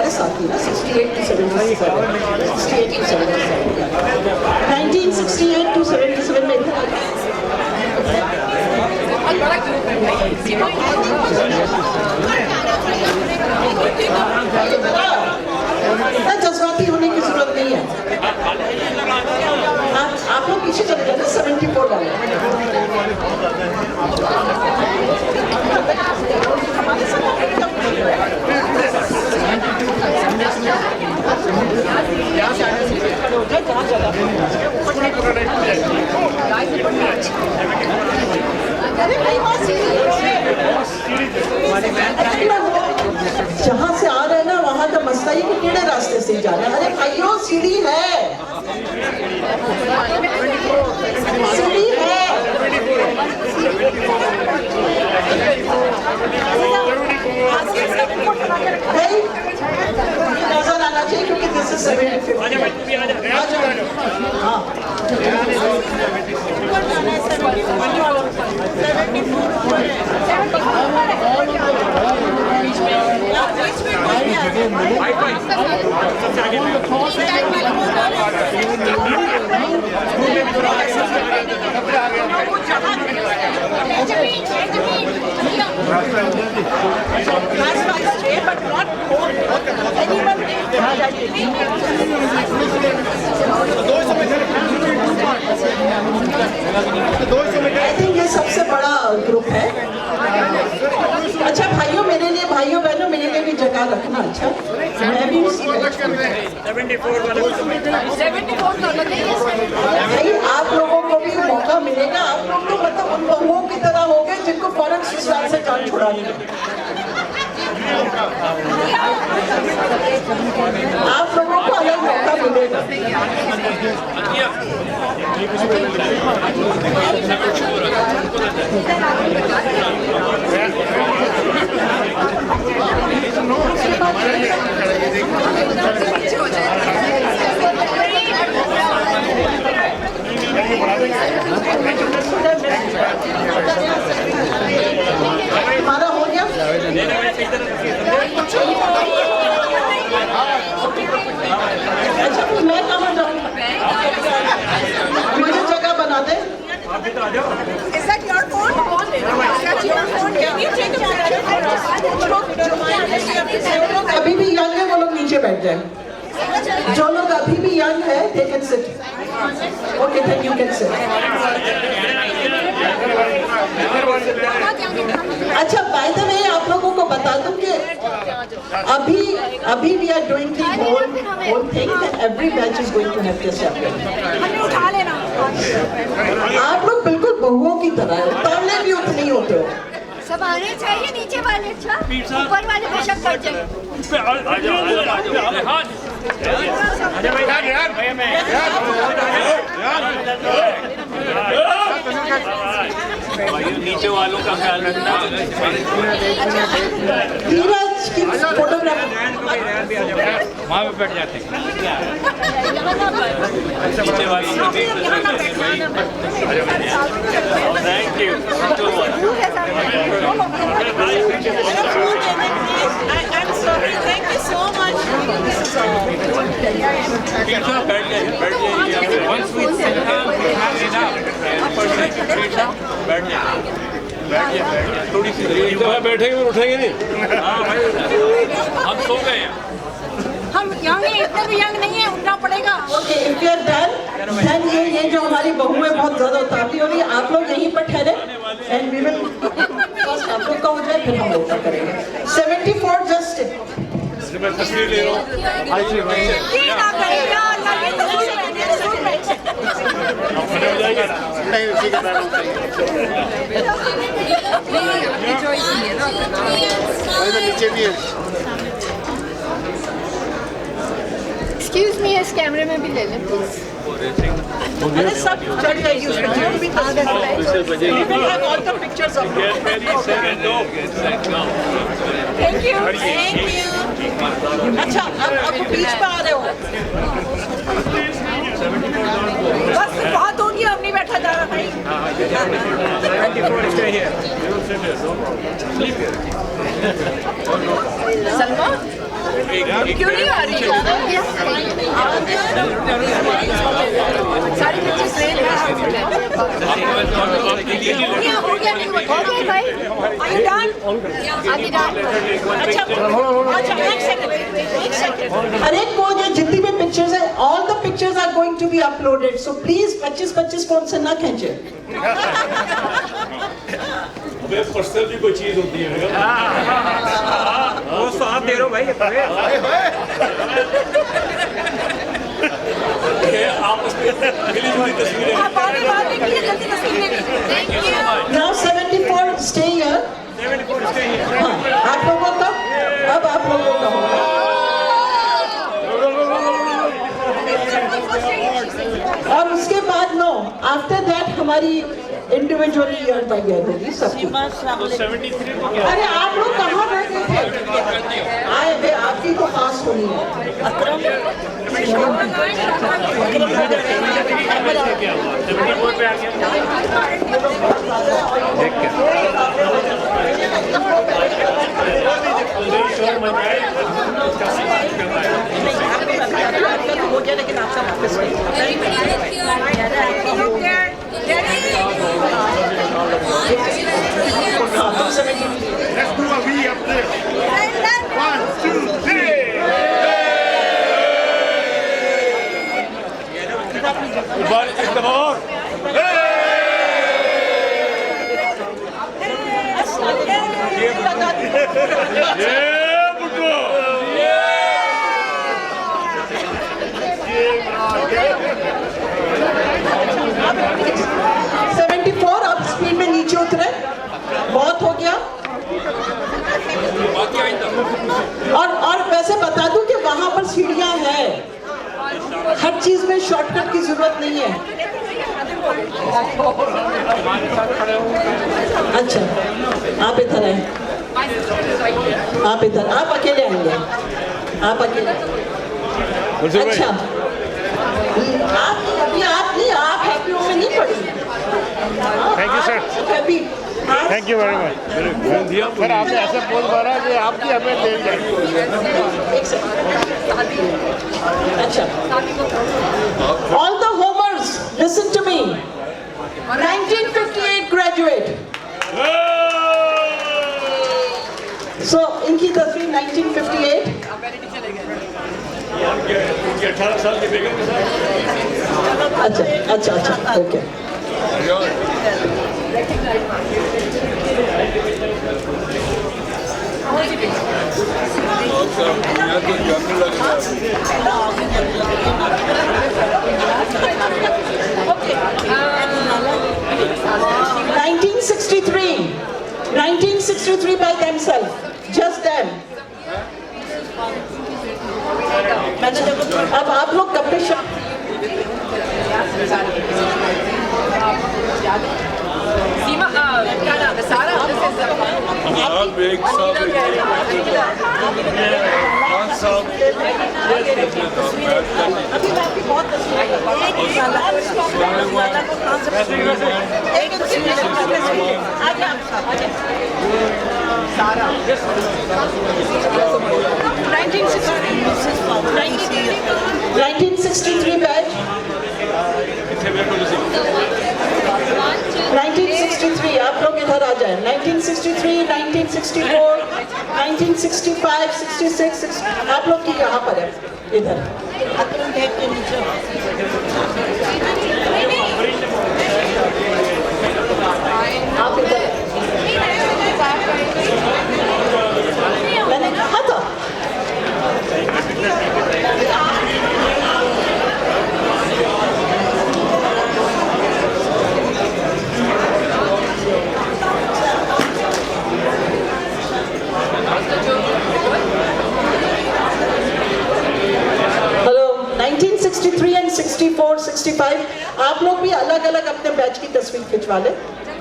हमारे साथ ही ना 68 to 77, 68 to 77, 1968 to 77 में इतना जज्बाती होने की जरूरत नहीं है। आप लोग पीछे चले जाते 74 वाले। जहाँ से आ रहे हैं ना वहाँ का मसला ही कि टेढ़े रास्ते से जा रहे हैं। अरे भाइयों सीढ़ी है, सीढ़ी है। भाई नजर आना चाहिए क्योंकि दिस इज 75। हाँ आई थिंक ये सबसे बड़ा ग्रुप है। अच्छा भाइयों मेरे लिए, भाइयों बहनों मेरे लिए भी जगह रखना। अच्छा मैं भी भाई आप लोगों को भी मौका मिलेगा। आप लोग तो मतलब उन बहुओं की तरह हो गए जिनको फौरन ससुराल से जान छुड़ा दी। आप लोगों को अलग मौका मिलेगा। हमारा हो गया। अच्छा तो मैं कहाँ जाऊँ? मुझे जगह बना दे। Is that your phone? That's your phone. Can you take a picture? जो लोग अभी भी यंग है वो लोग नीचे बैठ जाए। जो लोग अभी भी यंग है they can sit. Okay, then you can sit. अच्छा बाय द वे आप लोगों को बता दूं कि अभी we are doing the whole thing that every batch is going to have this happen. उठा लेना। आप लोग बिल्कुल बहुओं की तरह है, उतारने भी उतनी होते हो। सब आने चाहिए नीचे वाले, अच्छा ऊपर वाले बेशक कर जाए। नीचे वालों का ख्याल रखना। धीरज की फोटोग्राफ वहाँ पे बैठ जाते हैं। नीचे वालों का thank you. I'm sorry. Thank you so much. Once we sit down, we have enough. बैठ जाए थोड़ी सी बैठेंगे और उठेंगे नहीं। हाँ भाई हम सो गए हैं। हम यंग हैं, इतने भी यंग नहीं है, उठना पड़ेगा। Okay if you are done ये जो हमारी बहुएं बहुत ज्यादा उतावली हो रही है, आप लोग यहीं पर ठहरे एंड वी विल फर्स्ट आप लोग का हो जाए फिर हम लोग का करेंगे। 74 जस्ट मैं तस्वीर ले रहा हूँ। ये ना करेगा अल्लाह की तस्वीर अपने हो जाएगा नहीं उसी का बैठ नीचे भी है। एक्सक्यूज मी, इस कैमरे में भी ले लें प्लीज। अरे सब चढ़ जाएगी उसमें जो भी all the pictures of thank you. अच्छा अब बीच पे आ रहे हो। बस बहुत हो गया, अब नहीं बैठा जा रहा भाई। सलमा क्यों नहीं आ रही? सारी बच्चे ट्रेन में हो गया नहीं हो गया भाई। Are you done? आगे done? अच्छा एक सेकंड। अरे को ये जितनी भी पिक्चर्स है, all the pictures are going to be uploaded, so please 25 phone से ना खींचे। अबे पर्सनल भी कोई चीज होती है वो साथ दे रहे हो भाई। आपस में मिली जुली तस्वीरें। Now 74 stay here। हाँ, आप लोगों का अब आप लोगों का होगा। और उसके बाद नो आफ्टर दैट हमारी इंडिविजुअली ईयर बाय ईयर होगी सबकी। अरे आप लोग कहाँ बैठे थे? आए थे, आपकी तो पास होनी है। हो गया लेकिन आपसे वापस Let's do a V up there. 1, 2, 3. एक दफा और। ये बुड्ढो। 74 अब स्पीड में नीचे उतरे, बहुत हो गया। और वैसे बता दूं कि वहां पर सीढ़ियां हैं, हर चीज में शॉर्टकट की जरूरत नहीं है। अच्छा आप इधर आए, आप इधर, आप अकेले आएंगे, आप अकेले। अच्छा आप नहीं, आप हैप्पी में नहीं पढ़ेंगे। Thank you, sir. Happy Thank you very much. Sir आपने ऐसे बोल मारा कि आपकी हमें दे जाएगी। एक सेकंड। अच्छा all the homers listen to me, 1958 graduate, so इनकी तस्वीर 1958। 18 साल की बेगम के साथ। अच्छा okay. Nineteen 1963 by themselves, just them. अब आप लोग कपड़े सीमा क्या नाम है? सारा सारा 1963 बैच, 1963 आप लोग इधर आ जाए। 1963, 1964, 1965, 66, आप लोग की यहाँ पर है इधर। आप इधर मैंने कहा था। हेलो 1963 एंड 64, 65 आप लोग भी अलग अलग अपने बैच की तस्वीर खिंचवा ले।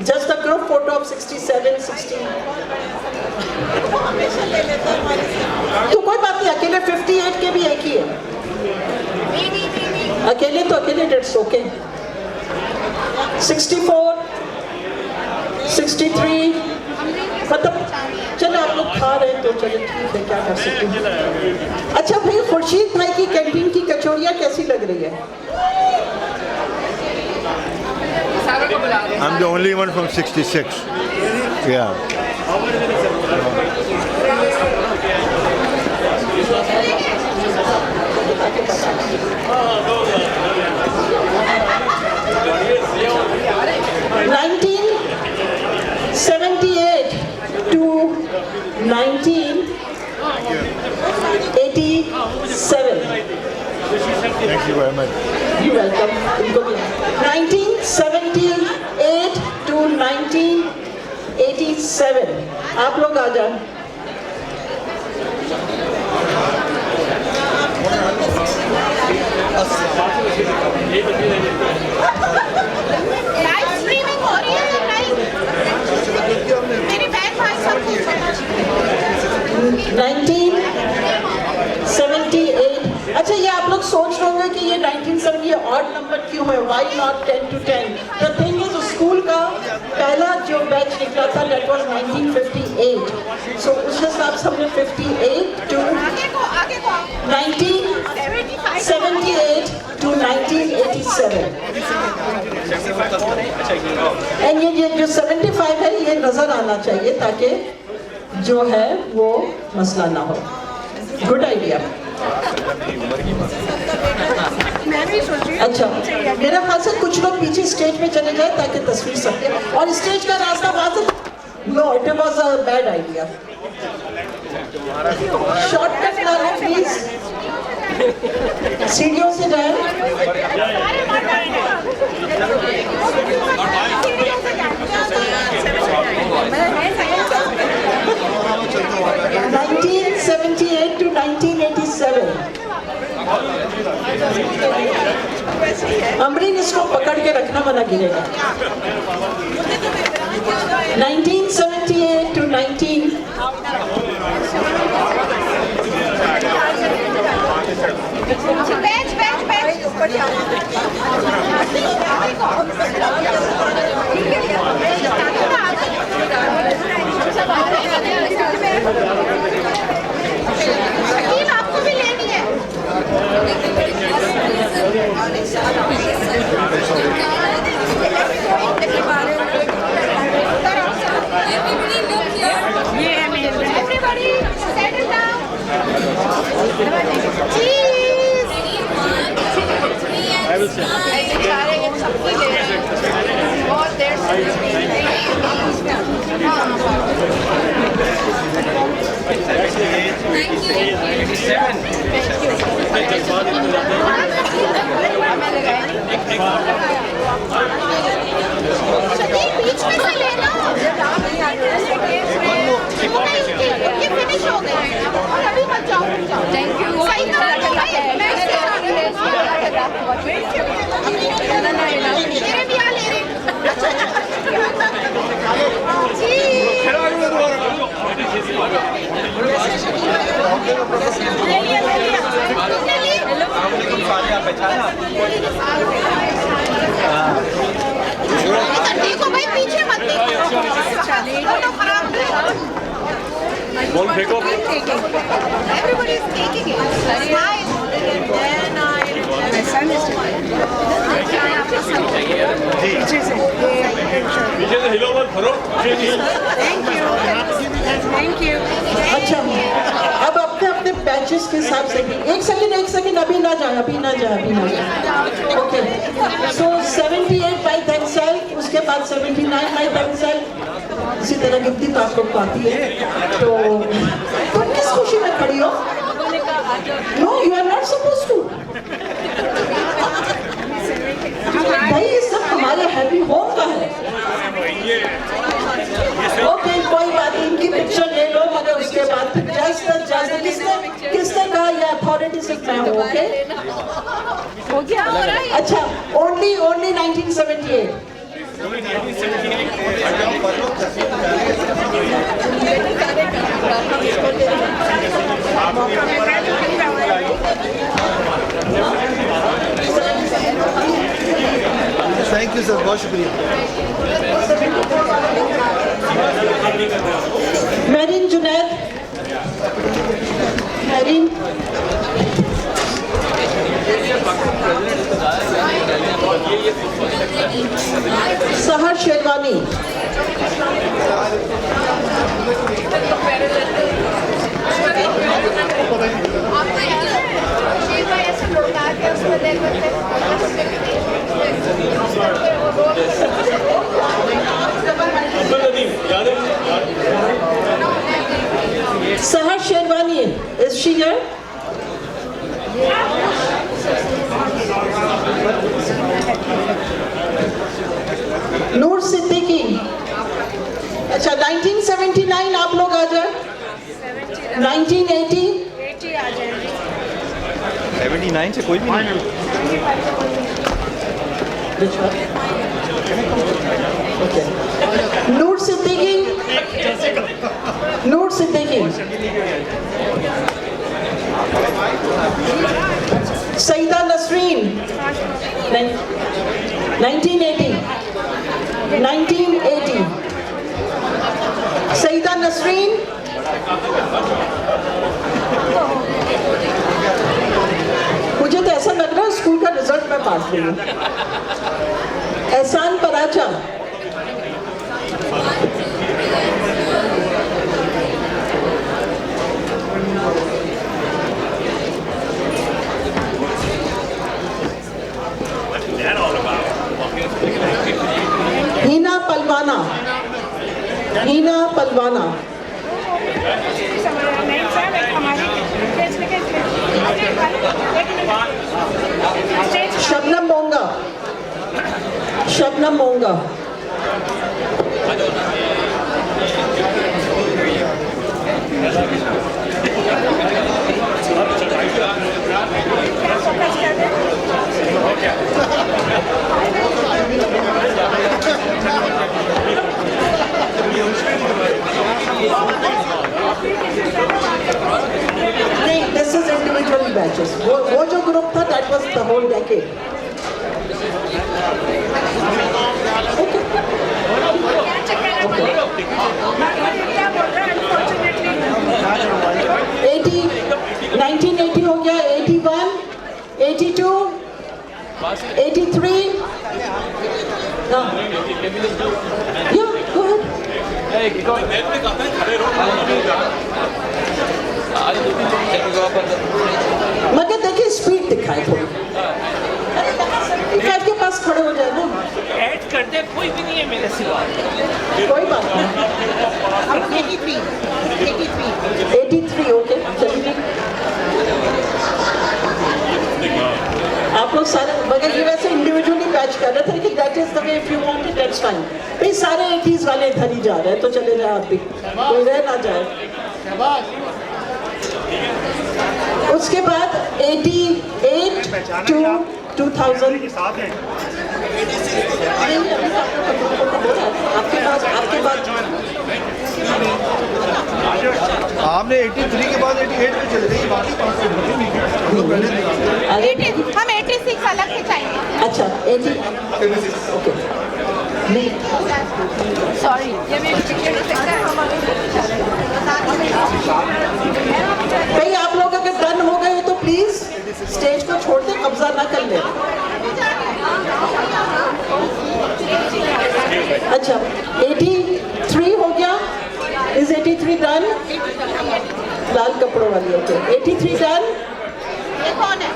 Just a group photo of 67, 60। तो कोई बात नहीं, अकेले 58 के भी एक ही है, अकेले तो अकेले, इट्स ओके। 64, 63 मतलब चलो आप लोग खा रहे हैं तो चले। मैं क्या कर सकती हूँ। अच्छा भाई, खुर्शीद भाई की कैंटीन की कचौड़ियाँ कैसी लग रही है? I'm the only one from 66. Yeah. to 1987. Thank you very much. You're welcome. 1978 to 1987. आप लोग आ जाओ. लाइव स्ट्रीमिंग हो रही है नहीं? मेरी बहन भाई सब पूछ रहे हैं. 1978. अच्छा, ये आप लोग सोच रहे होंगे कि ये 1970 ये ऑड नंबर क्यों है? Why not 10 to 10? The thing is, school का पहला जो बैच निकला था that was 1958. So उस हिसाब से हमने 58 to 1978 to 1987. And ये जो 75 है ये नजर आना चाहिए ताकि जो है वो मसला ना हो. Good idea. अच्छा, मेरा ख्याल से कुछ लोग पीछे स्टेज पे चले जाए ताकि तस्वीर सकते हैं. और स्टेज का रास्ता वहां से no, it was a bad idea. Shortcut ना लो प्लीज. सीढ़ियों से जाए. 1978 to 1987. अमरीन इसको पकड़ के रखना, मना गिरेगा. 1978 to 19. आपको भी लेनी है. Everybody, settle down. Cheese. I will say. बीच में से लेना. ये फिनिश हो गए और अभी मत जाओ. Thank you. सही तो मेरे भी आ ले रहे. देखो भाई, पीछे मत देखो. खराब नहीं. Everybody is taking it. Smile. Then my son is taking it. पीछे से हिलो मत करो. Thank you. अच्छा, अब अपने अपने बैचेस के हिसाब से एक सेकंड अभी ना जाए. ओके, सो 78 by themselves, उसके बाद 79 by themselves. इसी तरह गिनती तो आप लोग को आती है. तो तुम किस खुशी में खड़ी हो? No, you are not supposed to. भाई ये सब हमारे हैप्पी होम का है. ओके, कोई बात नहीं, इनकी पिक्चर ले लो, मगर उसके बाद किसने कहा ये अथॉरिटी से मैं हूँ? ओके, हो गया. अच्छा, ओनली 1978. थैंक यू सर, बहुत शुक्रिया. मेरिन जुनैद 19 सहर शेरवानी, सहर शेरवानी, is she here? नूर सिद्दीकी, अच्छा 1979 आप लोग आ जाए, 1980 आ जाएंगे। 79 से कोई भी नहीं। नूर सिद्दीकी, नूर सिद्दीकी, सईदा नसरीन 1980, 1980 सईदा नसरीन, मुझे तो ऐसा लग रहा है स्कूल का रिजल्ट मैं पास हुई हूँ। एहसान पराचा, हीना पलवाना, हीना पलवाना, शबनम मोंगा, शबनम मोंगा, नहीं, this is individual batches. वो जो ग्रुप था that was the whole decade. 1980 हो गया, 81, 82, 83. हाँ, yeah, go ahead. मगर देखिए स्पीड दिखाए थोड़ी, के पास खड़े हो जाए ना। ऐड करते कोई भी नहीं है मेरे सिवा। कोई बात नहीं। 83 ओके, चलिए आप लोग सारे, मगर ये वैसे इंडिविजुअली बैच कर रहे थे कि that is the way, if you want it that's fine. भाई सारे 80s वाले इधर ही जा रहे हैं तो चले जाए आप भी, कोई रह ना जाए। उसके बाद 88 to 2000 आपके बाद आपने 83 के बाद 88 पे चले गए, बाकी 5 हम 86 अलग से चाहिए। अच्छा 80 ओके, नहीं सॉरी, ये मेरी पिक्चर नहीं सकता है। भाई आप लोग अगर डन हो गए तो प्लीज स्टेज को छोड़ दे, कब्जा ना कर ले। अच्छा 83 हो गया, इज 83 डन? लाल कपड़ों वाली, ओके 83 डन। ये कौन है?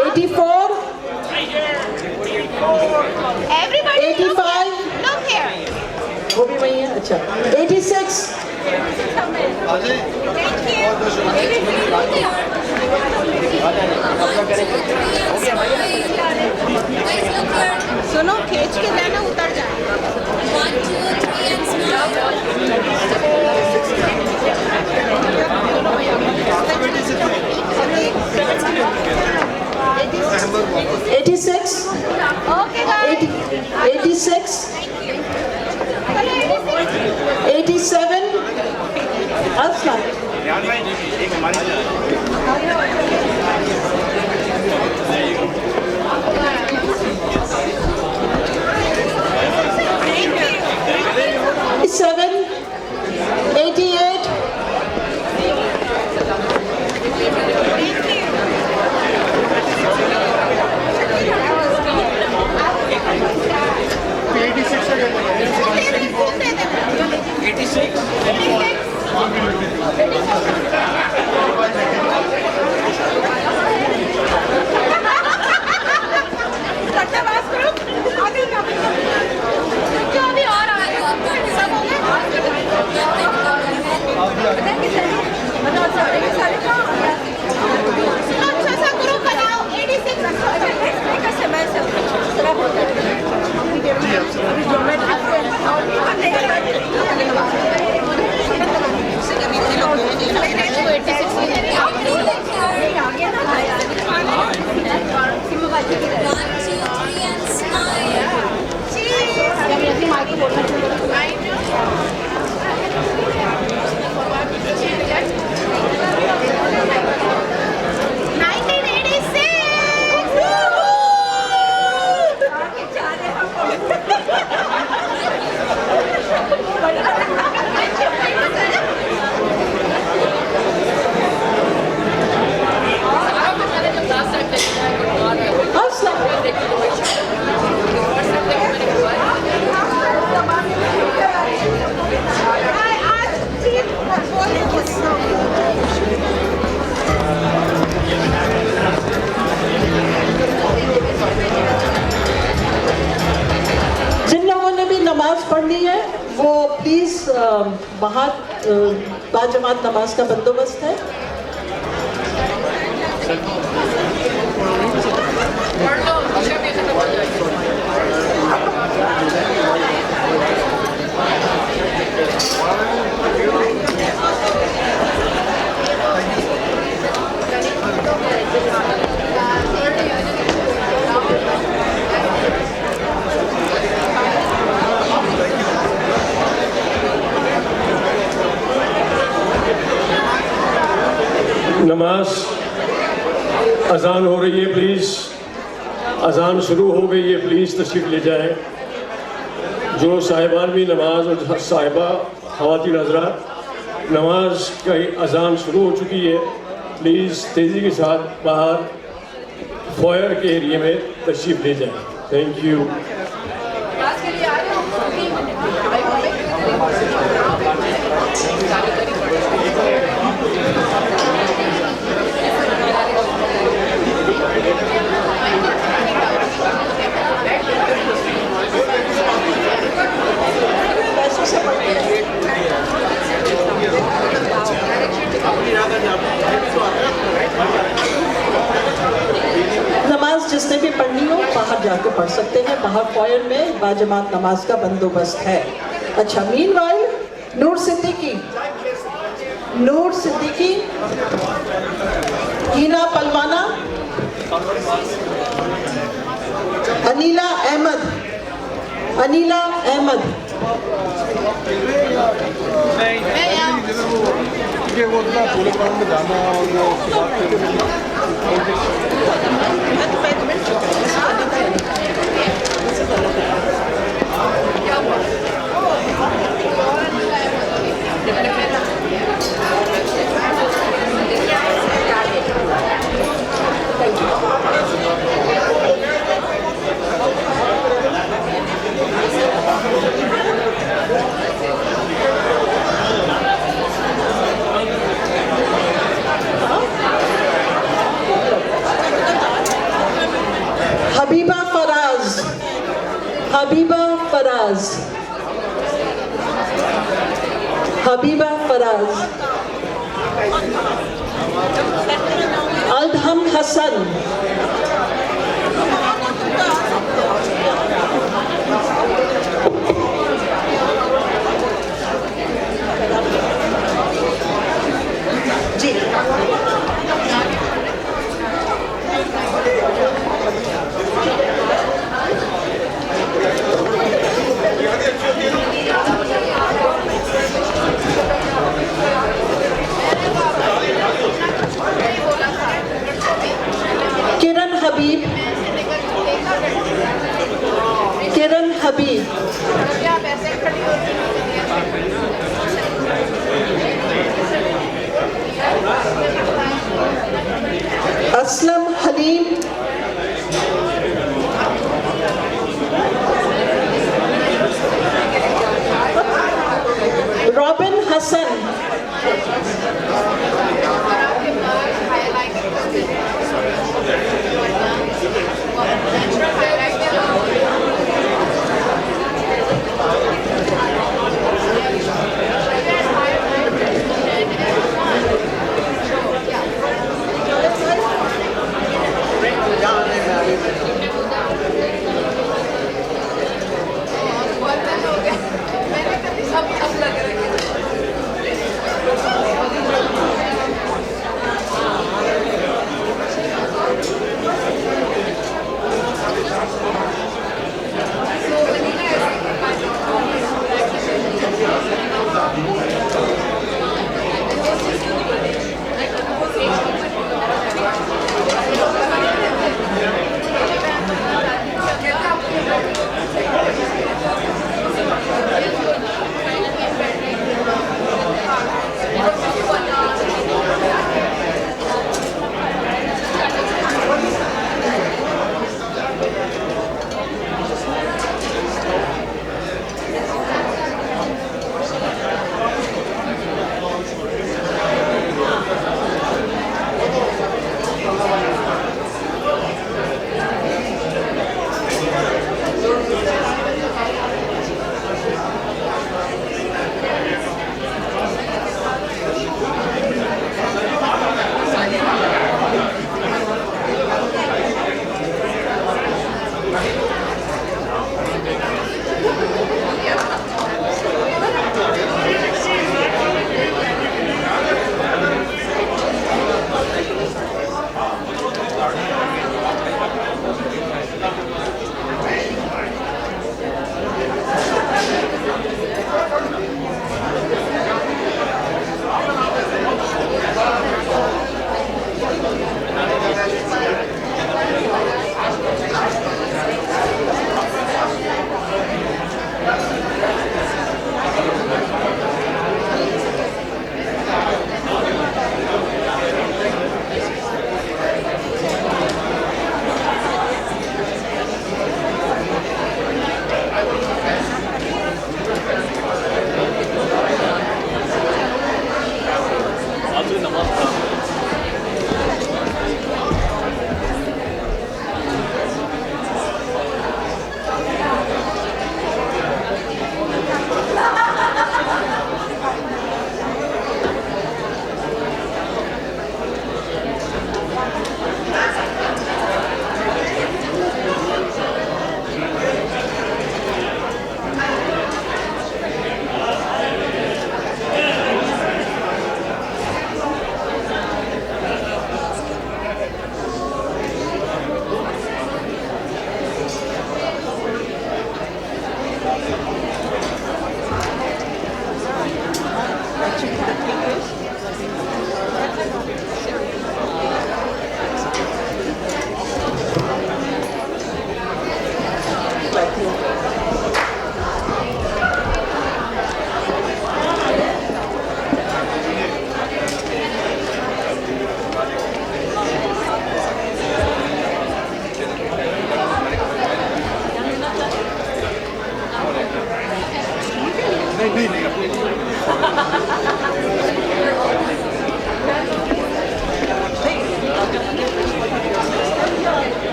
84, Everybody 85, look here. वो भी वही है। अच्छा 86, सुनो, खींच के लेना, उतर जाए। 1, 2, 3 and smile. 86, Okay, guys. 86, 87, Aslan, 87, 88, अच्छा सा ग्रुप बनाओ 1, 2, 3 and smile. जिन लोगों ने भी नमाज पढ़नी है वो प्लीज बाहर बाजमात नमाज का बंदोबस्त है। नमाज अजान हो रही है, प्लीज़ अजान शुरू हो गई है, प्लीज़ तशरीफ़ ले जाएं। जो साहिबान भी नमाज और साहिबा ख़वातीन हज़रात नमाज का अजान शुरू हो चुकी है, प्लीज़ तेज़ी के साथ बाहर फॉयर के एरिए में तशरीफ़ ले जाएं। Thank you. नमाज जिसने भी पढ़नी हो बाहर जाके पढ़ सकते हैं। बाहर फॉयर में बाजमात नमाज का बंदोबस्त है। अच्छा, मीनवाइल नूर सिद्दीकी, हीना पलवाना, अनीला अहमद, वो इतना पूरे ग्राउंड में जाना और वो हबीबा फराज, अल्हम हसन, जी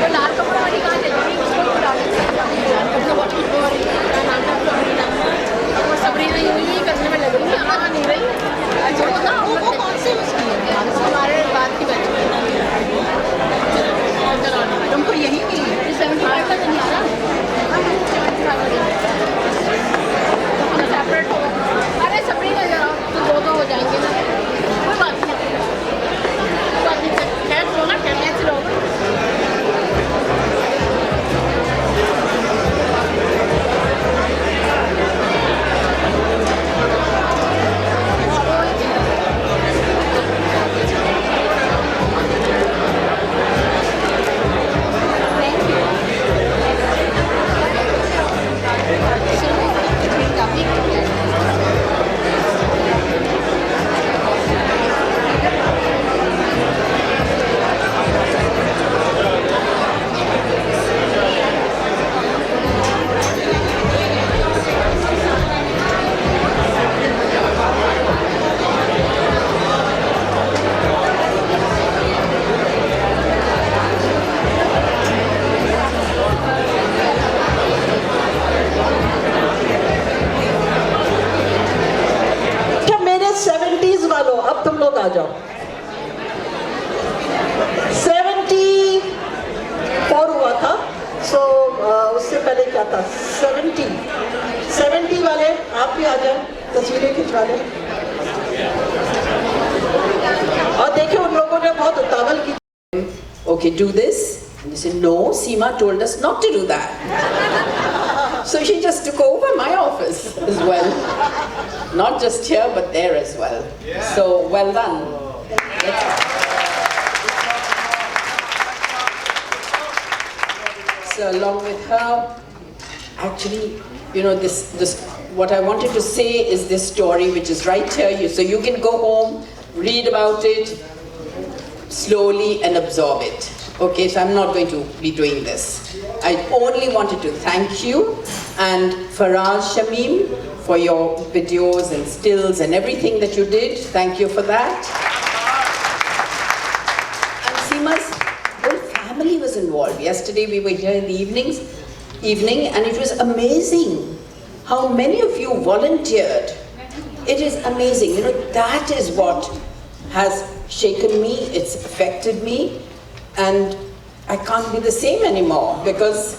लाल कपड़ा वाली कहाँ चली गई? उसको भी बुला लेते हैं। लाल कपड़ा वाली क्या नाम था? सबरीना। वो सबरीना यूं ही करने में लगी थी, आ नहीं रही। अच्छा वो कौन सी उसकी है? हमारे बात की बच्ची तुमको यही की 75 का तो नहीं आ रहा? 75 का तो हम सेपरेट हो गए। अरे सबरीना जरा तो दो हो जाएंगे ना, कोई बात नहीं, कोई बात नहीं, कैच लो ना, कैच लो। अच्छा मेरे 70s वालों, अब तुम लोग आ जाओ। 74 हुआ था, सो उससे पहले क्या था? 70 वाले आप भी आ जाए, तस्वीरें खिंचवा लें। और देखिए उन लोगों ने बहुत उतावल की। Okay, do this. And they said, no, Seema told us not to do that. So she just took over my office as well. Not just here, but there as well. So, well done. So along with her, actually, you know, what I wanted to say is this story, which is right here. So you can go home, read about it, slowly and absorb it. Okay, so I'm not going to be doing this. I only wanted to thank you and Faraz Shamim for your videos and stills and everything that you did. Thank you for that. And Seema's whole family was involved. Yesterday we were here in the evening and it was amazing how many of you volunteered. It is amazing. You know, that is what has shaken me, it's affected me, and I can't be the same anymore because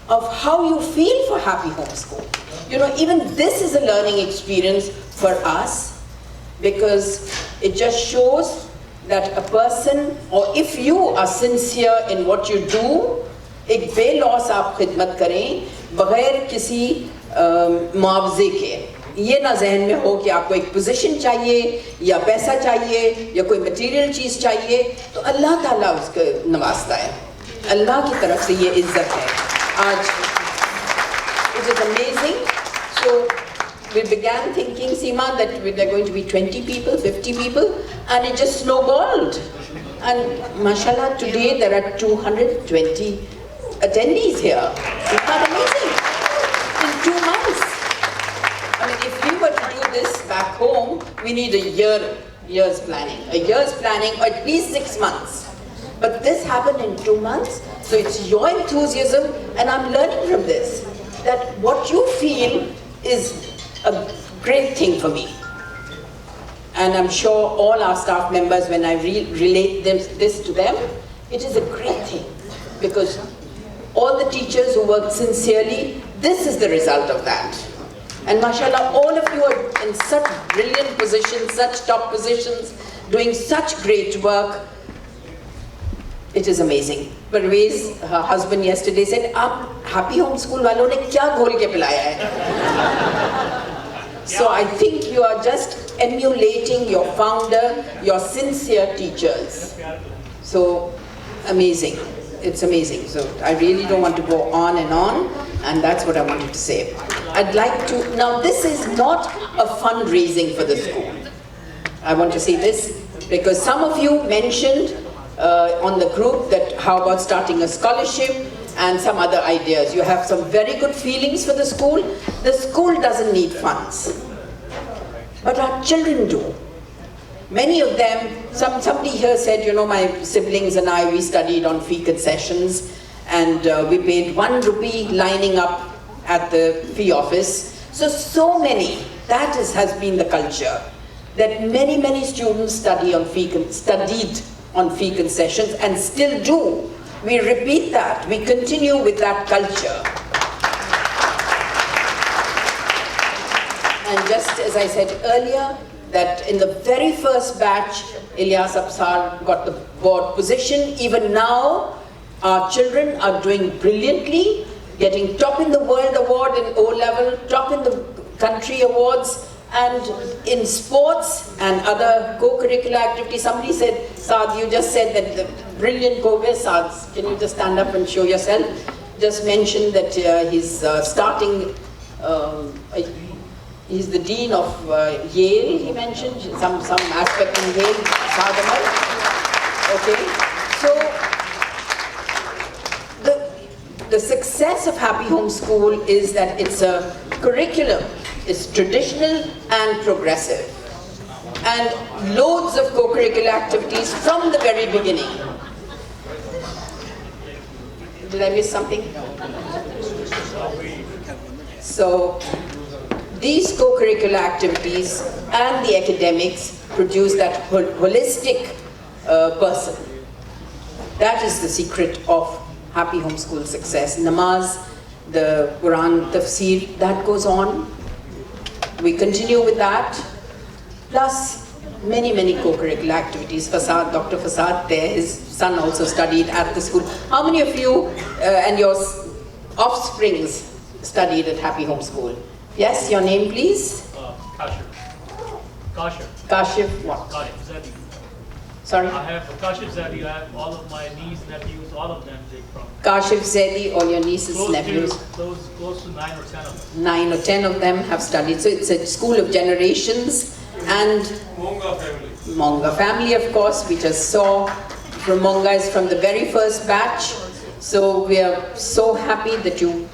of how you feel for Happy Homeschool. You know, even this is a learning experience for us because it just shows that a person, or if you are sincere in what you do, एक बेलौस आप खिदमत करें बगैर किसी मुआवजे के। ये ना जहन में हो कि आपको एक पोजीशन चाहिए या पैसा चाहिए या कोई मटेरियल चीज़ चाहिए, तो अल्लाह ताला उसको नवाजता है, अल्लाह की तरफ से ये इज्जत है। आज it is amazing. So we began thinking, Seema, that there are going to be 20 people, 50 people, and it just snowballed. And mashallah, today there are 220 attendees here. Isn't that amazing? In 2 months. I mean, if we were to do this back home, we need a year's planning, or at least 6 months. But this happened in 2 months, so it's your enthusiasm, and I'm learning from this, that what you feel is a great thing for me. And I'm sure all our staff members, when I relate this to them, it is a great thing, because all the teachers who work sincerely, this is the result of that. And mashallah, all of you are in such brilliant positions, such top positions, doing such great work. It is amazing. Parvez, her husband yesterday said, "Aap Happy Homeschool वालों ने क्या घोल के पिलाया है?" So I think you are just emulating your founder, your sincere teachers. So amazing. It's amazing. So I really don't want to go on, and that's what I wanted to say. I'd like to, now this is not a fundraising for the school. I want to say this Because some of you mentioned on the group that how about starting a scholarship and some other ideas. You have some very good feelings for the school. The school doesn't need funds, but our children do. Many of them, somebody here said, you know, my siblings and I, we studied on fee concessions, and we paid 1 rupee lining up at the fee office. So many, that has been the culture, that many students studied on fee concessions and still do. We repeat that, we continue with that culture. And just as I said earlier, that in the very first batch, Ilyas Absar got the board position. Even now, our children are doing brilliantly, getting top in the world award in O-level, top in the country awards, and in sports and other co-curricular activities. Somebody said, Saad, you just said that the brilliant co-curricular, Saad, can you just stand up and show yourself? Just mentioned that he's starting, he's the dean of Yale, he mentioned, some aspect in Yale, Saad Ahmed. Okay, so the success of Happy Home School is that it's a curriculum. It's traditional and progressive, and loads of co-curricular activities from the very beginning. Did I miss something? So these co-curricular activities and the academics produce that holistic person. That is the secret of Happy Homeschool success. Namaz, the Quran, tafsir, that goes on. We continue with that, plus many co-curricular activities. Fasad, Dr. Fasad there, his son also studied at the school. How many of you and your offsprings studied at Happy Home School? Yes, your name please? Kashif. Kashif what? Kashif Zadi. Sorry? I have Kashif Zadi, I have all of my nieces, nephews, all of them take from. Kashif Zedi, all your nieces, nephews? Close to 9 or 10 of them. 9 or 10 of them have studied. So it's a school of generations. And Monga family. Monga family, of course, we just saw from Monga is from the very first batch. So we are so happy that you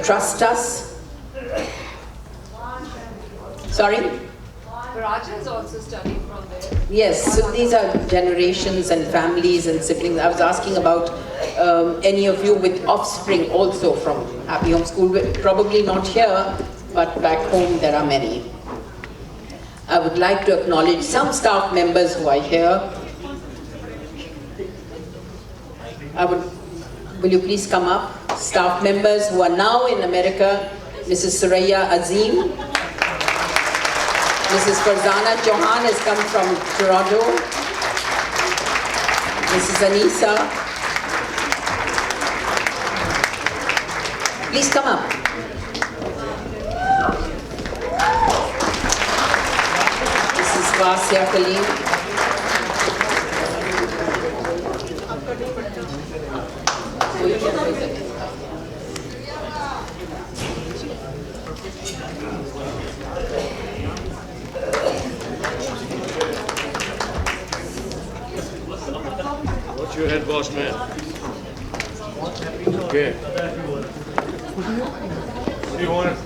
trust us. Sorry? Rajan's also studied from there. Yes, so these are generations and families and siblings. I was asking about any of you with offspring also from Happy Home School. Probably not here, but back home there are many. I would like to acknowledge some staff members who are here. Will you please come up? Staff members who are now in America, Mrs. Suraya Azim. Mrs. Farzana Chauhan has come from Toronto. Mrs. Anisa. Please come up. Mrs. Vasya Khalil. What's your head boss man? Okay. What do you want?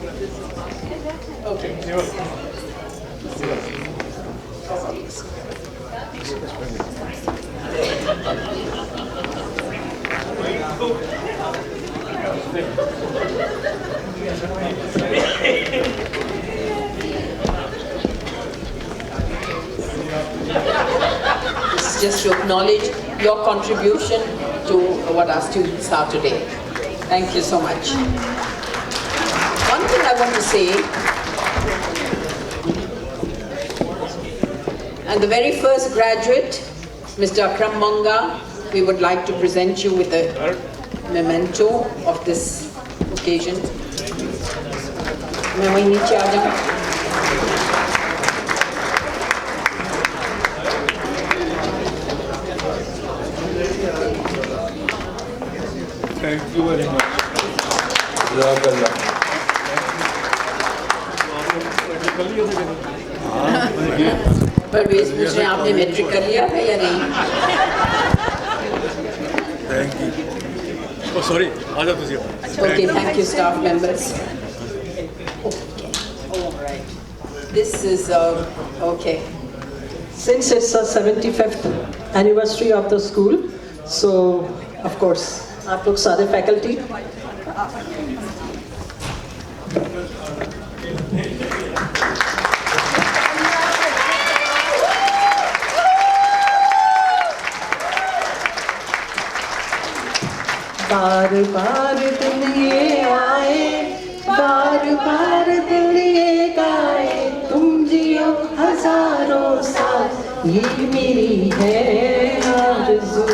This is just to acknowledge your contribution to what our students are today. Thank you so much. One thing I want to say, and the very first graduate, Mr. Akram Monga, we would like to present you with a memento of this occasion. मैं वहीं नीचे आ जाऊं? Thank you very much. Jazakallah. Parvez पूछ रहे हैं आपने matric कर लिया है या नहीं? Thank you. Oh, sorry. Aja tuzi. Okay, thank you, staff members. Okay, all right. This is okay. Since it's the 75th anniversary of the school, so of course, आप लोग सारे faculty. बार बार दिन ये आए, बार बार दिल ये गाए, तुम जियो हजारों साल, ये मेरी है आरज़ू।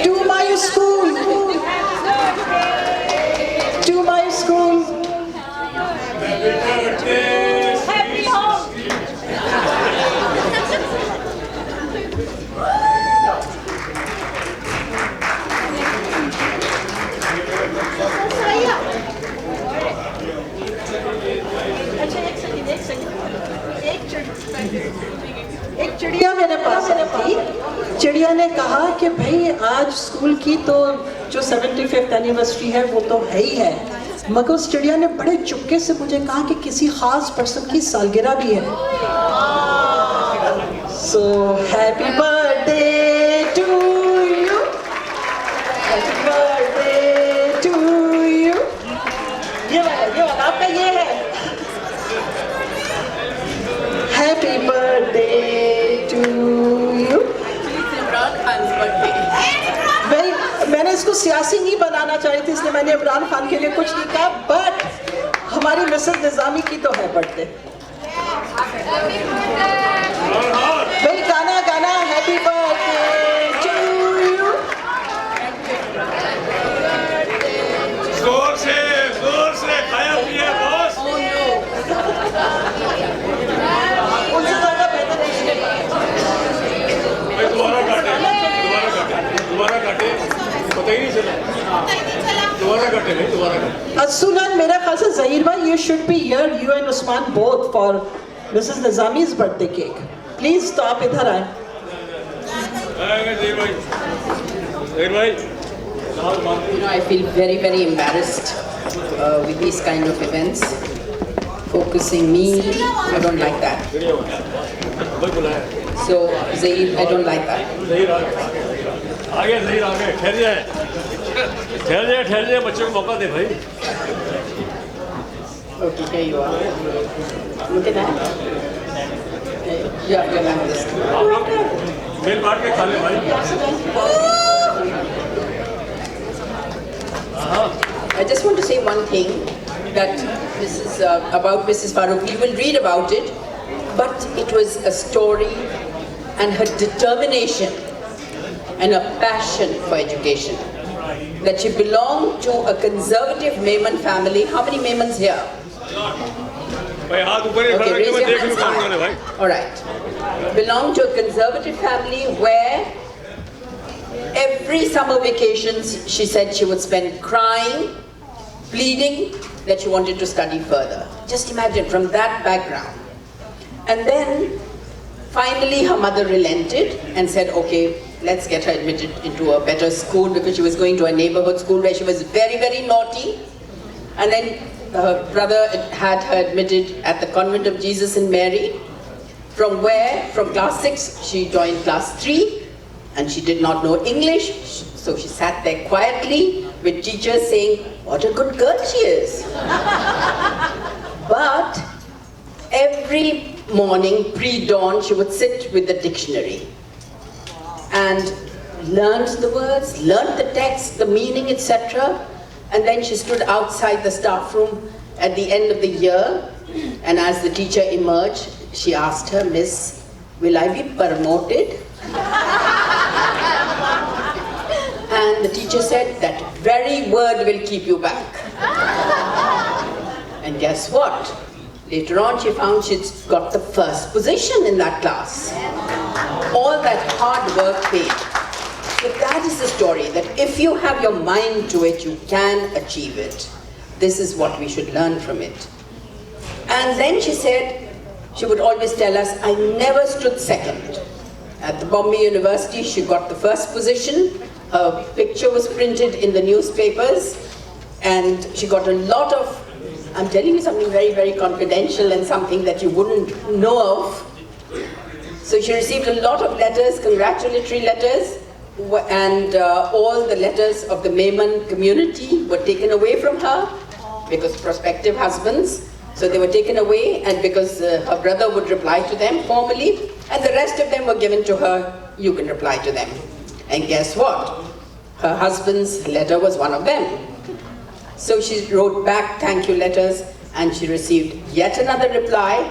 To my school, to my school. Happy home. एक चिड़िया मेरे पास आई थी। चिड़िया ने कहा कि भाई आज स्कूल की तो जो 75th एनिवर्सरी है वो तो है ही है, मगर उस चिड़िया ने बड़े चुपके से मुझे कहा कि किसी खास पर्सन की सालगिरह भी है। So happy birthday to you, happy birthday to you. ये वाला आपका ये है। Happy birthday to you. भाई मैंने इसको सियासी नहीं बनाना चाही थी, इसलिए मैंने इमरान खान के लिए कुछ नहीं कहा, बट हमारी मिसेस निजामी की तो है बर्थडे। भाई गाना गाना हैप्पी बर्थडे टू यू। जोर से खाया पिया बॉस। उनसे ज़्यादा बेहतर दोबारा काटे पता ही नहीं चला। दोबारा काटे। सुनन मेरे ख्याल से ज़हीर भाई, you should be here, you and Usman both for Mrs. Nizami's birthday cake. Please तो आप इधर आए। ज़हीर भाई। You know, I feel very, very embarrassed with these kind of events. Focusing me, I don't like that. So, Zaid, I don't like that. Zaheer आ गए। ठहर जाए बच्चे को मौका दे भाई। Okay, here you are. Look at that. Yeah, like this. आप लोग mail बांट के खा ले भाई। I just want to say one thing, that about Mrs. Farooq. You will read about it, but it was a story and her determination and a passion for education. That she belonged to a conservative Memon family. How many Memons here? भाई हाथ ऊपर ही Okay, रख raise के मैं your देख hands लूँ कौन कौन है भाई। high. All right. Belonged to a conservative family where every summer vacations she said she would spend crying, pleading that she wanted to study further. Just imagine, from that background. And then finally her mother relented and said, okay, let's get her admitted into a better school, because she was going to a neighborhood school where she was very, very naughty. And then her brother had her admitted at the Convent of Jesus and Mary, from class 6 she joined class 3, and she did not know English, so she sat there quietly with teachers saying, what a good girl she is. But every morning pre-dawn she would sit with the dictionary and learned the words, learned the text, the meaning, etc. And then she stood outside the staff room at the end of the year, and as the teacher emerged, she asked her, Miss, will I be promoted? And the teacher said, that very word will keep you back. And guess what? Later on she found she'd got the first position in that class. All that hard work paid. So that is the story, that if you have your mind to it, you can achieve it. This is what we should learn from it. And then she said she would always tell us, I never stood second. At the Bombay University, she got the first position. Her picture was printed in the newspapers, and she got a lot of, I'm telling you something very, very confidential and something that you wouldn't know of. So she received a lot of letters, congratulatory letters, and all the letters of the Memon community were taken away from her because prospective husbands. So they were taken away, and because her brother would reply to them formally, and the rest of them were given to her, you can reply to them. And guess what? Her husband's letter was one of them. So she wrote back thank you letters, and she received yet another reply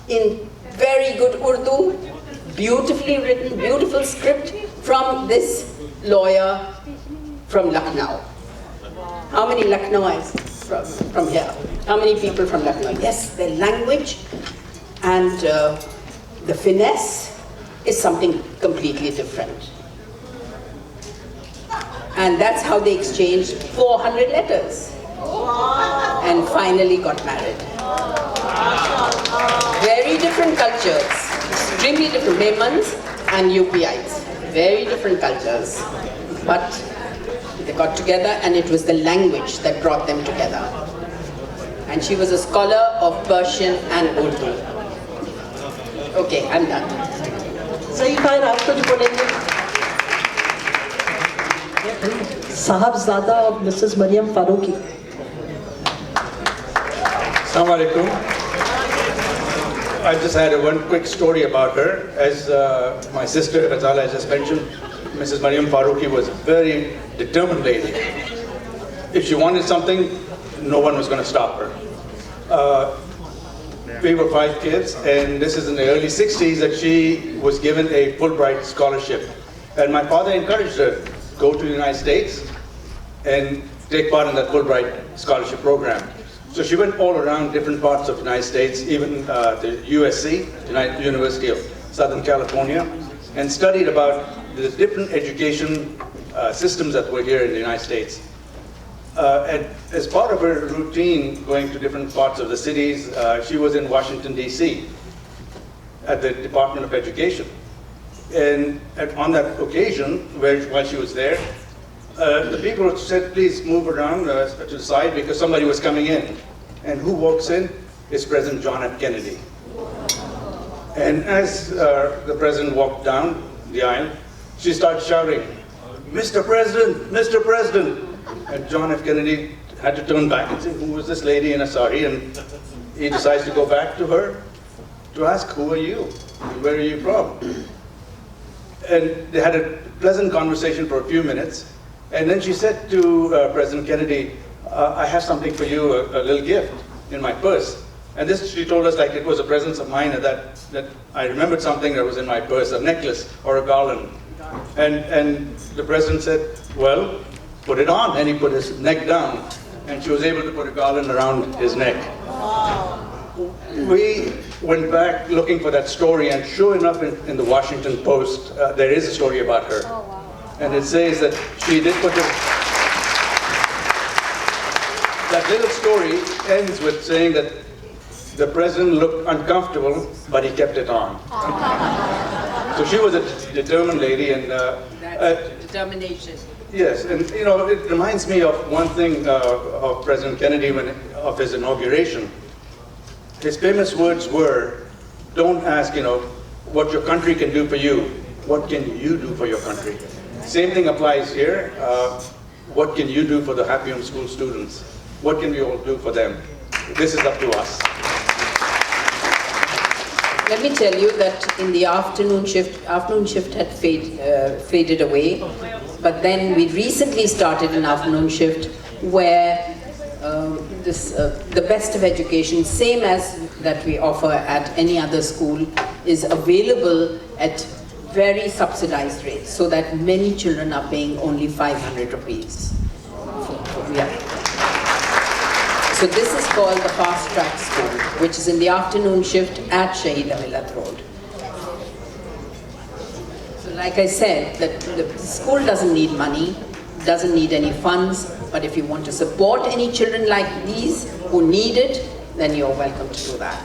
in very good Urdu, beautifully written, beautiful script from this lawyer from Lucknow. How many Lucknowis from here? How many people from Lucknow? Yes, their language and the finesse is something completely different. And that's how they exchanged 400 letters and finally got married. Very different cultures, extremely different, Memons and UPIs, very different cultures. But they got together, and it was the language that brought them together. And she was a scholar of Persian and Urdu. Okay, I'm done. सही खैर आपको जो बोलेंगे साहबजादा of Mrs. Mariam Faruqi. Assalamu alaikum. I just had one quick story about her. As my sister Ghazala just mentioned, Mrs. Mariam Faruqi was a very determined lady. If she wanted something, no one was going to stop her. We were 5 kids, and this is in the early 60s that she was given a Fulbright scholarship. And my father encouraged her to go to the United States and take part in that Fulbright scholarship program. So she went all around different parts of the United States, even the USC, United University of Southern California, and studied about the different education systems that were here in the United States. And as part of her routine going to different parts of the cities, she was in Washington, D.C. at the Department of Education. And on that occasion, while she was there, the people said, please move around to the side because somebody was coming in. And who walks in? Is President John F. Kennedy. And as the president walked down the aisle, she started shouting, Mr. President, Mr. President. And John F. Kennedy had to turn back and say, who was this lady in a sari? And he decides to go back to her to ask, who are you? Where are you from? And they had a pleasant conversation for a few minutes. And then she said to President Kennedy, I have something for you, a little gift in my purse. And this, she told us like it was a presence of mine that I remembered something that was in my purse, a necklace or a garland. And the president said, well, put it on. And he put his neck down, and she was able to put a garland around his neck. We went back looking for that story, and sure enough in the Washington Post, there is a story about her. And it says that she did put that little story ends with saying that the president looked uncomfortable, but he kept it on. So she was a determined lady, and that's determination. Yes, and you know, it reminds me of one thing of President Kennedy of his inauguration. His famous words were, don't ask, what your country can do for you. What can you do for your country? Same thing applies here. What can you do for the Happy Home School students? What can we all do for them? This is up to us. Let me tell you that in the afternoon shift had faded away, but then we recently started an afternoon shift where the best of education, same as that we offer at any other school, is available at very subsidized rates, so that many children are paying only 500 rupees. So this is called the Fast Track School, which is in the afternoon shift at Shahida Millat Road. So like I said, the school doesn't need money, doesn't need any funds, but if you want to support any children like these who need it, then you're welcome to do that.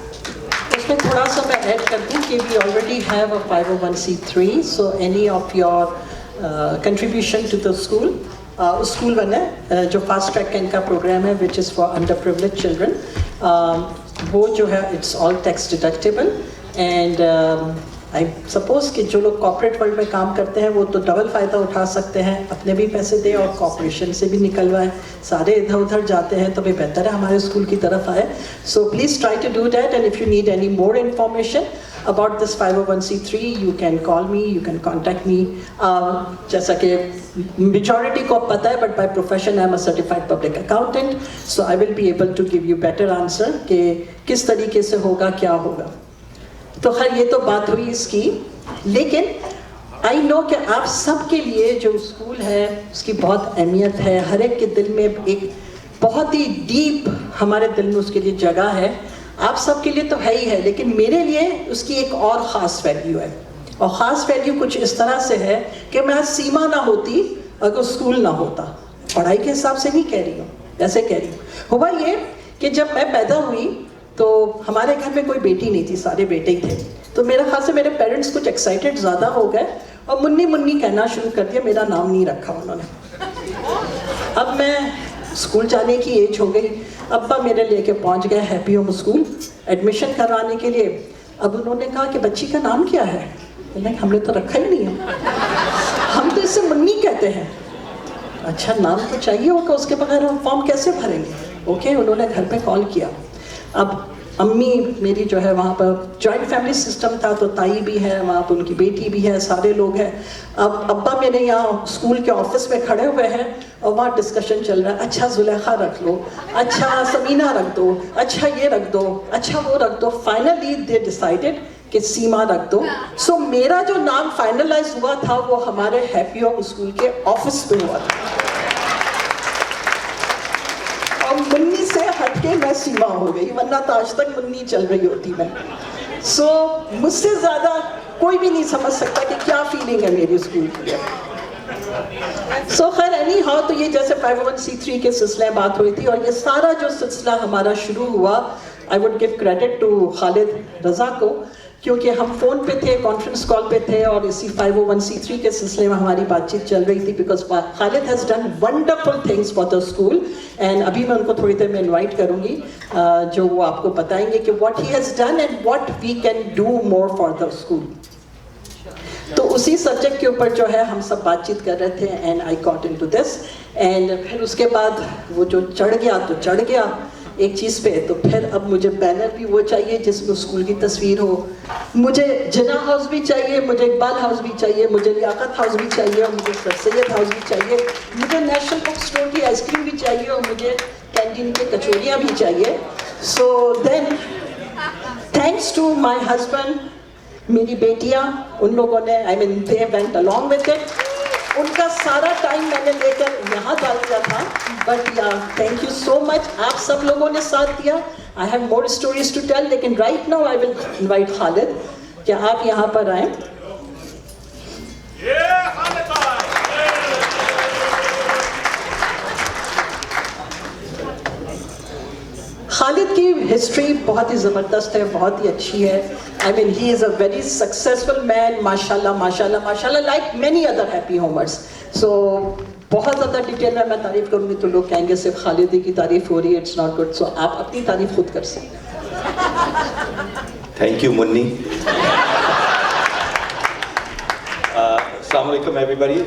उसमें थोड़ा सा मैं add कर दूं कि we already have a 501c3, so any of your contribution to the school, school one है जो fast track का इनका प्रोग्राम है which is for under privilege children, वो जो है it's all tax deductible and I suppose कि जो लोग कॉर्पोरेट वर्ल्ड में काम करते हैं वो तो डबल फ़ायदा उठा सकते हैं, अपने भी पैसे दें और कॉर्पोरेशन से भी निकलवाएं, सारे इधर उधर जाते हैं तो भी बेहतर है हमारे स्कूल की तरफ आए. So please try to do that and if you need any more information about this 501c3 you can call me, you can contact me. जैसा कि majority को पता है but by profession I am a certified public accountant, so I will be able to give you better answer कि किस तरीके से होगा क्या होगा. तो खैर ये तो बात हुई इसकी, लेकिन आई नो कि आप सबके लिए जो स्कूल है उसकी बहुत अहमियत है, हर एक के दिल में एक बहुत ही डीप हमारे दिल में उसके लिए जगह है. आप सबके लिए तो है ही है, लेकिन मेरे लिए उसकी एक और ख़ास वैल्यू है. और ख़ास वैल्यू कुछ इस तरह से है कि मैं सीमा ना होती अगर स्कूल ना होता. पढ़ाई के हिसाब से नहीं कह रही हूँ, ऐसे कह रही हूँ. हुआ ये कि जब मैं पैदा हुई तो हमारे घर में कोई बेटी नहीं थी, सारे बेटे ही थे. तो मेरा ख्याल से मेरे पेरेंट्स कुछ एक्साइटेड ज़्यादा हो गए और मुन्नी मुन्नी कहना शुरू कर दिया, मेरा नाम नहीं रखा उन्होंने. अब मैं स्कूल जाने की एज हो गई, अब्बा मेरे लेके पहुंच गए हैप्पी होम स्कूल एडमिशन करवाने के लिए. अब उन्होंने कहा कि बच्ची का नाम क्या है? मैंने कहा हमने तो रखा ही नहीं है, हम तो इसे मुन्नी कहते हैं. अच्छा नाम तो चाहिए होगा, उसके बगैर हम फॉर्म कैसे भरेंगे? ओके, उन्होंने घर पे कॉल किया. अब अम्मी मेरी जो है वहाँ पर जॉइंट फैमिली सिस्टम था, तो ताई भी है वहाँ पर, उनकी बेटी भी है, सारे लोग हैं. अब अब्बा मेरे यहाँ स्कूल के ऑफिस में खड़े हुए हैं और वहाँ डिस्कशन चल रहा है. अच्छा जुलेखा रख लो, अच्छा समीना रख दो, अच्छा ये रख दो, अच्छा वो रख दो. फाइनली दे डिसाइडेड कि सीमा रख दो. सो मेरा जो नाम फाइनलाइज हुआ था वो हमारे हैप्पी होम स्कूल के ऑफिस में हुआ था. और मुन्नी से हटके मैं सीमा हो गई, वरना तो आज तक मुन्नी चल रही होती मैं. सो मुझसे ज़्यादा कोई भी नहीं समझ सकता कि क्या फीलिंग है मेरी स्कूल की. सो खैर एनी हाउ, तो ये जैसे 501c3 के सिलसिले बात हुई थी और ये सारा जो सिलसिला हमारा शुरू हुआ, I would give credit to Khalid Raza को, क्योंकि हम फ़ोन पे थे, कॉन्फ्रेंस कॉल पे थे और इसी 501c3 के सिलसिले में हमारी बातचीत चल रही थी. Because Khalid has done wonderful things for the school and अभी मैं उनको थोड़ी देर में इनवाइट करूँगी जो वो आपको बताएंगे कि what he has done and what we can do more for the school. तो उसी सब्जेक्ट के ऊपर जो है हम सब बातचीत कर रहे थे and I got into this. And फिर उसके बाद वो जो चढ़ गया तो चढ़ गया एक चीज़ पे. तो फिर अब मुझे बैनर भी वो चाहिए जिसमें स्कूल की तस्वीर हो, मुझे जिन्ना हाउस भी चाहिए, मुझे इकबाल हाउस भी चाहिए, मुझे लियाकत हाउस भी चाहिए और मुझे सर सैयद हाउस भी चाहिए, मुझे नेशनल बुक स्टोर की आइसक्रीम भी चाहिए और मुझे कैंटीन की कचौरियाँ भी चाहिए. So then thanks to my husband, मेरी बेटियाँ, उन लोगों ने I mean they went along with it. उनका सारा टाइम मैंने लेकर यहाँ डाल दिया था. बट या थैंक यू सो मच, आप सब लोगों ने साथ दिया. I have more stories to tell, लेकिन right now I will invite Khalid कि आप यहाँ पर आए. खालिद की हिस्ट्री बहुत ही ज़बरदस्त है, बहुत ही अच्छी है. I mean he is a very successful man, माशाल्लाह माशाल्लाह माशाल्लाह, like many other happy homers. So बहुत ज़्यादा डिटेल में मैं तारीफ़ करूँगी तो लोग कहेंगे सिर्फ खालिद की तारीफ़ हो रही है, इट्स नॉट गुड. सो आप अपनी तारीफ़ खुद कर सकते हैं. Thank you Munni. अस्सलाम वालेकुम everybody.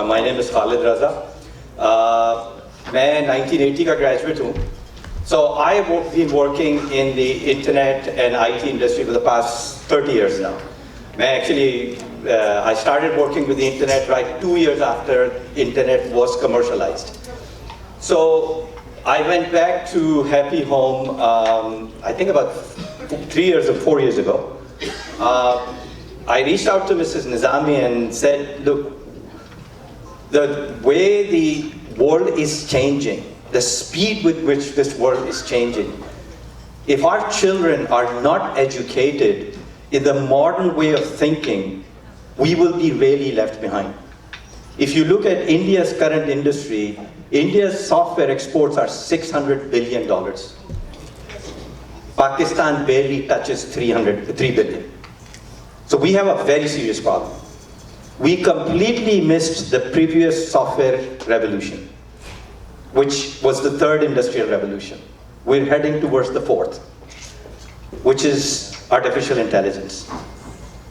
My name is Khalid Raza. मैं 1980 का ग्रेजुएट हूँ. So I've been working in the internet and IT industry for the past 30 years now. I started working with the internet right 2 years after internet was commercialized. So I went back to Happy Home, I think about 3 years or 4 years ago. I reached out to Mrs. Nizami and said, look, the way the world is changing, the speed with which this world is changing, if our children are not educated in the modern way of thinking, we will be really left behind. If you look at India's current industry, India's software exports are $600 billion. Pakistan barely touches 3 billion. So we have a very serious problem. We completely missed the previous software revolution, which was the third industrial revolution. We're heading towards the fourth, which is artificial intelligence.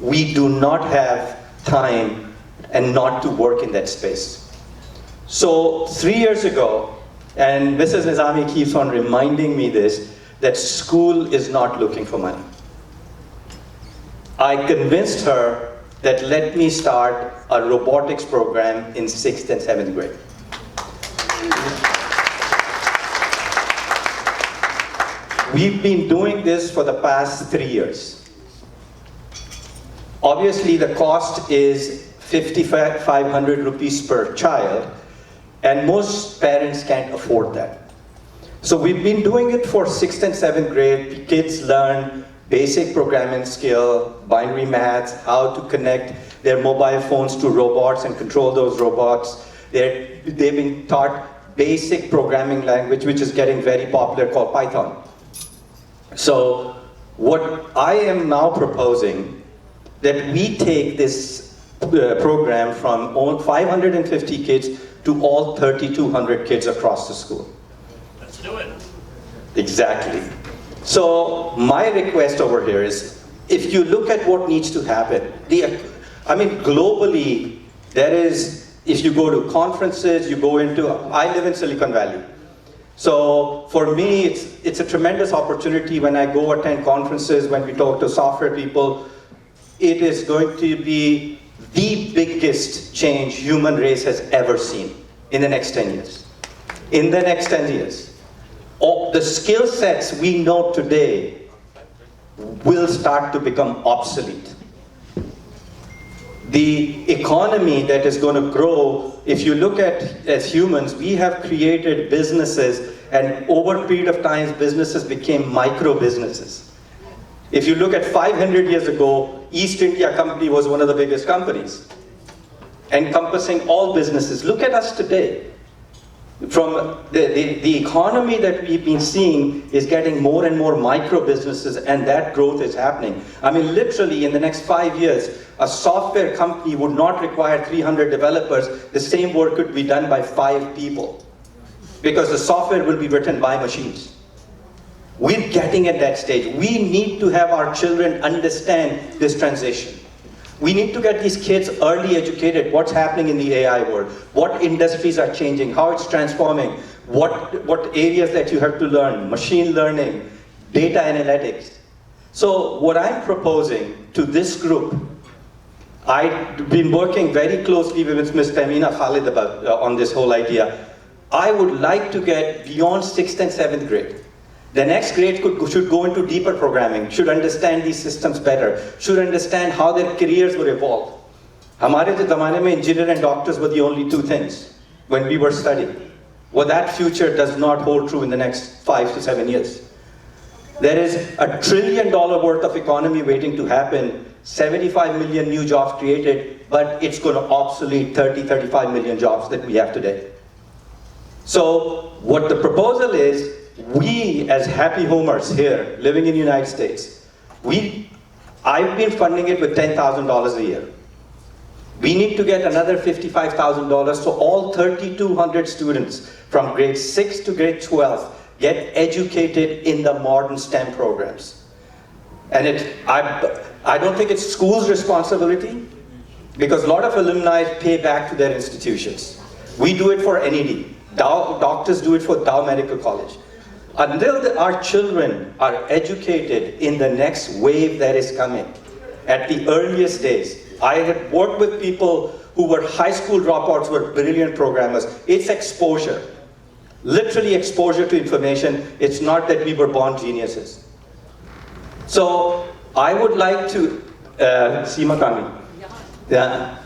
We do not have time and not to work in that space. So 3 years ago, and Mrs. Nizami keeps on reminding me this, that school is not looking for money. I convinced her that let me start a robotics program in 6th and 7th grade. We've been doing this for the past 3 years. Obviously, the cost is 5,500 rupees per child, and most parents can't afford that. So we've been doing it for 6th and 7th grade. Kids learn basic programming skill, binary maths, how to connect their mobile phones to robots and control those robots. They've been taught basic programming language, which is getting very popular, called Python. So what I am now proposing, that we take this program from all 550 kids to all 3,200 kids across the school. Let's do it. Exactly. So my request over here is, if you look at what needs to happen, globally, there is, if you go to conferences, I live in Silicon Valley. So for me, it's a tremendous opportunity when I go attend conferences, when we talk to software people. It is going to be the biggest change human race has ever seen in the next 10 years. In the next 10 years. The skill sets we know today will start to become obsolete. The economy that is going to grow, if you look at, as humans, we have created businesses, and over a period of time, businesses became micro businesses. If you look at 500 years ago, East India Company was one of the biggest companies, encompassing all businesses. Look at us today. From the economy that we've been seeing is getting more and more micro businesses, and that growth is happening. Literally in the next 5 years, a software company would not require 300 developers. The same work could be done by 5 people, because the software will be written by machines. We're getting at that stage. We need to have our children understand this transition. We need to get these kids early educated, what's happening in the AI world, what industries are changing, how it's transforming, what areas that you have to learn, machine learning, data analytics. So what I'm proposing to this group, I've been working very closely with Ms. Tamina Khalid on this whole idea. I would like to get beyond 6th and 7th grade. The next grade should go into deeper programming, should understand these systems better, should understand how their careers would evolve. Hamare zamane mein engineer and doctors were the only 2 things when we were studying. Well, that future does not hold true in the next 5 to 7 years. There is $1 trillion worth of economy waiting to happen, 75 million new jobs created, but it's going to obsolete 35 million jobs that we have today. So what the proposal is, we as happy homers here, living in the United States, I've been funding it with $10,000 a year. We need to get another $55,000 so all 3,200 students from grade 6 to grade 12 get educated in the modern STEM programs. And I don't think it's school's responsibility, because a lot of alumni pay back to their institutions. We do it for NED. Doctors do it for Dow Medical College. Until our children are educated in the next wave that is coming, at the earliest days, I had worked with people who were high school dropouts, were brilliant programmers. It's exposure, literally exposure to information. It's not that we were born geniuses. So I would like to, Seema Kani. Yeah.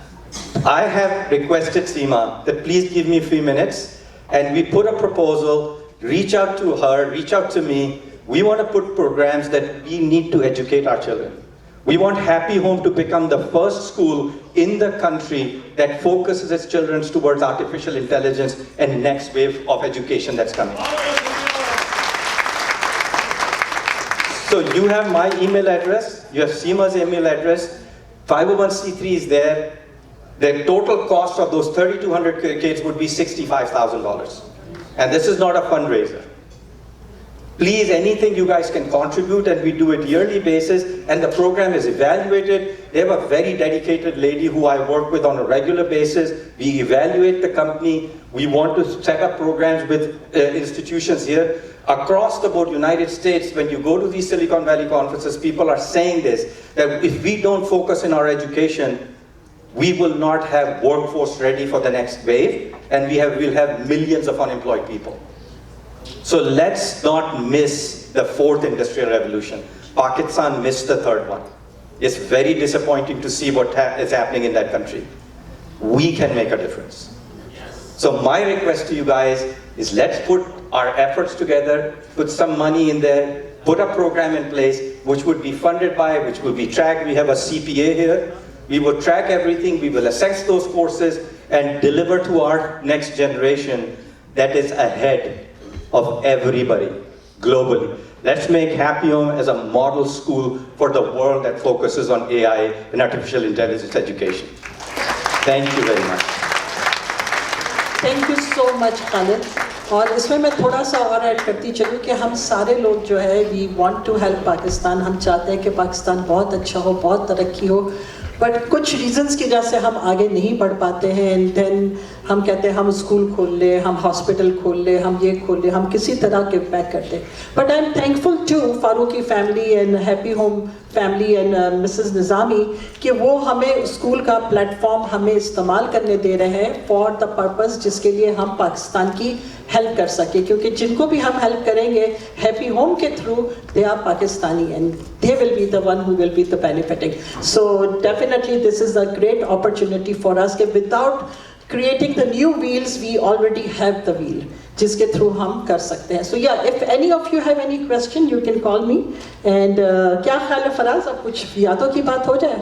I have requested Seema that please give me a few minutes, and we put a proposal. Reach out to her, reach out to me. We want to put programs that we need to educate our children. We want Happy Home to become the first school in the country that focuses its children towards artificial intelligence and next wave of education that's coming. So you have my email address, you have Seema's email address, 501c3 is there. The total cost of those 3,200 kids would be $65,000. And this is not a fundraiser. Please, anything you guys can contribute, and we do it yearly basis, and the program is evaluated. They have a very dedicated lady who I work with on a regular basis. We evaluate the company. We want to set up programs with institutions here. Across the board, United States, when you go to these Silicon Valley conferences, people are saying this, that if we don't focus in our education, we will not have workforce ready for the next wave, and we'll have millions of unemployed people. So let's not miss the fourth industrial revolution. Pakistan missed the third one. It's very disappointing to see what is happening in that country. We can make a difference. So my request to you guys is, let's put our efforts together, put some money in there, put a program in place which would be funded by, which will be tracked. We have a CPA here. We will track everything. We will assess those courses and deliver to our next generation that is ahead of everybody globally. Let's make Happy Home as a model school for the world that focuses on AI and artificial intelligence education. Thank you very much. Thank you so much, Khalid. और इसमें मैं थोड़ा सा और add करती चलूँ कि हम सारे लोग जो है we want to help Pakistan. हम चाहते हैं कि पाकिस्तान बहुत अच्छा हो, बहुत तरक्की हो, बट कुछ रीजंस की वजह से हम आगे नहीं बढ़ पाते हैं. एंड देन हम कहते हैं हम स्कूल खोल ले, हम हॉस्पिटल खोल ले, हम ये खोल ले, हम किसी तरह गिव बैक करते. But I am thankful to Farooqui family and happy home family and Mrs Nizami कि वो हमें स्कूल का प्लेटफॉर्म हमें इस्तेमाल करने दे रहे हैं फॉर द पर्पस जिसके लिए हम पाकिस्तान की हेल्प कर सके. क्योंकि जिनको भी हम हेल्प करेंगे हैप्पी होम के through, they are Pakistani and they will be the one who will be the benefiting. So definitely this is a great opportunity for us कि without creating the new wheels, we already have the wheel जिसके through हम कर सकते हैं. So yeah, if any of you have any question, you can call me. And क्या ख्याल है फराज, अब कुछ यादों की बात हो जाए?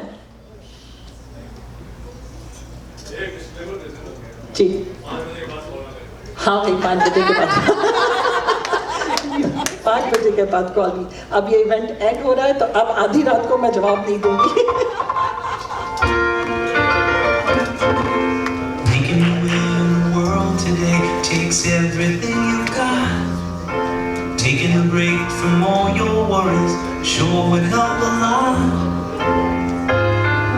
जी हाँ भाई 5 बजे के बाद 5 बजे के बाद कॉल मी. अब ये इवेंट एंड हो रहा है तो अब आधी रात को मैं जवाब नहीं दूंगी. Takes everything you've got. Taking a break from all your worries sure would help a lot.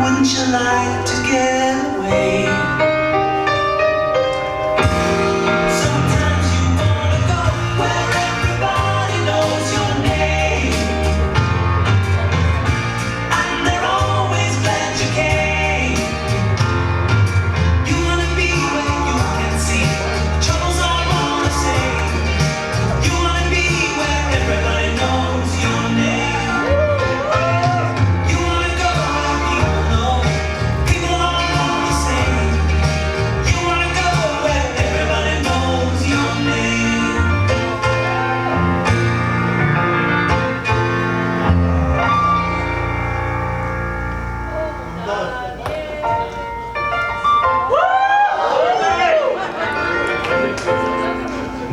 Wouldn't you like to get away? Sometimes you wanna go where everybody knows your name, and they're always glad you came. You wanna be where you can see troubles are all the same. You wanna be where everybody knows your name. You wanna go where people know people are all the same. You wanna go where everybody knows your name.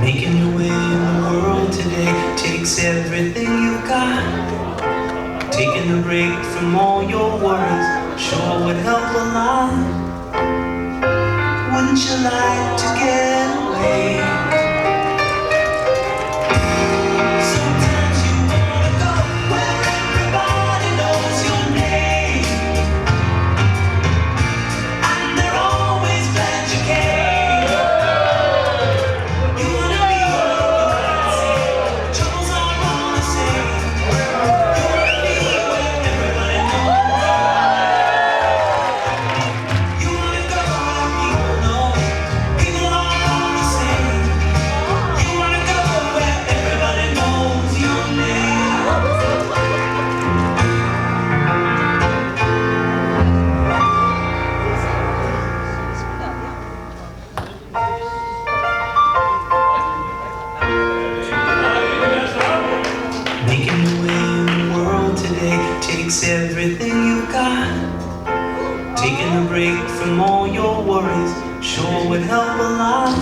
Making your way in the world today takes everything you've got. Taking a break from all your worries sure would help a lot. Wouldn't you like to get away? Sometimes you wanna go where everybody knows your name, and they're always glad you came. Everything you've got. Taking a break from all your worries sure would help a lot.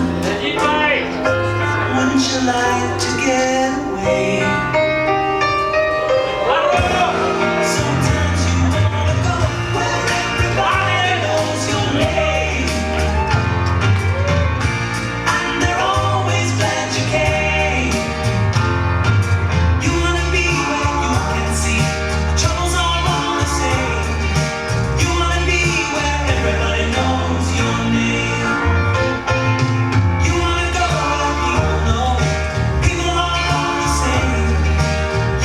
Wouldn't you like to get away? Sometimes you wanna go where everybody knows your name, and they're always glad you came. You wanna be where you can see the troubles are all the same. You wanna be where everybody knows your name. You wanna go where people know people are all the same.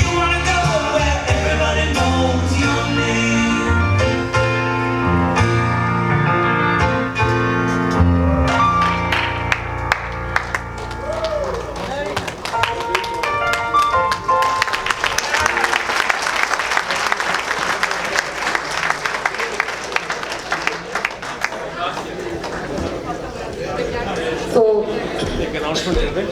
You wanna go where everybody knows your name. तो एक announcement कर दें।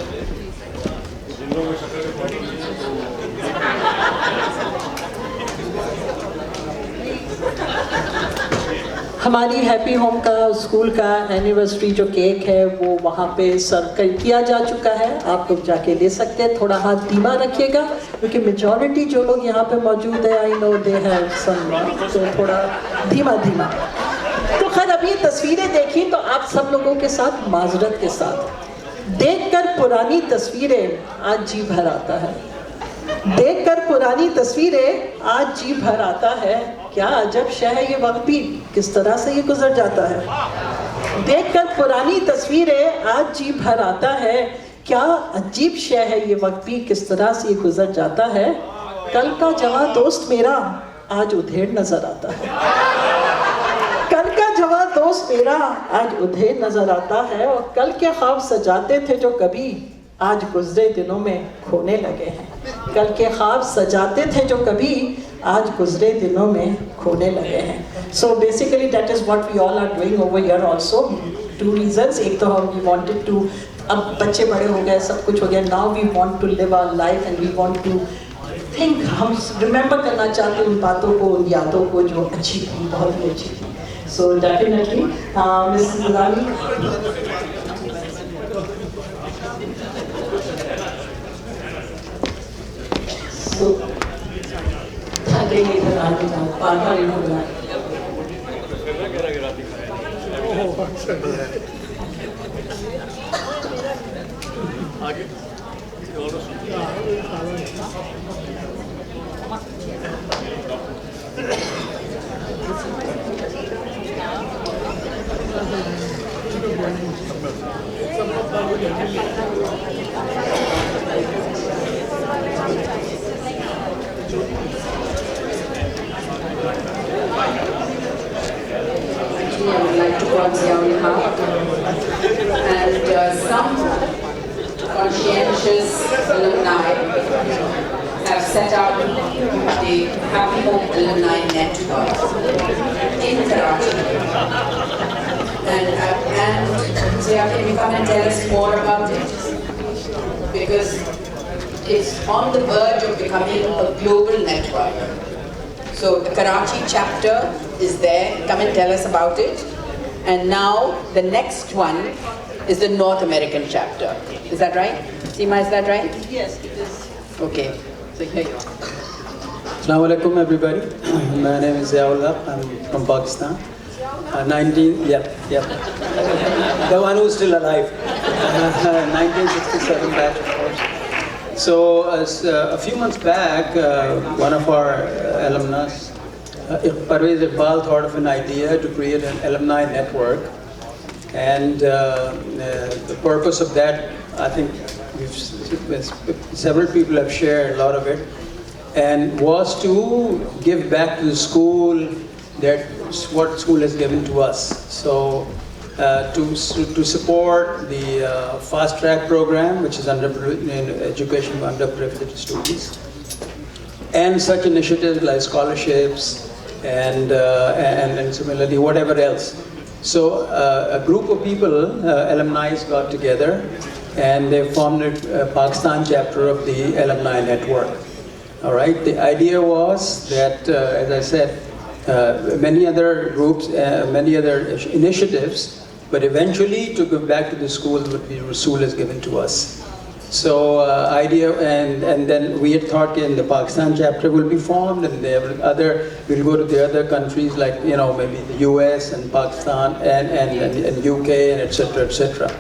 हमारी happy home का school का anniversary जो cake है वो वहाँ पे सर्व किया जा चुका है। आप लोग जाके ले सकते हैं। थोड़ा हाथ धीमा रखिएगा क्योंकि मेजॉरिटी जो लोग यहाँ पे मौजूद है I know they have some, तो थोड़ा धीमा धीमा। तो खैर अब ये तस्वीरें देखी तो आप सब लोगों के साथ माजरत के साथ देखकर पुरानी तस्वीरें आज जी भर आता है। देखकर पुरानी तस्वीरें आज जी भर आता है। क्या अजब शय है ये वक्त भी किस तरह से ये गुजर जाता है। देखकर पुरानी तस्वीरें आज जी भर आता है। क्या अजीब शय है ये वक्त भी किस तरह से ये गुजर जाता है। कल का जवां दोस्त मेरा आज उधेड़ नजर आता है। कल का जवां दोस्त मेरा आज उधेड़ नजर आता है। और कल के ख्वाब सजाते थे जो कभी आज गुजरे दिनों में खोने लगे हैं। कल के ख्वाब सजाते थे जो कभी आज गुजरे दिनों में खोने लगे हैं। So basically that is what we all are doing over here also. Two reasons, एक तो हम वी वांटेड टू, अब बच्चे बड़े हो गए, सब कुछ हो गया, now we want to live our life and we want to think, हम रिमेंबर करना चाहते हैं उन बातों को, उन यादों को जो अच्छी थी, बहुत ही अच्छी थी। सो डेफिनेटली मिस गुलामी and some conscientious alumni have set up the Happy Home Alumni Network in Karachi. And Zia, can you come and tell us more about it? Because it's on the verge of becoming a global network. So the Karachi chapter is there. Come and tell us about it. And now the next one is the North American chapter. Is that right? Seema, is that right? Yes, it is. Okay. So here you are. Assalamu alaikum everybody. My name is Ziaullah. I'm from Pakistan. the one who's still alive. 1967 batch, of course. So a few months back, one of our alumnus, Parvez Iqbal, thought of an idea to create an alumni network, and the purpose of that, I think several people have shared a lot of it, and was to give back to the school what school has given to us. So to support the fast track program, which is education for underprivileged students, and such initiatives like scholarships and similarly whatever else. So a group of people, alumni, got together and they formed a Pakistan chapter of the alumni network. All right. The idea was that, as I said, many other groups, many other initiatives, but eventually to give back to the school what the Rasul has given to us. So idea, and then we had thought in the Pakistan chapter will be formed, and we'll go to the other countries like, you know, maybe the US and Pakistan and UK and etc.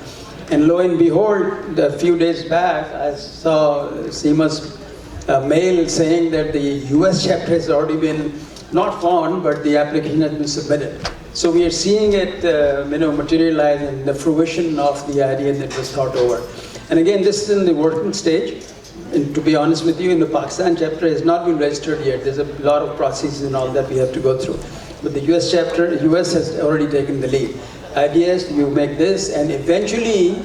And lo and behold, a few days back, I saw Seema's mail saying that the US chapter has already been not formed, but the application has been submitted. So we are seeing it, materialize in the fruition of the idea that was thought over. And again, this is in the working stage. And to be honest with you, in the Pakistan chapter has not been registered yet. There's a lot of processes and all that we have to go through. But the US chapter, US has already taken the lead. Idea is you make this and eventually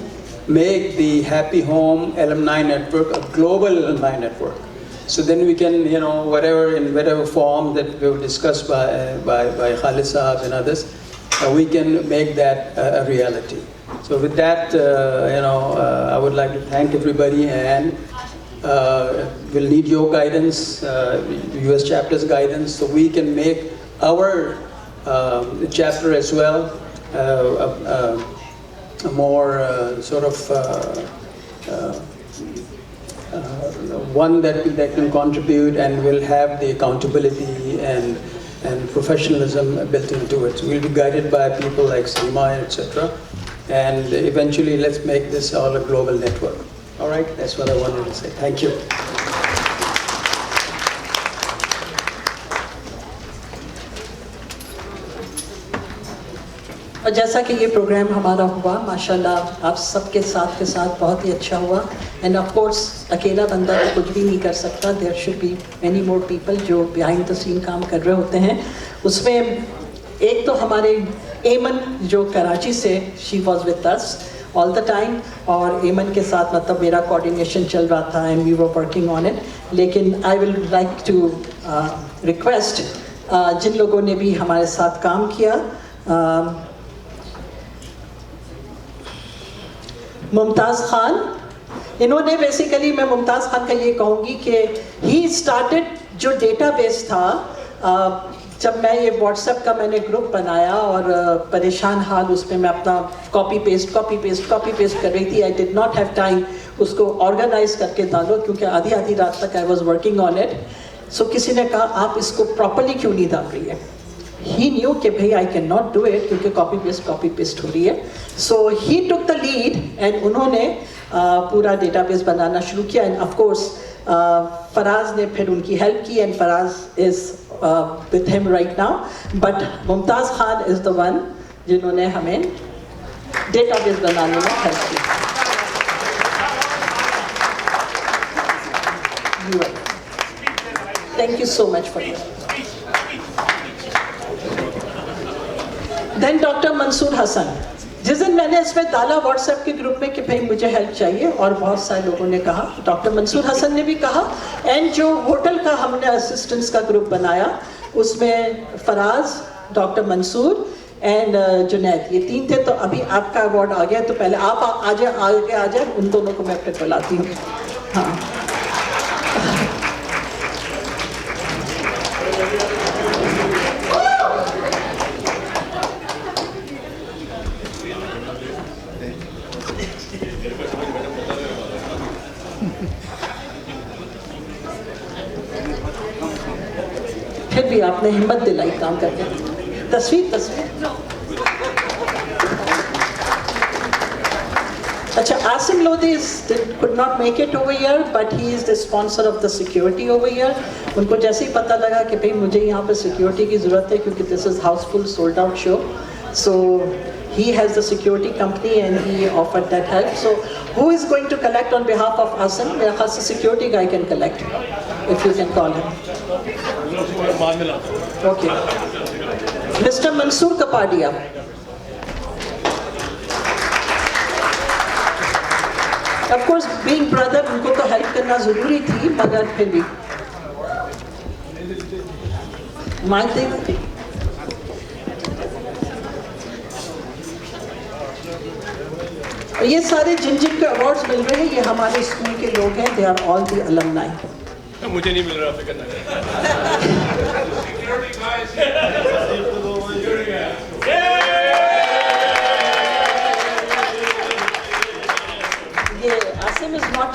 make the Happy Home Alumni Network a global alumni network. So then we can, in whatever form that we were discussed by Khalid Saab and others, we can make that a reality. So with that, I would like to thank everybody, and we'll need your guidance, US chapter's guidance, so we can make our chapter as well a more one that can contribute and will have the accountability and professionalism built into it. So we'll be guided by people like Seema, etc. And eventually, let's make this all a global network. All right, that's what I wanted to say. Thank you. और जैसा कि ये programme हमारा हुआ, माशाल्लाह आप सबके साथ बहुत ही अच्छा हुआ. एंड ऑफ कोर्स अकेला बंदा तो कुछ भी नहीं कर सकता. There should be many more people जो बिहाइंड द सीन काम कर रहे होते हैं. उसमें एक तो हमारे एमन जो कराची से, she was with us all the time, और एमन के साथ मतलब मेरा कोऑर्डिनेशन चल रहा था and we were working on it. लेकिन I will like to request जिन लोगों ने भी हमारे साथ काम किया, मुमताज़ खान, इन्होंने बेसिकली, मैं मुमताज़ खान का ये कहूँगी कि ही स्टार्टेड जो डेटाबेस था. जब मैं ये व्हाट्सएप का मैंने ग्रुप बनाया और परेशान हाल उसमें मैं अपना कॉपी पेस्ट कर रही थी. I did not have time उसको ऑर्गेनाइज करके डालो, क्योंकि आधी रात तक I was working on it. So किसी ने कहा आप इसको प्रॉपरली क्यों नहीं डाल रही है. He knew कि भाई I cannot do it क्योंकि copy paste हो रही है. So he took the lead and उन्होंने पूरा database बनाना शुरू किया. And of course फराज ने फिर उनकी help की, and Faraz is with him right now. But Mumtaz Khan is the one जिन्होंने हमें database बनाने में help की. Thank you so much for this. Then doctor Mansoor Hasan, जिस दिन मैंने इसमें डाला व्हाट्सएप के ग्रुप में कि भाई मुझे हेल्प चाहिए, और बहुत सारे लोगों ने कहा, डॉक्टर मंसूर हसन ने भी कहा. एंड जो होटल का हमने असिस्टेंट्स का ग्रुप बनाया, उसमें फराज, डॉक्टर मंसूर एंड जुनैद, ये 3 थे. तो अभी आपका अवार्ड आ गया, तो पहले आप आगे आ जाए, उन दोनों को मैं फिर बुलाती हूँ. हाँ, फिर भी आपने हिम्मत दिलाई काम करके. तस्वीर. अच्छा, Asim Lodhi could not make it over here, but he is the sponsor of the security over here. उनको जैसे ही पता लगा कि भाई मुझे यहाँ पे सिक्योरिटी की ज़रूरत है, क्योंकि this is Housefull sold out show, so he has the security company and he offered that help. So who is going to collect on behalf of Asim? मेरा ख्याल से security guy can collect, if you can call him. Okay. Mr. Mansoor Kapadia. Of course, being brother, उनको तो help करना ज़रूरी थी, मगर फिर भी मानते हैं. ये सारे जिन के अवार्ड्स मिल रहे हैं, ये हमारे स्कूल के लोग हैं. They are all the alumni. मुझे नहीं मिल रहा, फिक्र ना ये Asim is not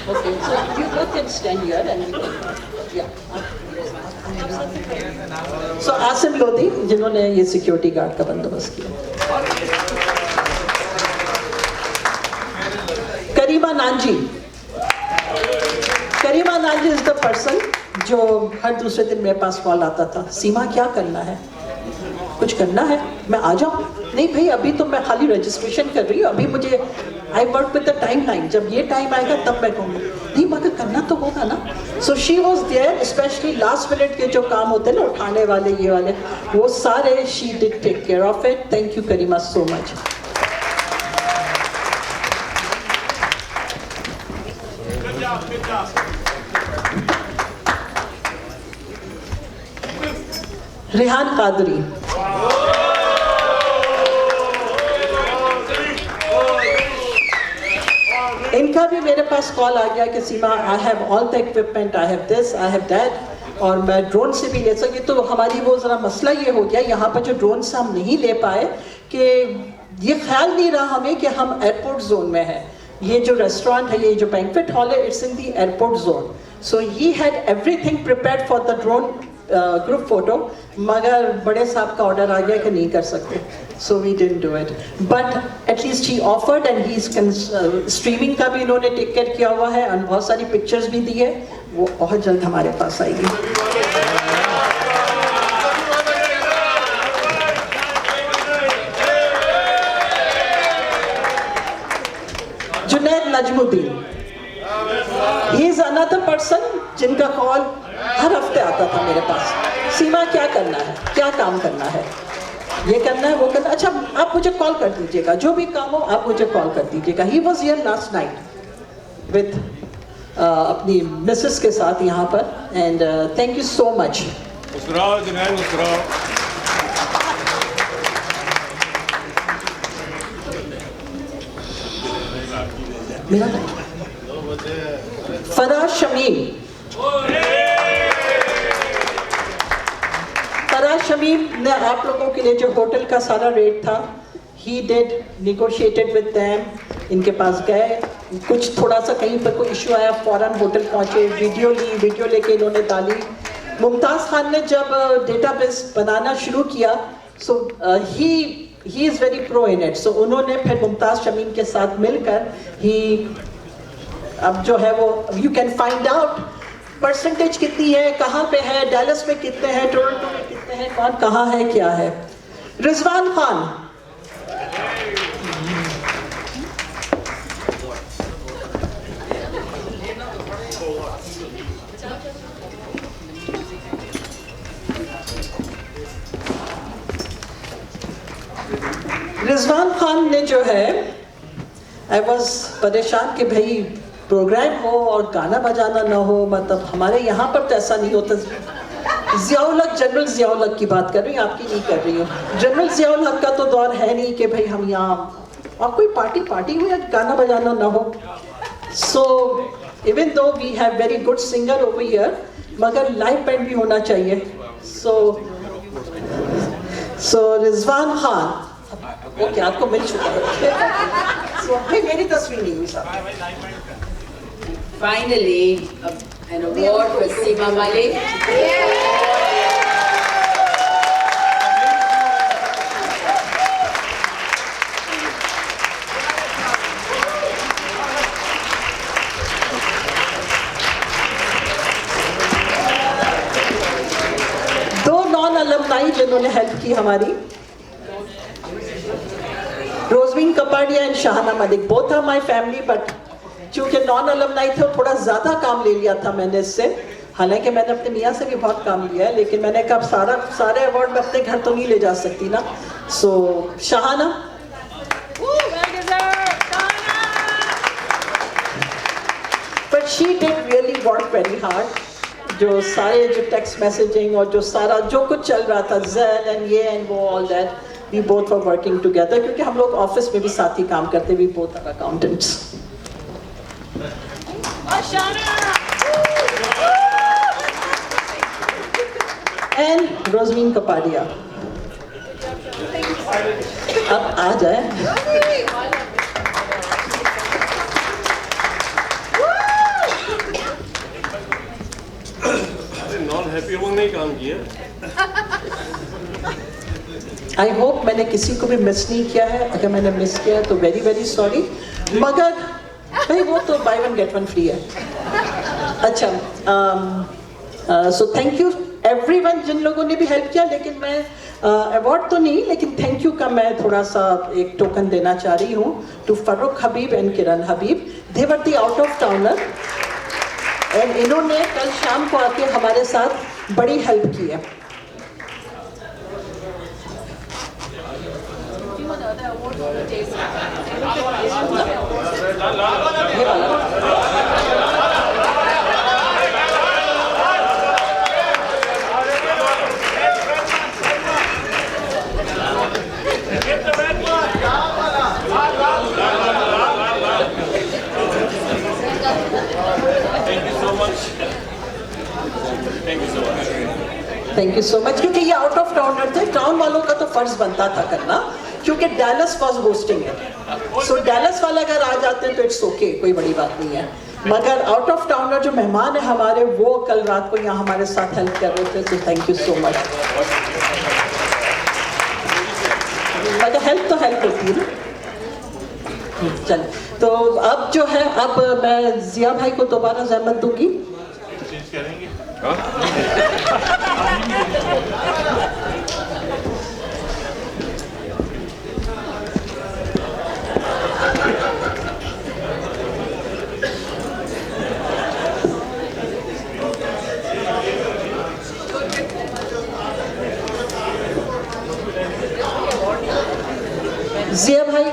Okay, so you both can stand here and yeah. So Asim Lodhi जिन्होंने ये सिक्योरिटी गार्ड का बंदोबस्त किया. करीमा नांजी. करीमा नांजी इज द पर्सन जो हर दूसरे दिन मेरे पास कॉल आता था, सीमा क्या करना है, कुछ करना है, मैं आ जाऊँ. नहीं भाई अभी तो मैं खाली रजिस्ट्रेशन कर रही हूँ, अभी मुझे I work with the time line, जब ये टाइम आएगा तब मैं कहूँगी. नहीं मगर करना तो होगा ना. So she was there, specially last minute के जो काम होते हैं ना, उठाने वाले ये वाले, वो सारे she did take care of it. Thank you Karima so much. Rihan Qadri. इनका भी मेरे पास कॉल आ गया कि Seema I have all the equipment, I have this, I have that, और मैं ड्रोन से भी ले सकती. तो हमारी वो ज़रा मसला ये हो गया यहाँ पर जो ड्रोन से हम नहीं ले पाए कि ये ख्याल नहीं रहा हमें कि हम एयरपोर्ट जोन में हैं. ये जो रेस्टोरेंट है, ये जो बैंक्वेट हॉल है, it's in the airport zone. So he had everything prepared for the drone group photo, मगर बड़े साहब का ऑर्डर आ गया कि नहीं कर सकते. So we didn't do it, but at least he offered and he streaming का भी इन्होंने टेक केयर किया हुआ है और बहुत सारी पिक्चर्स भी दी है. वो बहुत जल्द हमारे पास आएगी. Junaid Najmuddin, he is another person जिनका कॉल हर हफ्ते आता था मेरे पास. सीमा क्या करना है, क्या काम करना है, ये करना है, वो करना है. अच्छा आप मुझे कॉल कर दीजिएगा, जो भी काम हो आप मुझे कॉल कर दीजिएगा. He was here last night with अपनी मिसेस के साथ यहाँ पर. And thank you so much. मेरा फराज शमीम. फराज शमीम ने आप लोगों के लिए जो होटल का सारा रेट था, he did negotiated with them. इनके पास गए, कुछ थोड़ा सा कहीं पर कोई इशू आया, फौरन होटल पहुंचे, वीडियो ली, वीडियो लेके इन्होंने डाली. मुमताज़ खान ने जब डेटाबेस बनाना शुरू किया, so he is very pro in it. So उन्होंने फिर मुमताज़ शमीम के साथ मिलकर ही अब जो है वो you can find out percentage कितनी है, कहाँ पे है, डैलस में कितने हैं, टोरंटो में कितने हैं, कौन कहाँ है, क्या है. रिजवान खान. रिजवान खान ने जो है, आई वॉज परेशान कि भाई प्रोग्राम हो और गाना बजाना ना हो. मतलब हमारे यहाँ पर तो ऐसा नहीं होता. ज़ियाउल हक, जनरल ज़ियाउल हक की बात कर रही हूँ, आपकी नहीं कर रही हूँ. जनरल ज़ियाउल हक का तो दौर है नहीं कि भाई हम यहाँ और कोई पार्टी हो या गाना बजाना ना हो. So even though we have very good singer over here, मगर लाइव बैंड भी होना चाहिए. सो रिजवान खान, वो क्या आपको मिल चुका है. मेरी तस्वीर नहीं हुई साहब. Finally, an award for Seema Malik. दो नॉन अलमनाई जिन्होंने हेल्प की हमारी, Rozmeen Kapadia and Shahana Malik. Both are my family, but चूँकि नॉन अलमनाई थे थोड़ा ज़्यादा काम ले लिया था मैंने इससे. हालांकि मैंने अपने मियाँ से भी बहुत काम लिया है, लेकिन मैंने कहा सारे अवार्ड मैं अपने घर तो नहीं ले जा सकती ना. So Shahana, but she did really work very hard. जो सारे जो टेक्स्ट मैसेजिंग और जो सारा जो कुछ चल रहा था, ज़ेल एंड ये एंड वो all that, we both were working together. क्योंकि हम लोग ऑफिस में भी साथ ही काम करते, we both are accountants. And Rozmeen Kapadia. अब आ जाए. नहीं काम किया। आई होप मैंने किसी को भी मिस नहीं किया है, अगर मैंने मिस किया है तो वेरी वेरी सॉरी, मगर भाई वो तो by one get one free है। अच्छा, सो थैंक यू एवरीवन जिन लोगों ने भी हेल्प किया, लेकिन मैं अवार्ड तो नहीं, लेकिन थैंक यू का मैं थोड़ा सा एक टोकन देना चाह रही हूँ to Farooq Habib and Kiran Habib. They were the out of towner and इन्होंने कल शाम को आके हमारे साथ बड़ी हेल्प की है। थैंक यू सो मच, क्योंकि ये आउट ऑफ टाउनर थे, टाउन वालों का तो फर्ज बनता था करना, क्योंकि डैलस वाज होस्टिंग है। सो डैलस वाले अगर आ जाते हैं तो इट्स ओके, कोई बड़ी बात नहीं है, मगर आउट ऑफ टाउनर जो मेहमान है हमारे, वो कल रात को यहाँ हमारे साथ हेल्प कर रहे थे, तो थैंक यू सो मच। मगर हेल्प तो हेल्प होती है ना। चल, तो अब जो है, अब मैं जिया भाई को दोबारा जहमत दूंगी। जिया भाई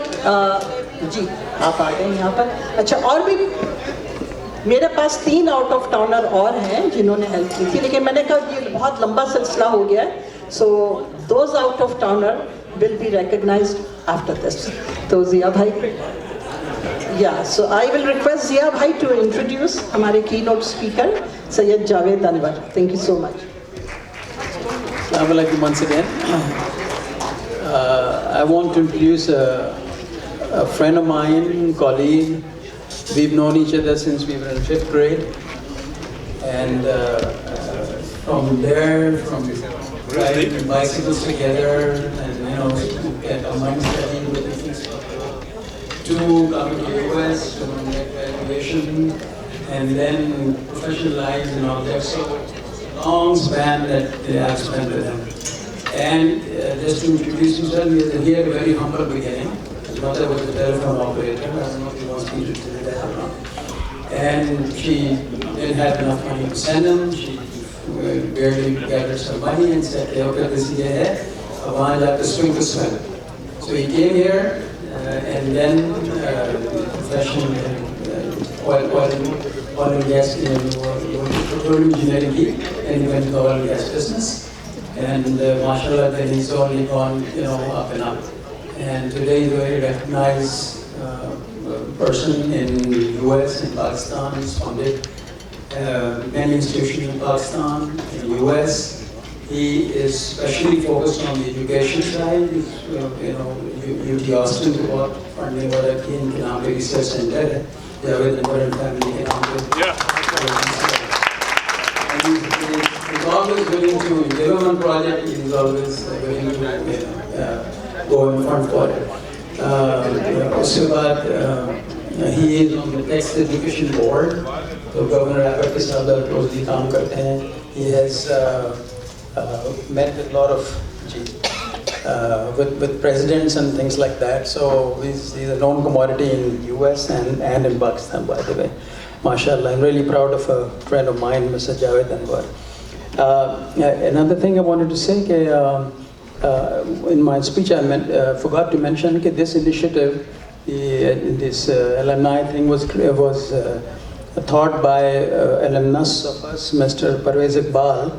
जी आप आ गए यहाँ पर। अच्छा, और भी मेरे पास 3 आउट ऑफ टाउनर और हैं जिन्होंने हेल्प की थी, लेकिन मैंने कहा ये बहुत लंबा सिलसिला हो गया है, so those out of towner will be recognised after this. तो जिया भाई, या सो आई विल रिक्वेस्ट जिया भाई टू इंट्रोड्यूस हमारे की note speaker Syed Javed Anwar. Thank you so much. Assalamu alaikum once again. I want to introduce a friend of mine, colleague. We've known each other since we were in 5th grade, and from there, from riding bicycles together, and get a mind study with different to coming to the US, to get graduation, and then professional lives and all that. So long span that I've spent with him. And just to introduce himself, he had a very humble beginning. His mother was a telephone operator. I don't know if he wants me to tell that or not. And she didn't have enough money to send him. She barely gathered some money and said, okay, this is it. I want to swing to swim. So he came here, and then profession oil and gas, petroleum engineering, and he went to the oil and gas business. And mashallah, then he's only gone, up and up. And today he's a very recognized person in the US and Pakistan. He's founded many institutions in Pakistan, in the US. He is especially focused on the education side. UT Austin to what funding what इनके नाम पे research center है, Javed Anwar and family के नाम पे. He's always willing to give one project. He's always willing to go in front for it. उसके बाद he is on the Text Education Board. तो Governor Abbott के साथ closely काम करते हैं. He has met with a lot of with presidents and things like that. So he's a known commodity in the US and in Pakistan, by the way. MashaAllah, I'm really proud of a friend of mine, Mr. Javed Anwar. Another thing I wanted to say, in my speech I forgot to mention that this initiative, this alumni thing was thought by alumnus of us, Mr. Parvez Iqbal,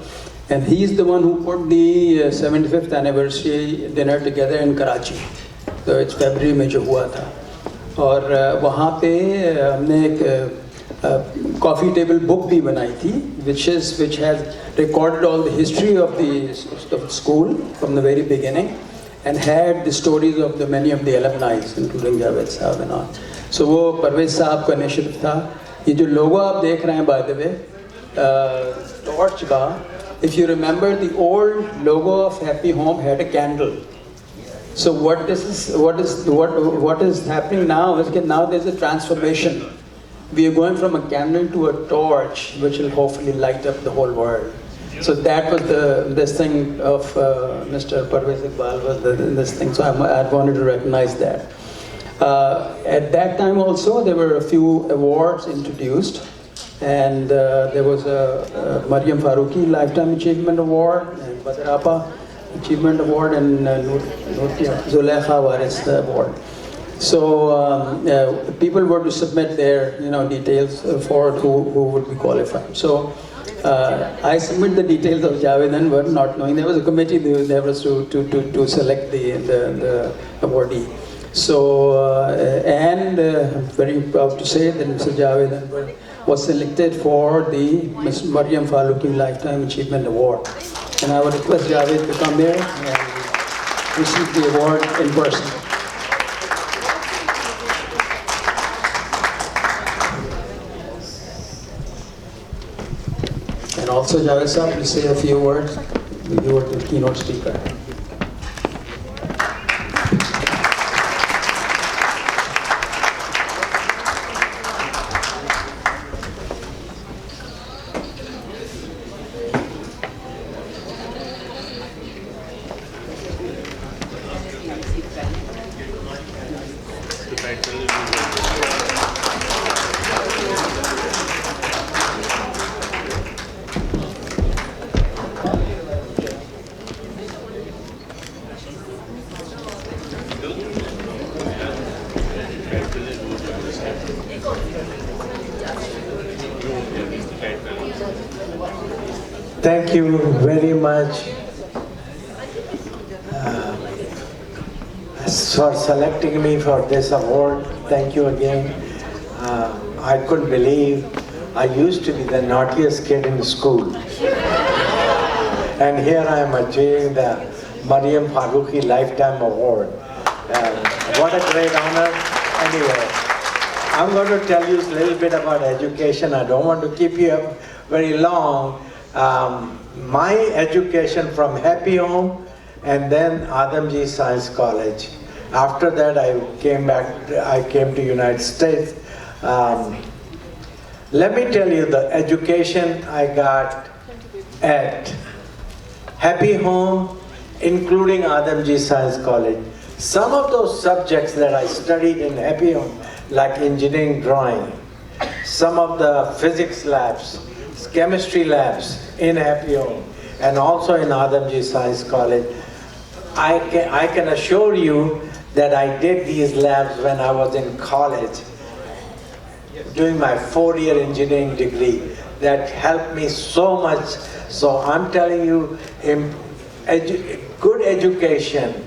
and he's the one who put the 75th anniversary dinner together in Karachi. So it's February में जो हुआ था, और वहाँ पे हमने एक coffee table book भी बनाई थी, which has recorded all the history of the school from the very beginning, and had the stories of the many of the alumni, including Javed Saab and all. So वो परवेज साहब का initiative था. ये जो लोगो आप देख रहे हैं, by the way, torch का, if you remember, the old logo of Happy Home had a candle. So what is happening now is that now there's a transformation. We are going from a candle to a torch, which will hopefully light up the whole world. So that was this thing of Mr. Parvez Iqbal was this thing. So I wanted to recognize that. At that time also, there were a few awards introduced, and there was a Mariam Faruqi Lifetime Achievement Award, and Badarapa Achievement Award, and Zulekha Waris Award. So people were to submit their details for who would be qualified. So I submit the details of Javed Anwar, not knowing there was a committee there was to select the awardee. So I'm very proud to say that Mr. Javed Anwar was selected for the Ms. Mariam Faruqi Lifetime Achievement Award. And I would request Javed to come here and receive the award in person. And also, Javed Sahab, please say a few words. You were the keynote speaker. Thank you very much for selecting me for this award. Thank you again. I couldn't believe I used to be the naughtiest kid in school. And here I am achieving the Mariam Faruqi Lifetime Award. What a great honor. Anyway, I'm going to tell you a little bit about education. I don't want to keep you up very long. My education from Happy Home and then Adamji Science College. After that I came to United States. Let me tell you the education I got at Happy Home, including Adamji Science College. Some of those subjects that I studied in Happy Home, like engineering drawing, some of the physics labs, chemistry labs in Happy Home, and also in Adamji Science College, I can assure you that I did these labs when I was in college, doing my 4-year engineering degree. That helped me so much. So I'm telling you, good education,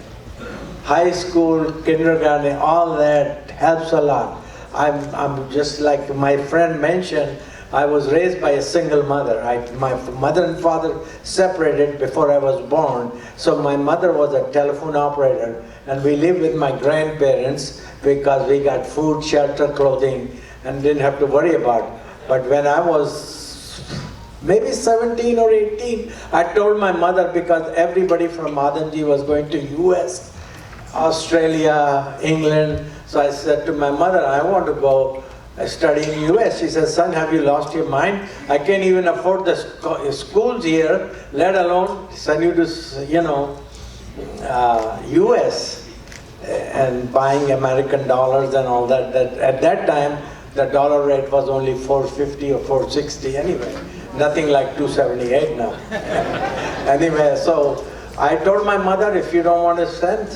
high school, kindergarten, all that helps a lot. I'm just like my friend mentioned, I was raised by a single mother. My mother and father separated before I was born. So my mother was a telephone operator, and we lived with my grandparents because we got food, shelter, clothing, and didn't have to worry about it. But when I was maybe 17 or 18, I told my mother, because everybody from Adamji was going to US, Australia, England. So I said to my mother, I want to go study in US. She said, son, have you lost your mind? I can't even afford the schools here, let alone send you to, US and buying American dollars and all that. At that time, the dollar rate was only 450 or 460 anyway. Nothing like 278 now. Anyway, so I told my mother, if you don't want to send,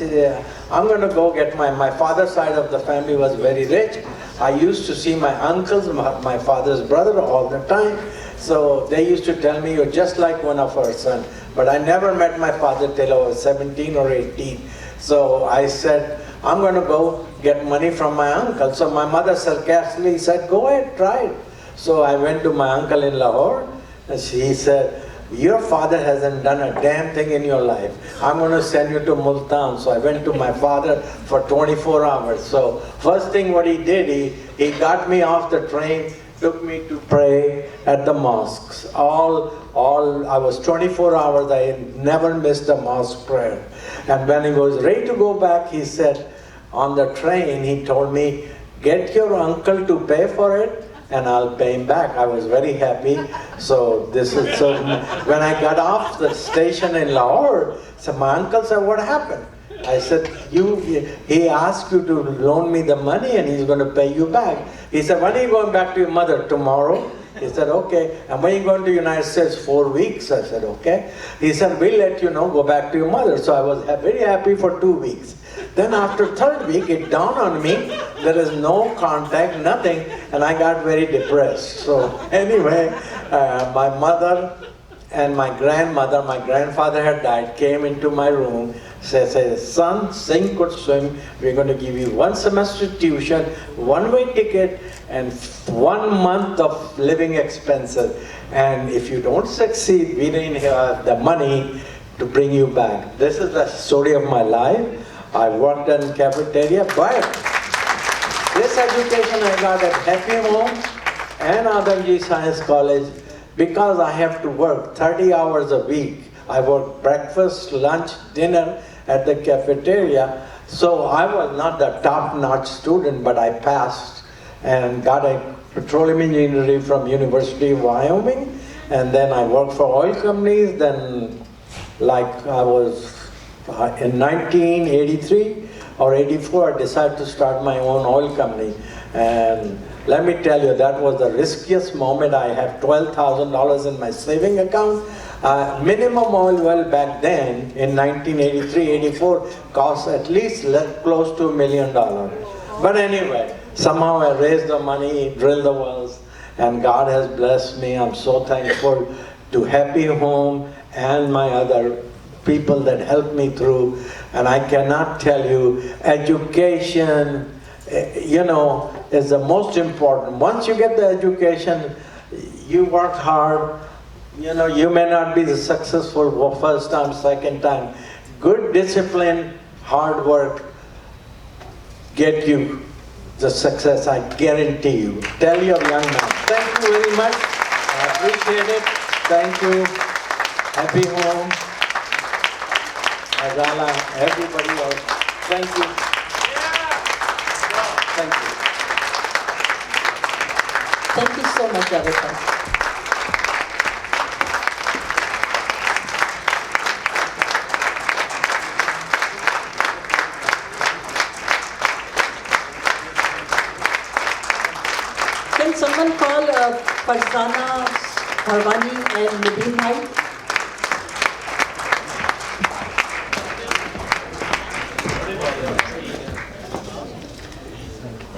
I'm going to go get my father's side of the family was very rich. I used to see my uncles, my father's brother all the time. So they used to tell me, you're just like one of our sons. But I never met my father till I was 17 or 18. So I said, I'm going to go get money from my uncle. So my mother sarcastically said, go ahead, try it. So I went to my uncle in Lahore, and he said, your father hasn't done a damn thing in your life. I'm going to send you to Multan. So I went to my father for 24 hours. So first thing what he did, he got me off the train took me to pray at the mosques. I was 24 hours, I never missed a mosque prayer. And when he was ready to go back, he said, on the train, he told me, get your uncle to pay for it, and I'll pay him back. I was very happy. So when I got off the station in Lahore, so my uncle said, what happened? I said, he asked you to loan me the money and he's going to pay you back. He said, when are you going back to your mother? Tomorrow? He said, okay. And when are you going to the United States? 4 weeks. I said, okay. He said, we'll let you know, go back to your mother. So I was very happy for 2 weeks. Then after 3rd week, it dawned on me, there is no contact, nothing, and I got very depressed. So anyway, my mother and my grandfather had died, came into my room, said, son, Singh could swim, we're going to give you 1 semester tuition, 1-way ticket, and 1 month of living expenses. And if you don't succeed, we didn't have the money to bring you back. This is the story of my life. I worked in cafeteria, but this education I got at Happy Home and Adamji Science College because I have to work 30 hours a week. I work breakfast, lunch, dinner at the cafeteria. So I was not the top-notch student, but I passed and got a petroleum engineering from University of Wyoming. And then I worked for oil companies. Then I was in 1983 or 84, I decided to start my own oil company. And let me tell you, that was the riskiest moment. I had $12,000 in my saving account. Minimum oil well back then, in 1983-84, cost at least close to $1 million. But anyway, somehow I raised the money, drilled the wells, and God has blessed me. I'm so thankful to Happy Home and my other people that helped me through. And I cannot tell you, education, is the most important. Once you get the education, you work hard. You may not be the successful first time, second time. Good discipline, hard work, get you the success, I guarantee you. Tell your young man. Thank you very much. I appreciate it. Thank you. Happy Home. Azala, everybody else. Thank you. Thank you. Thank you so much, Javed. Can someone call Farzana, Harwani and Nabeen Bhai?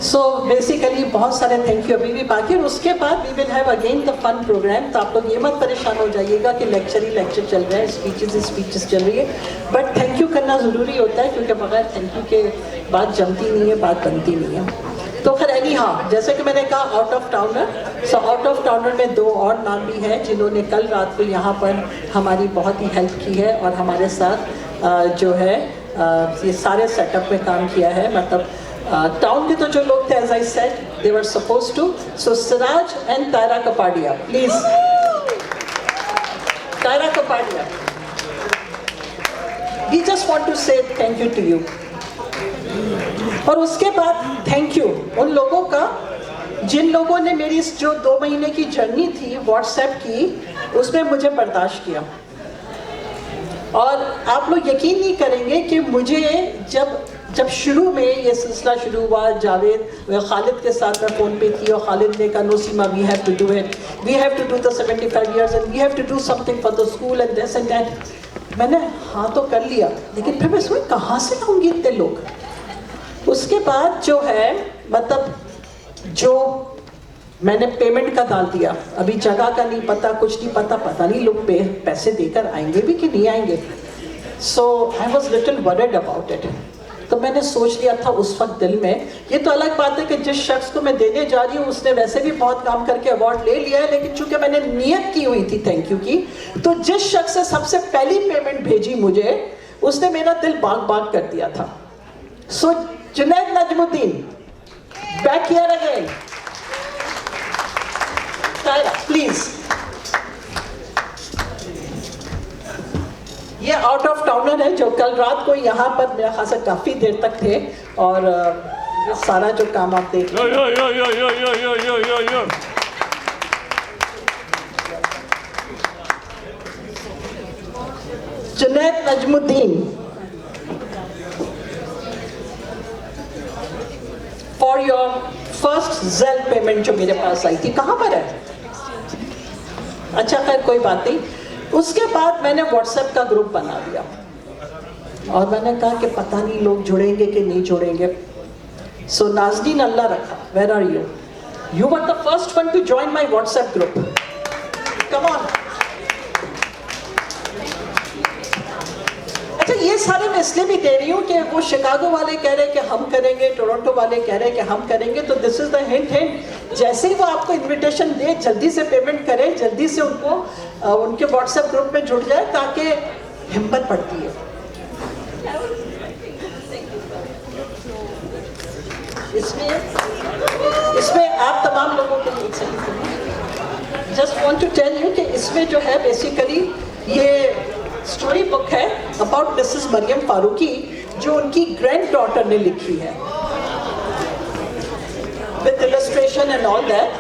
So basically बहुत सारे thank you अभी भी बाकी और उसके बाद we will have again the fun program. तो आप लोग ये मत परेशान हो जाइएगा कि लेक्चर ही लेक्चर चल रहा है, स्पीचेस चल रही है. बट थैंक यू करना ज़रूरी होता है क्योंकि बगैर थैंक यू के बात जमती नहीं है, बात बनती नहीं है. तो खैर एनी हाँ, जैसे कि मैंने कहा out of towner. So out of towner में 2 और नाम भी हैं जिन्होंने कल रात को यहाँ पर हमारी बहुत ही हेल्प की है और हमारे साथ जो है ये सारे सेटअप में काम किया है. मतलब टाउन के तो जो लोग थे, as I said, they were supposed to. So Siraj and Tyra Kapadia, please. Tyra Kapadia. We just want to say thank you to you. और उसके बाद थैंक यू उन लोगों का जिन लोगों ने मेरी जो 2 महीने की जर्नी थी व्हाट्सएप की, उसमें मुझे बर्दाश्त किया. और आप लोग यकीन नहीं करेंगे कि मुझे जब शुरू में ये सिलसिला शुरू हुआ, जावेद खालिद के साथ मैं फ़ोन पे थी और खालिद ने कहा नो Seema, we have to do it, we have to do the 75 years and we have to do something for the school and this and that. मैंने हाँ तो कर लिया, लेकिन फिर मैं सोची कहाँ से लाऊंगी इतने लोग. उसके बाद जो है मतलब जो मैंने पेमेंट का डाल दिया, अभी जगह का नहीं पता, कुछ नहीं पता नहीं लोग पैसे देकर आएंगे भी कि नहीं आएंगे. So I was little worried about it. तो मैंने सोच लिया था उस वक्त दिल में, ये तो अलग बात है कि जिस शख्स को मैं देने जा रही हूँ उसने वैसे भी बहुत काम करके अवार्ड ले लिया है, लेकिन चूंकि मैंने नियत की हुई थी थैंक यू की, तो जिस शख्स से सबसे पहली पेमेंट भेजी मुझे, उसने मेरा दिल बाग कर दिया था. So Junaid Najmuddin, back here again. Shaira, please. ये आउट ऑफ टाउनर है जो कल रात को यहाँ पर मेरा खासा काफी देर तक थे और ये सारा जो काम आप देख रहे हैं। Junaid Najmuddin for your first jail payment जो मेरे पास आई थी, कहाँ पर है? अच्छा खैर कोई बात नहीं। उसके बाद मैंने व्हाट्सएप का ग्रुप बना दिया और मैंने कहा कि पता नहीं लोग जुड़ेंगे कि नहीं जुड़ेंगे। सो Nazneen Allah Rakha, where are you? You were the first one to join my WhatsApp group. Come on. अच्छा ये सारे मैं इसलिए भी दे रही हूँ कि वो शिकागो वाले कह रहे हैं कि हम करेंगे, टोरंटो वाले कह रहे हैं कि हम करेंगे, तो दिस इज द हिंट। जैसे ही वो आपको इनविटेशन दे जल्दी से पेमेंट करें, जल्दी से उनको उनके व्हाट्सएप ग्रुप में जुड़ जाए ताकि हिम्मत बढ़ती है। इसमें आप तमाम लोगों के लिए just want to tell you कि इसमें जो है बेसिकली ये स्टोरी बुक है अबाउट मिसेस मरियम फारूकी जो उनकी ग्रैंड डॉटर ने लिखी है with illustration and all that.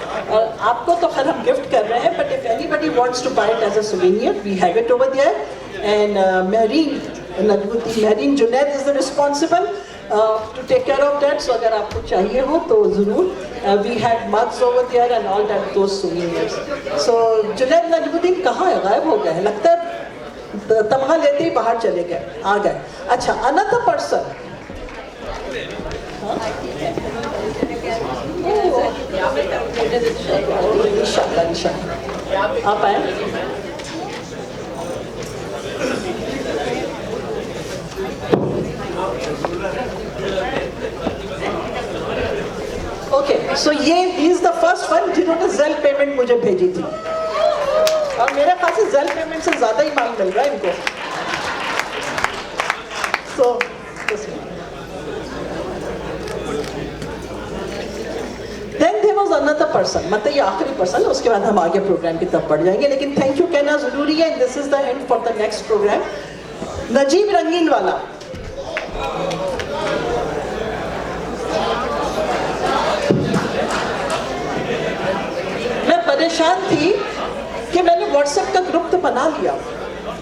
आपको तो खैर हम गिफ्ट कर रहे हैं, but if anybody wants to buy it as a souvenir, we have it over there. And Marine Junaid is the responsible to take care of that. So अगर आपको चाहिए हो तो ज़रूर. We had mugs over there and all that, those souvenirs. So Junaid Najmuddin कहाँ है? गायब हो गए हैं लगता है। तमगा लेते ही बाहर चले गए, आ गए। अच्छा, another person. आप आए। ओके, सो ये इज द फर्स्ट वन जिन्होंने जेल पेमेंट मुझे भेजी थी और मेरे ख्याल से जेल पेमेंट से ज्यादा ही माल मिल रहा है इनको। सो Then there was another person, मतलब ये आखिरी पर्सन है, उसके बाद हम आगे प्रोग्राम की तरफ बढ़ जाएंगे, लेकिन थैंक यू कहना जरूरी है। This is the end for the next program. Najeeb Rangeen वाला, मैं परेशान थी कि मैंने व्हाट्सएप का ग्रुप तो बना लिया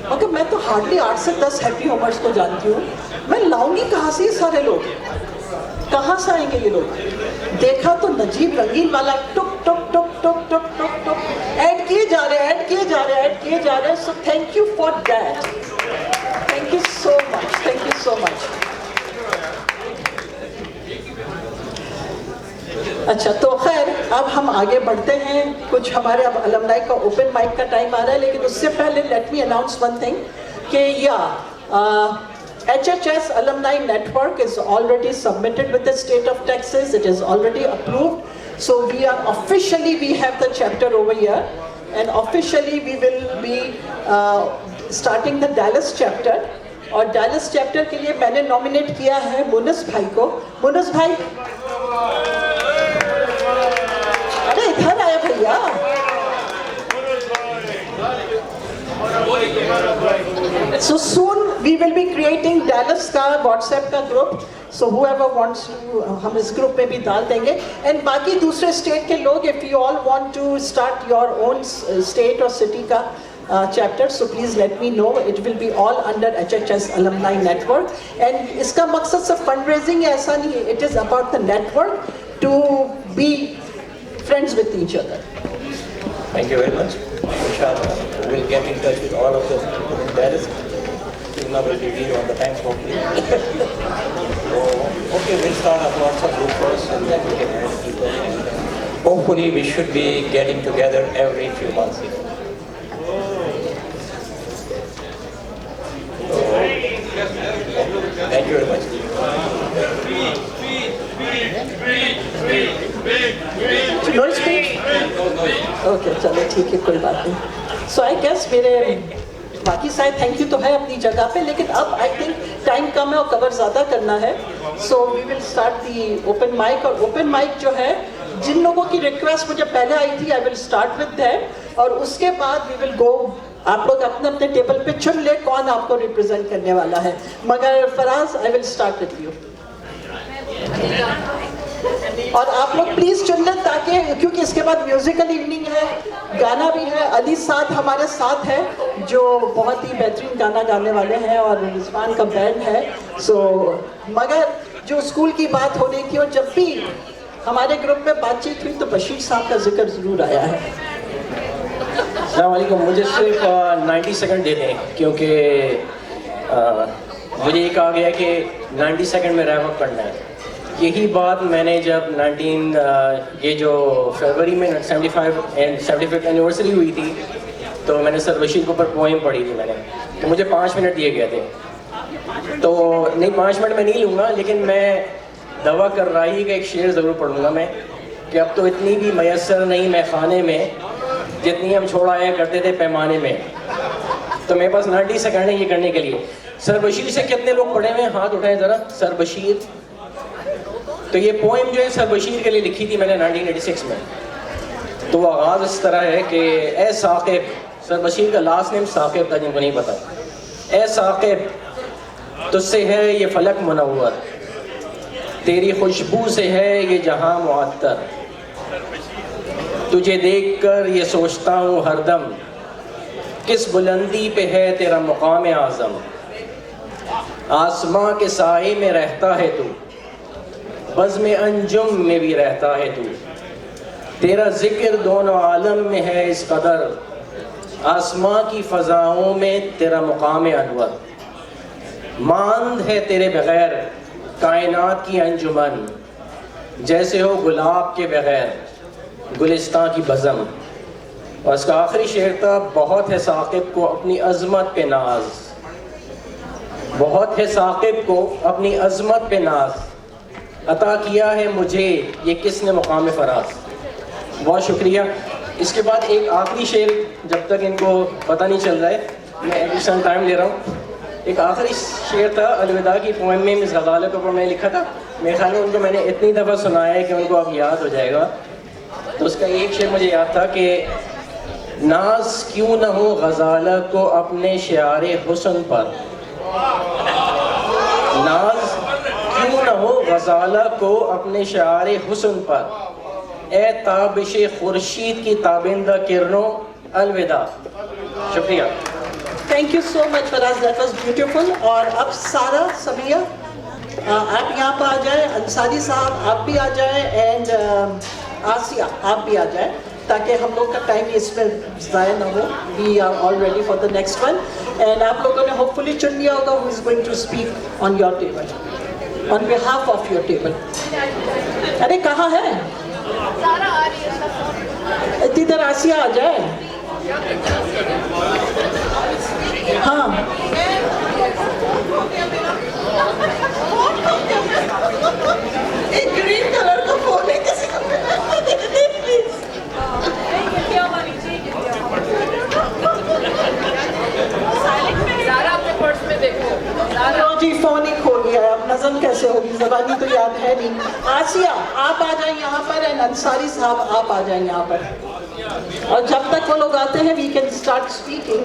मगर मैं तो हार्डली 8 से 10 हैप्पी होमर्स को जानती हूँ। मैं लाऊंगी कहाँ से ये सारे लोग? कहाँ से आएंगे ये लोग? देखा तो नजीब रंगीन वाला टुक टुक टुक टुक टुक टुक टुक ऐड किए जा रहे हैं, ऐड किए जा रहे हैं, ऐड किए जा रहे हैं। So thank you for that, thank you so much, thank you so much. अच्छा तो खैर अब हम आगे बढ़ते हैं। कुछ हमारे अब अलमनाई का ओपन माइक का टाइम आ रहा है, लेकिन उससे पहले let me announce one thing कि HHS Alumni Network is already submitted with the state of Texas. It is already approved. So we have the chapter over here, and officially we will be starting the Dallas chapter. और Dallas chapter के लिए मैंने nominate किया है मुनिस भाई को। मुनिस भाई, अरे इधर आया भैया। So soon we will be creating Dallas का WhatsApp का group. So whoever wants to, हम इस group में भी डाल देंगे। And बाकी दूसरे state के लोग, if you all want to start your own state or city का chapter, so please let me know. It will be all under HHS Alumni Network. And इसका मकसद सिर्फ fundraising है ऐसा नहीं है. It is about the network to be friends with each other. Thank you very much. Inshallah, we'll get in touch with all of the people in Dallas. Tina will be here on the time hopefully. So, okay, we'll start a WhatsApp group first and then we can add people. And hopefully we should be getting together every few months. So, thank you very much. No speech? Okay, चलो ठीक है, कोई बात नहीं। So I guess मेरे बाकी सारे thank you तो है अपनी जगह पे, लेकिन अब आई थिंक टाइम कम है और कवर ज़्यादा करना है। So we will start the open mic, और open mic जो है जिन लोगों की रिक्वेस्ट मुझे पहले आई थी, आई विल स्टार्ट विद दैट, और उसके बाद वी विल गो, आप लोग अपने अपने टेबल पे चुन ले कौन आपको रिप्रेजेंट करने वाला है। मगर Faraz, I will start with you. और आप लोग प्लीज चुन लें, ताकि क्योंकि इसके बाद म्यूजिकल इवनिंग है, गाना भी है। अली साथ हमारे साथ है जो बहुत ही बेहतरीन गाना गाने वाले हैं, और रिजवान का बैंड है। सो मगर जो स्कूल की बात हो रही थी, और जब भी हमारे ग्रुप में बातचीत हुई तो बशीर साहब का जिक्र जरूर आया है। अस्सलाम वालेकुम। मुझे सिर्फ 90 सेकंड दे दें, क्योंकि मुझे ये कहा गया कि 90 सेकंड में रैप अप करना है। यही बात मैंने जब ये जो फरवरी में 75th एनिवर्सरी हुई थी, तो मैंने सर बशीर के ऊपर पोएम पढ़ी थी मैंने, तो मुझे 5 मिनट दिए गए थे। तो नहीं, 5 मिनट मैं नहीं लूँगा, लेकिन मैं दवा कर रही का एक शेर ज़रूर पढ़ूँगा मैं, कि अब तो इतनी भी मैसर नहीं मैं खाने में, जितनी हम छोड़ाया करते थे पैमाने में। तो मेरे पास 90 सेकंड है ये करने के लिए। सर बशीर से कितने लोग पढ़े हुए हैं, हाथ उठाएं ज़रा। सर बशीर। तो ये पोएम जो है सर बशीर के लिए लिखी थी मैंने 1986 में। तो वो आगाज़ इस तरह है कि ए साक़िब, सर बशीर का लास्ट नेम साक़िब था जिनको नहीं पता। ए साक़िब, तुझसे है ये फलक मुनव्वर, तेरी खुशबू से है ये जहां मुअत्तर, तुझे देखकर ये सोचता हूँ हरदम, किस बुलंदी पे है तेरा मुकाम आज़म। आसमां के साए में रहता है तू, बज़्म अंजुम में भी रहता है तू, तेरा जिक्र दोनों आलम में है इस कदर, आसमां की फ़ज़ाओं में तेरा मुकाम अनवर। मांद है तेरे बग़ैर कायनात की अंजुमन, जैसे हो गुलाब के बग़ैर गुलिस्तां की बज़म। और इसका आखिरी शेर था, बहुत है साक़िब को अपनी अज़मत पे नाज, बहुत है साक़िब को अपनी अज़मत पे नाज, अता किया है मुझे ये किसने मुकाम फराज। बहुत शुक्रिया। इसके बाद एक आखिरी शेर, जब तक इनको पता नहीं चल रहा है, मैं एडिशनल टाइम ले रहा हूँ। एक आखिरी शेर था अलविदा की पोएम में, मिस गज़ाले के ऊपर मैंने लिखा था। मेरे ख्याल में उनको मैंने इतनी दफ़ा सुनाया है कि उनको अब याद हो जाएगा। तो उसका एक शेर मुझे याद था कि नाज क्यों न हो गज़ाला को अपने शियारे हुस्न पर, नाज क्यों न हो गज़ाला को अपने शियारे हुस्न पर, ए ताबिश खुर्शीद की ताबिंदा किरणों अलविदा। शुक्रिया। Thank you so much Faraz, that was beautiful. और अब सारा समिया आप यहाँ पर आ जाए, अंसारी साहब आप भी आ जाए, एंड आसिया आप भी आ जाए, ताकि हम लोग का टाइम इसमें ज़ाया ना हो। We are all ready for the next one, and आप लोगों ने होपफुली चुन लिया होगा who is going to speak on your table, on behalf of your table. अरे कहाँ है? इतनी देर आसिया आ जाए। हाँ, एक ग्रीन कलर का फोन है, किसी को प्लीज। ज़ारा अपने पर्स में देखो। जी फोन ही खो लिया है, अब नज़म कैसे होगी, ज़बानी तो याद है नहीं। आसिया आप आ जाए यहाँ पर, एंड अंसारी साहब आप आ जाए यहाँ पर। और जब तक वो लोग आते हैं वी कैन स्टार्ट स्पीकिंग।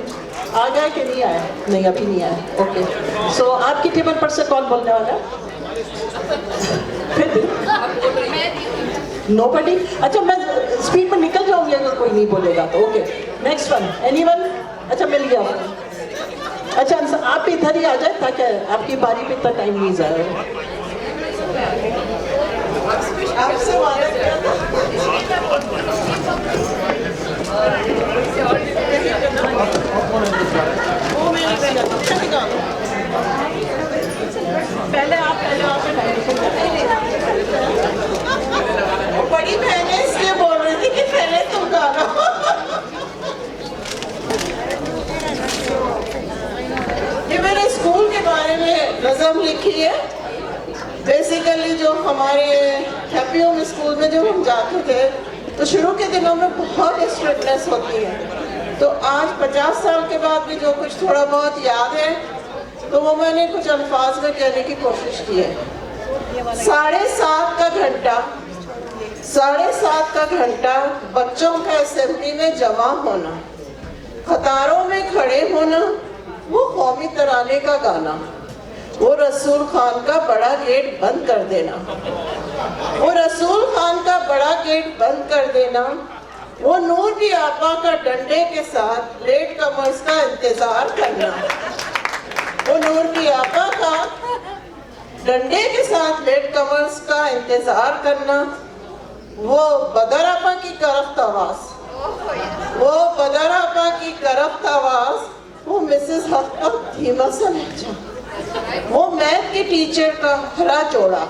आ गए कि नहीं आए? नहीं, अभी नहीं आए। ओके, सो आपकी टेबल पर से कौन बोलने वाला है? नोबडी। अच्छा, मैं स्पीड में निकल जाऊंगी अगर कोई नहीं बोलेगा तो। Okay, next one, anyone? अच्छा, मिल गया। अच्छा, आप इधर ही आ जाए ताकि आपकी बारी पे इतना टाइम नहीं जाए। आपसे वादा किया था। पहले आप बड़ी बहनें इसलिए बोल रही थी कि पहले तुम गाना। ये मैंने स्कूल के बारे में नज़म लिखी है। बेसिकली जो हमारे हैप्पी होम स्कूल में जब हम जाते थे तो शुरू के दिनों में बहुत स्ट्रिक्टनेस होती है। तो आज 50 साल के बाद भी जो कुछ थोड़ा बहुत याद है तो वो मैंने कुछ अल्फाज में कहने की कोशिश की है। 7:30 का घंटा 7:30 का घंटा बच्चों का असेंबली में जमा होना, कतारों में खड़े होना, वो कौमी तराने का गाना, वो रसूल खान का बड़ा गेट बंद कर देना, वो रसूल खान का बड़ा गेट बंद कर देना, वो नूर की आपा का डंडे के साथ लेट कमर्स का इंतजार करना, वो नूर की आपा का डंडे के साथ लेट कमर्स का इंतजार करना, वो बदर आपा की करफ्त आवाज, वो बदर आपा की करफ्त आवाज, वो मिसेस हक का धीमा सा लहजा, वो मैथ के टीचर का हरा चौड़ा,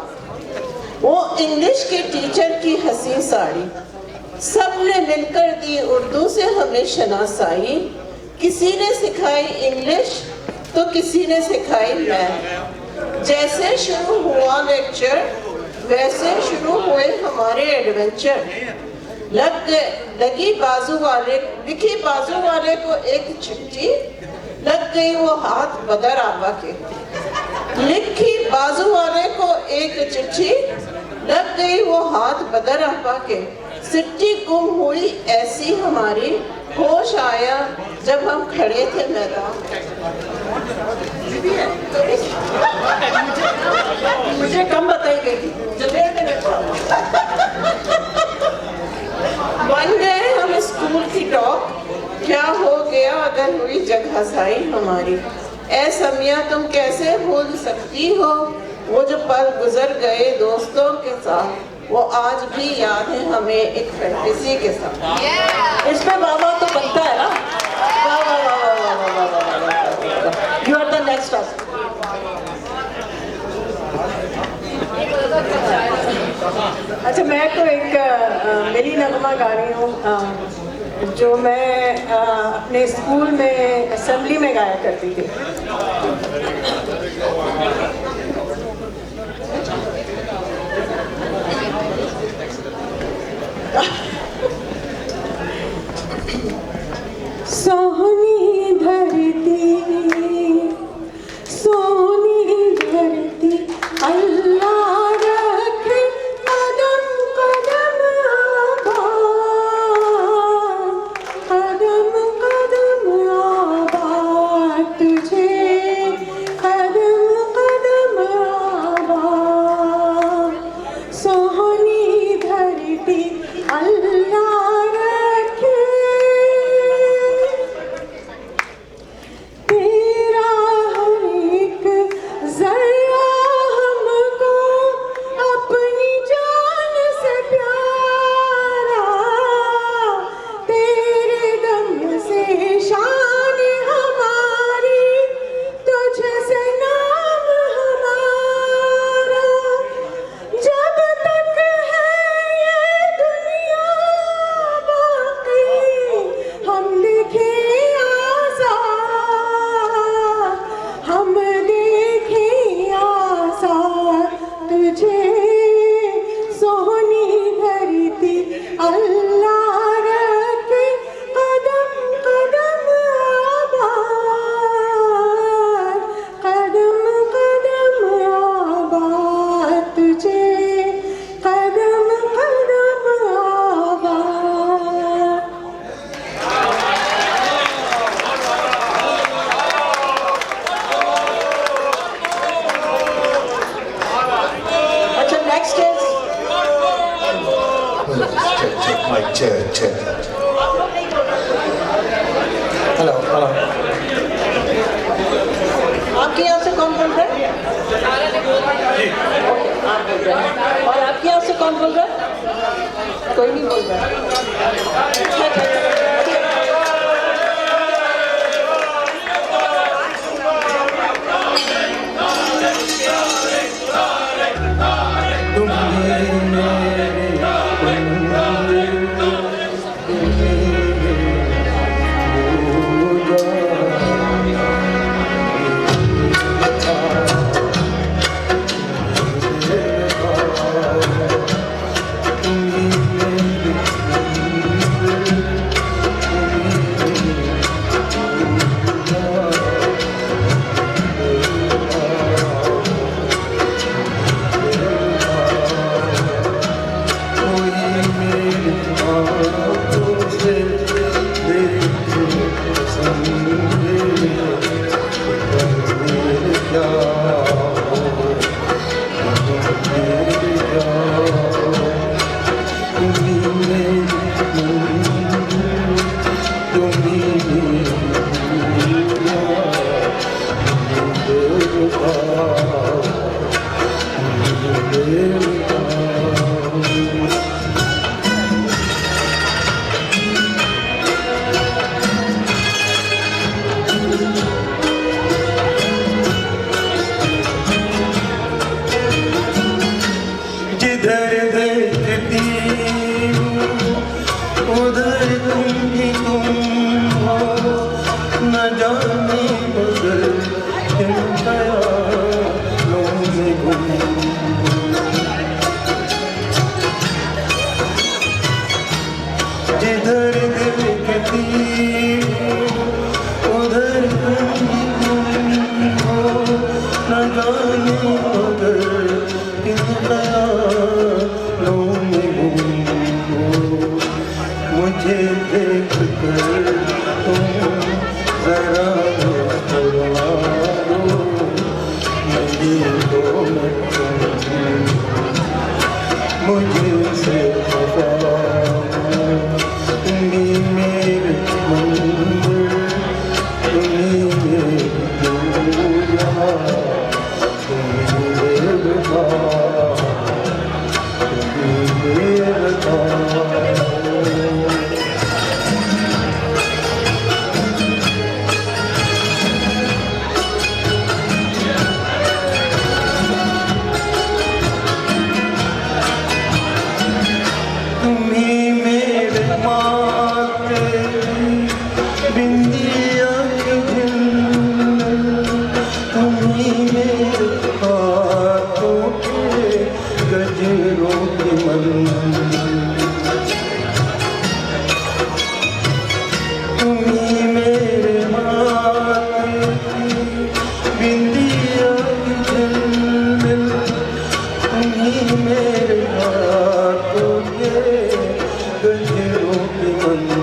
वो इंग्लिश के टीचर की हसीन साड़ी, सबने मिलकर दी उर्दू से हमें शनासाई। किसी ने सिखाई इंग्लिश तो किसी ने सिखाई मैथ। जैसे शुरू हुआ लेक्चर वैसे शुरू हुए हमारे एडवेंचर। लिखी बाजू वाले को एक चिट्ठी, लग गई वो हाथ बदर आबा के। लिखी बाजू वाले को एक चिट्ठी, लग गई वो हाथ बदर आबा के। सिट्टी गुम हुई ऐसी हमारी, होश आया जब हम खड़े थे मैदान। मुझे कम बताई गई थी। बन गए हम स्कूल की टॉप, क्या हो गया अगर हुई जगहसाई हमारी। ऐ समिया तुम कैसे भूल सकती हो वो जो पल गुजर गए दोस्तों के साथ, वो आज भी याद है हमें एक फैंटेसी के साथ। इसमें बाबा तो बनता है ना। You are the next. अच्छा, मैं तो एक मिली नगमा गा रही हूँ जो मैं अपने स्कूल में असेंबली में गाया करती थी। सोनी धरती, सोनी धरती, अल्लाह रखे कदम कदम आबाद, कदम कदम आबाद तुझे, कदम कदम आबाद। सोनी धरती अल्लाह हेलो हेलो, आपके यहाँ से कौन बोल रहा है? आप बोल रहे हैं। और आपके यहाँ से कौन बोल रहा है? कोई नहीं बोल रहा है। जिधर देखती उधर तुम ही तुम हो, न जाने मगर किन ख्यालों में गुम। जिधर देखती उधर तुम ही तुम हो, न जाने मगर किन ख्यालों में गुम हो। मुझे देख कर तुम जरा मुस्कुरा दो, मेरी दो मुझे से खफा तुम्ही मेरे मंदिर, तुम्ही मेरी पूजा, तुम्ही मेरे बाबा, तुम्ही मेरे तुम्ही मेरे माथे बिंदिया की झिलमिल, तुम्ही मेरे हाथों के गजरों की मंजिल। तुम्ही मेरे माथे बिंदिया की झिलमिल, तुम्ही मेरे हाथों के गजरों की मंजिल।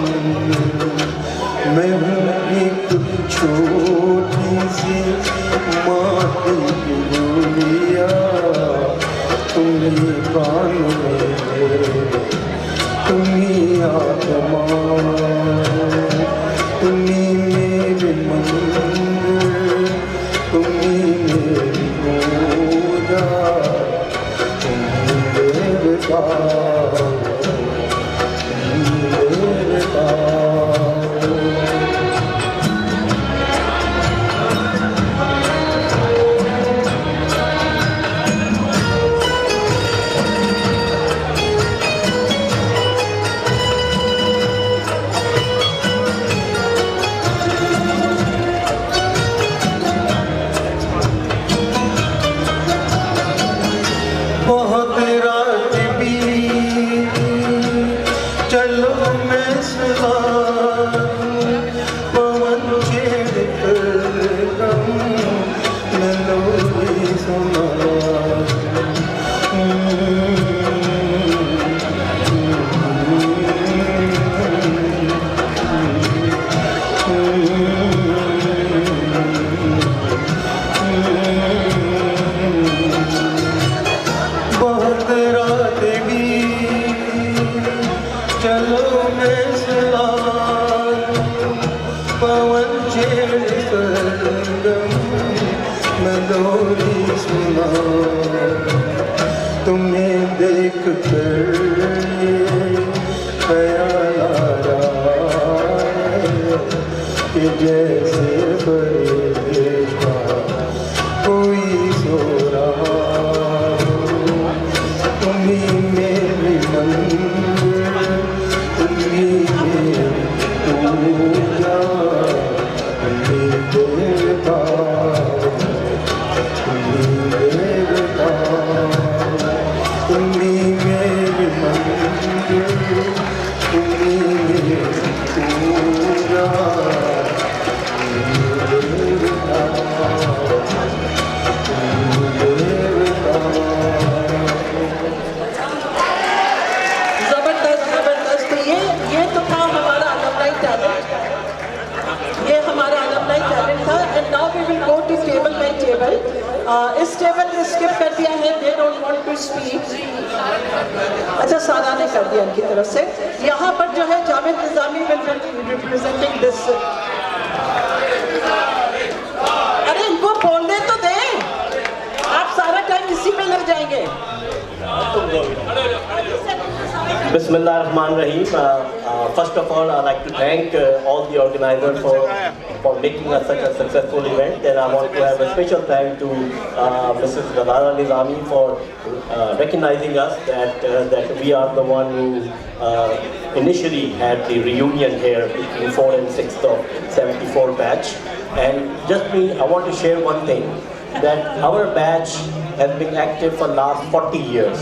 मैं हूँ एक छोटी सी माटी की गुड़िया, तुम्ही कान मेरे, तुम्ही आसमान, तुम्ही मेरे मंदिर, तुम्ही मेरी पूजा, तुम्ही मेरे बाबा, तुम्ही मेरे बाबा। बहुत रात बीती, चलो मैं सुना दूं, पवन छेड़ कर गम मेलोडी सुना बहुत रात बीती, चलो मैं सुना दूं, पवन छेड़ कर गम मेलोडी सुना। तुम्हें देख कर ये ख्याल आ रहा है कि जैसे परदेश का कोई सो रहा। तुम्ही मेरी मंदिर, तुम्ही मेरी पूजा, तुम्ही देवता, तुम्ही देवता, तुम्ही मेरी मंदिर, तुम्ही मेरी पूजा, तुम्ही देवता, तुम्ही देवता। जबरदस्त जबरदस्त। तो ये तो था हमारा अलमनाई टैलेंट, ये हमारा अलमनाई टैलेंट था। And now we will go to table by table. इस टेबल ने स्किप कर दिया है, they don't want to speak. अच्छा, सारा ने कर दिया इनकी तरफ से. यहाँ पर जो है Javed Nizami will be representing this. अरे इनको बोलने तो दें, आप सारा टाइम इसी में लग जाएंगे. Bismillahirrahmanirrahim. First of all, I'd like to thank all the organizers for making us such a successful event. And I want to have a special thank to Mrs. Ghazala Nizami for recognizing us that we are the one who initially had the reunion here between 4th and 6th of 74 batch. And just I want to share one thing, that our batch has been active for last 40 years.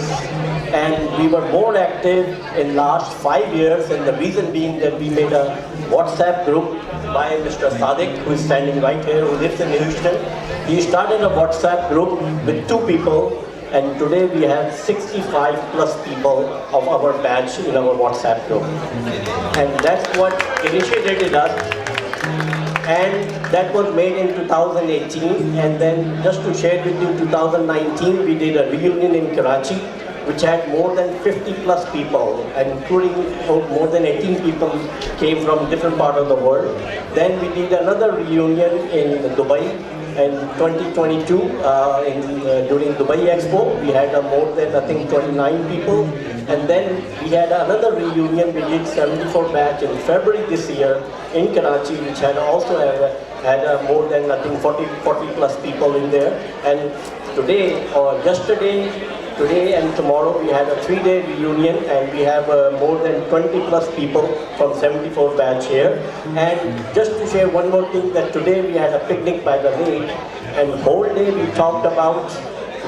And we were more active in last 5 years, and the reason being that we made a WhatsApp group by Mr. Sadiq, who is standing right here, who lives in Houston. He started a WhatsApp group with 2 people, and today we have 65 plus people of our batch in our WhatsApp group. And that's what initiated us. And that was made in 2018, and then just to share with you, 2019 we did a reunion in Karachi, which had more than 50 plus people, and including more than 18 people came from different parts of the world. Then we did another reunion in Dubai in 2022 during Dubai Expo. We had more than I think 29 people, and then we had another reunion. We did 74 batch in February this year in Karachi, which had also had more than I think 40 plus people in there. And today or yesterday, today and tomorrow we had a 3-day reunion, and we have more than 20 plus people from 74 batch here. And just to share one more thing, that today we had a picnic by the lake, and whole day we talked about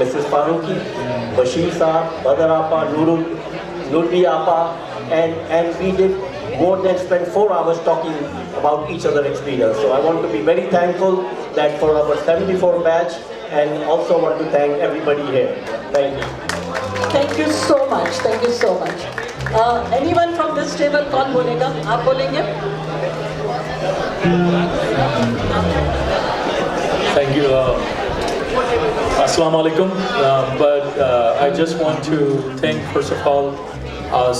Mrs. Farooqi, Bashir Saab, Badar Appa, Nurbi Appa, and we did more than spend 4 hours talking about each other's experience. So I want to be very thankful that for our 74 batch, and also want to thank everybody here. Thank you. Thank you so much. Thank you so much. Anyone from this table, कौन बोलेगा? आप बोलेंगे? Thank you. Assalamu alaikum. But I just want to thank, first of all,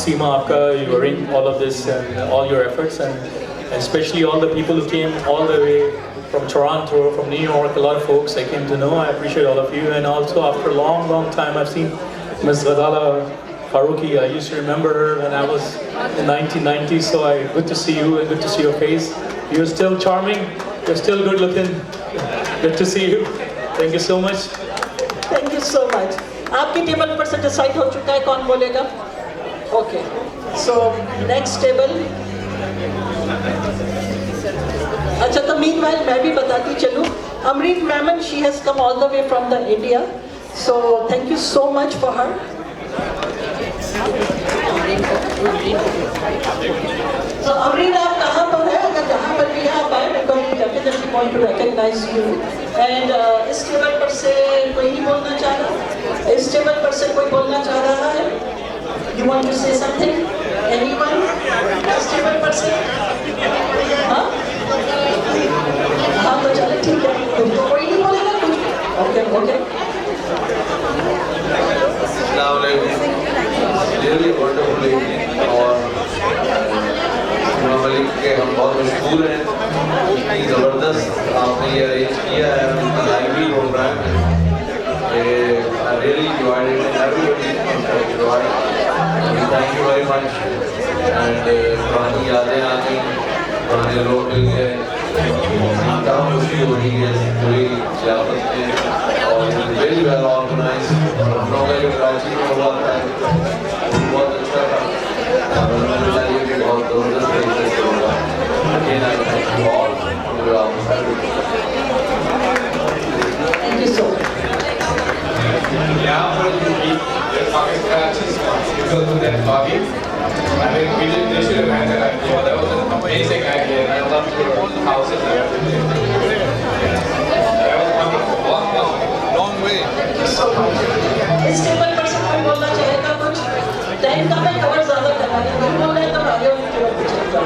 Seema Aapka, you are in all of this and all your efforts, and especially all the people who came all the way from Toronto, from New York, a lot of folks I came to know. I appreciate all of you. And also after a long time, I've seen Ms. Ghazala Farooqi. I used to remember her when I was in 1990, so good to see you and good to see your face. You're still charming, you're still good looking. Good to see you. Thank you so much. Thank you so much. आपकी table पर से decide हो चुका है कौन बोलेगा? Okay. So next table. अच्छा, तो meanwhile मैं भी बताती चलूँ. Amreen Maman, she has come all the way from the India. So thank you so much for her. So Amreen, आप कहाँ पर है? अगर जहाँ पर भी आप आए, because we definitely want to recognize you. And इस टेबल पर से कोई नहीं बोलना चाह रहा? इस टेबल पर से कोई बोलना चाह रहा है? You want to say something? Anyone? इस टेबल पर से? हाँ? हाँ तो चलो ठीक है. कोई नहीं बोलेगा कुछ? Okay, okay. Really wonderful evening और नॉर्मली के हम बहुत मशहूर हैं. इतनी ज़बरदस्त आपने ये अरेंज किया है, लाइव भी हो रहा है. I really enjoyed it and everybody enjoyed it. Thank you very much. And पुरानी यादें आ गई, पुराने लोग मिल गए, काफ़ी खुशी हो रही है पूरी ज़ियाफत में. और very well organized. लखनऊ में जो कराची में हुआ था बहुत अच्छा था. उन्होंने बताया कि बहुत ज़बरदस्त तरीके से होगा. Again, I thank you all on behalf of everybody. Thank you so much. यहाँ पर Karachi because of that lobby. I think they should have had that idea. That was an amazing idea, and I loved your houses and everything. That was wonderful. Long way. इस table पर से कोई बोलना चाहेगा कुछ? Time का मैं cover ज़्यादा करना है. नहीं बोल रहे तो आगे वाली टेबल पर चले जाओ.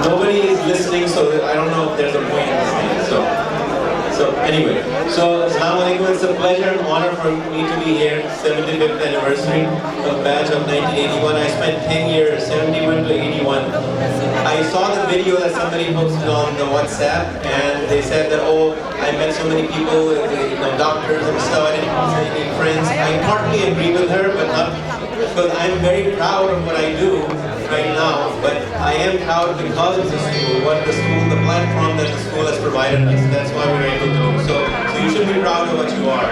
Nobody is listening, so I don't know if there's a point in listening. So Anyway, so Assalamualaikum. It's a pleasure and honor for me to be here. 75th anniversary of batch of 1981. I spent 10 years, 71 to 81. I saw the video that somebody posted on the WhatsApp, and they said that, oh, I met so many people, doctors and stuff. I didn't have any friends. I partly agree with her, but not because I'm very proud of what I do right now, but I am proud because of the school, the platform that the school has provided us. That's why we're able to do. So you should be proud of what you are.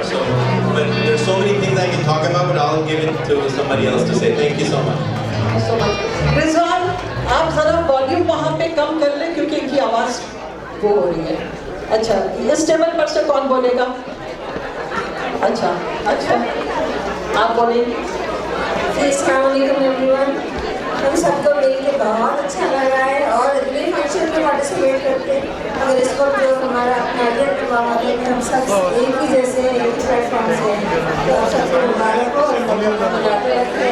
But there's so many things I can talk about, but I'll give it to somebody else to say. Thank you so much. Rizwan, आप जरा volume वहाँ पे कम कर लें क्योंकि इनकी आवाज़ वो हो रही है. अच्छा, इस टेबल पर से कौन बोलेगा? अच्छा, आप बोलेंगे. अस्सलामुअलैकुम एवरीवन. हम सबको मिल के बहुत अच्छा लग रहा है और अगले फंक्शन में पार्टिसिपेट करके अगर इसको जो हमारा आइडिया करवा है कि हम सब एक ही जैसे एक ही प्लेटफॉर्म से तो आप सबको मुबारक हो और बनाते रखते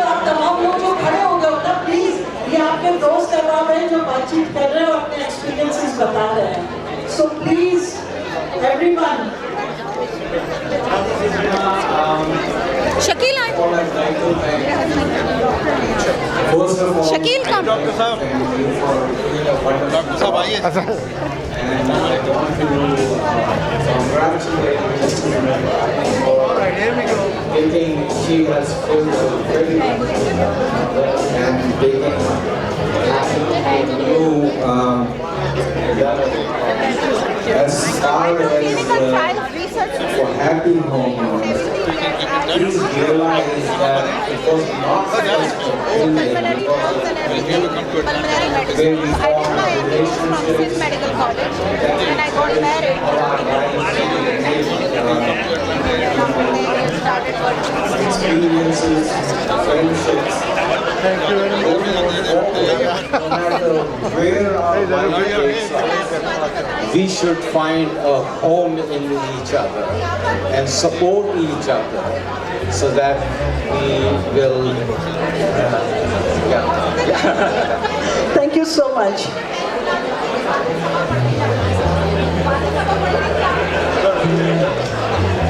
आप तमाम लोग जो खड़े हो गए हो ना, प्लीज ये आपके दोस्त करवा रहे हैं जो बातचीत कर रहे हैं और अपने एक्सपीरियंसेस बता रहे हैं. So please everyone. Shakeel Shakeel का डॉक्टर साहब आइए. And I want to congratulate thinking she has fulfilled very and taking new as far as for happy home. Please realize that it was not just a building, it was where we formed relationships and I got married. Experiences, friendships. No matter where our life takes us, we should find a home in each other and support each other so that we will. Thank you so much.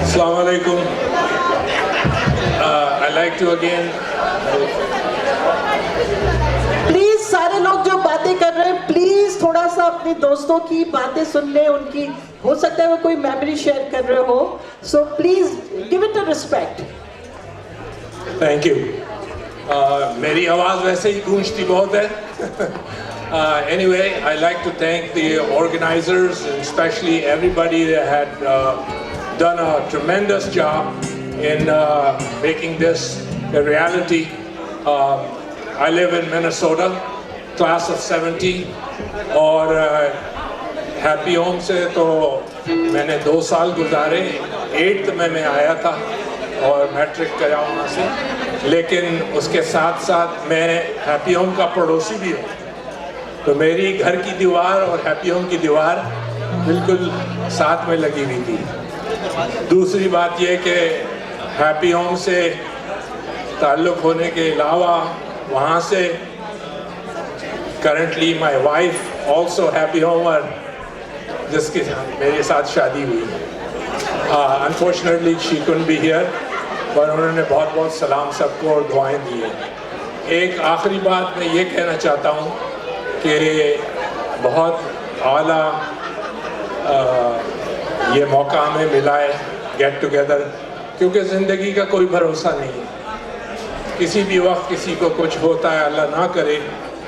Assalamu alaikum. I'd like to again. Please सारे लोग जो बातें कर रहे हैं please थोड़ा सा अपने दोस्तों की बातें सुन ले. उनकी हो सकता है वो कोई मेमोरी शेयर कर रहे हो. So please give it a respect. Thank you. मेरी आवाज़ वैसे ही गूंजती बहुत है. Anyway, I'd like to thank the organizers and especially everybody that had done a tremendous job in making this a reality. I live in Minnesota, class of 70, और happy home से तो मैंने 2 साल गुजारे. 8th में मैं आया था और मैट्रिक किया वहाँ से, लेकिन उसके साथ साथ मैं हैप्पी होम का पड़ोसी भी हूँ. तो मेरी घर की दीवार और हैप्पी होम की दीवार बिल्कुल साथ में लगी हुई थी. दूसरी बात यह कि हैप्पी होम से ताल्लुक़ होने के अलावा वहाँ से currently my wife also happy Homer जिसके साथ मेरे साथ शादी हुई. Unfortunately she couldn't be here, पर उन्होंने बहुत बहुत सलाम सबको और दुआएं दी हैं. एक आखिरी बात मैं ये कहना चाहता हूँ कि बहुत आला ये मौका हमें मिला है गेट टुगेदर, क्योंकि ज़िंदगी का कोई भरोसा नहीं है. किसी भी वक्त किसी को कुछ होता है, अल्लाह ना करे,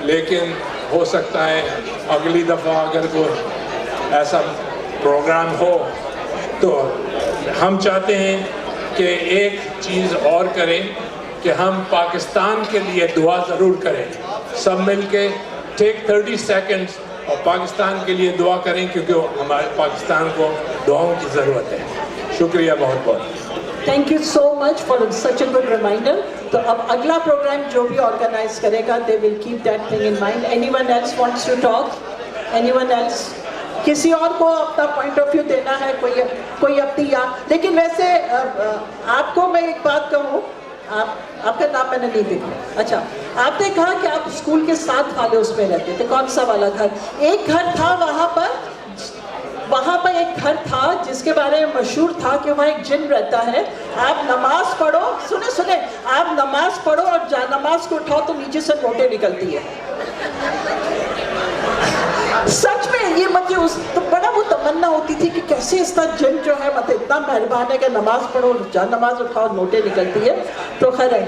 लेकिन हो सकता है अगली दफ़ा अगर कोई ऐसा प्रोग्राम हो तो हम चाहते हैं कि एक चीज़ और करें कि हम पाकिस्तान के लिए दुआ ज़रूर करें. सब मिल के टेक 30 सेकेंड्स और पाकिस्तान के लिए दुआ करें, क्योंकि हमारे पाकिस्तान को दुआओं की ज़रूरत है. शुक्रिया बहुत बहुत. Thank you so much for such a good reminder. तो अब अगला प्रोग्राम जो भी ऑर्गेनाइज करेगा they will keep that thing in mind. Anyone else wants to talk? Anyone else? किसी और को अपना पॉइंट ऑफ व्यू देना है? कोई अपनी या लेकिन वैसे आपको मैं एक बात कहूँ आपका नाम मैंने नहीं देखा। अच्छा, आपने कहा कि आप स्कूल के साथ वाले उसमें रहते थे, कौन सा वाला घर? एक घर था वहाँ पर एक घर था जिसके बारे में मशहूर था कि वहाँ एक जिन रहता है। आप नमाज पढ़ो, सुने, आप नमाज पढ़ो और नमाज को उठाओ तो नीचे से नोटें निकलती है। सच में ये मुझे उस तो बड़ा वो तमन्ना होती थी कि कैसे इसका जिन जो है मतलब इतना मेहरबान है कि नमाज पढ़ो, नमाज उठाओ, नोटें निकलती है। तो खैर है।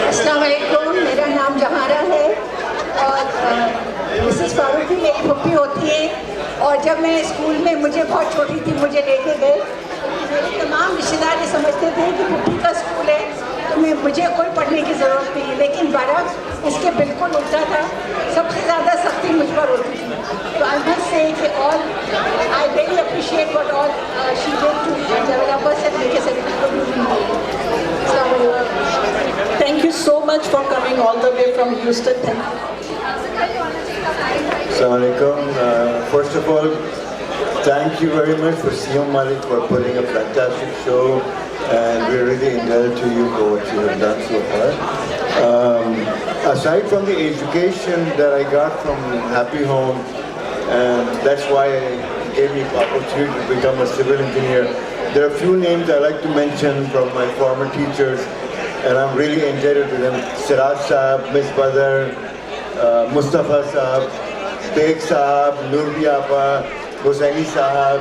अस्सलाम वालेकुम, मेरा नाम जहारा है और मिसेस फारूकी मेरी फूफी होती है। और जब मैं स्कूल में मुझे बहुत छोटी थी मुझे लेके गए, मेरे तमाम रिश्तेदार ये समझते थे कि फूफी का स्कूल है तो मुझे कोई पढ़ने की ज़रूरत नहीं, लेकिन बरअक्स इसके बिल्कुल उल्टा था। सबसे ज़्यादा सख्ती मुझ पर होती थी। तो आई मस्ट से कि all I very appreciate what all she did to develop us and make us a beautiful human being. Thank you so much for coming all the way from Houston. Thank you. Assalamualaikum. First of all, thank you very much for Siyam Malik for putting a fantastic show, and we're really indebted to you for what you have done so far. Aside from the education that I got from Happy Home, and that's why it gave me the opportunity to become a civil engineer, there are a few names I like to mention from my former teachers, and I'm really indebted to them. Siraj Saab, Miss Badr, Mustafa Saab, Beg Saab, Nurbi Appa, Hussaini Saab,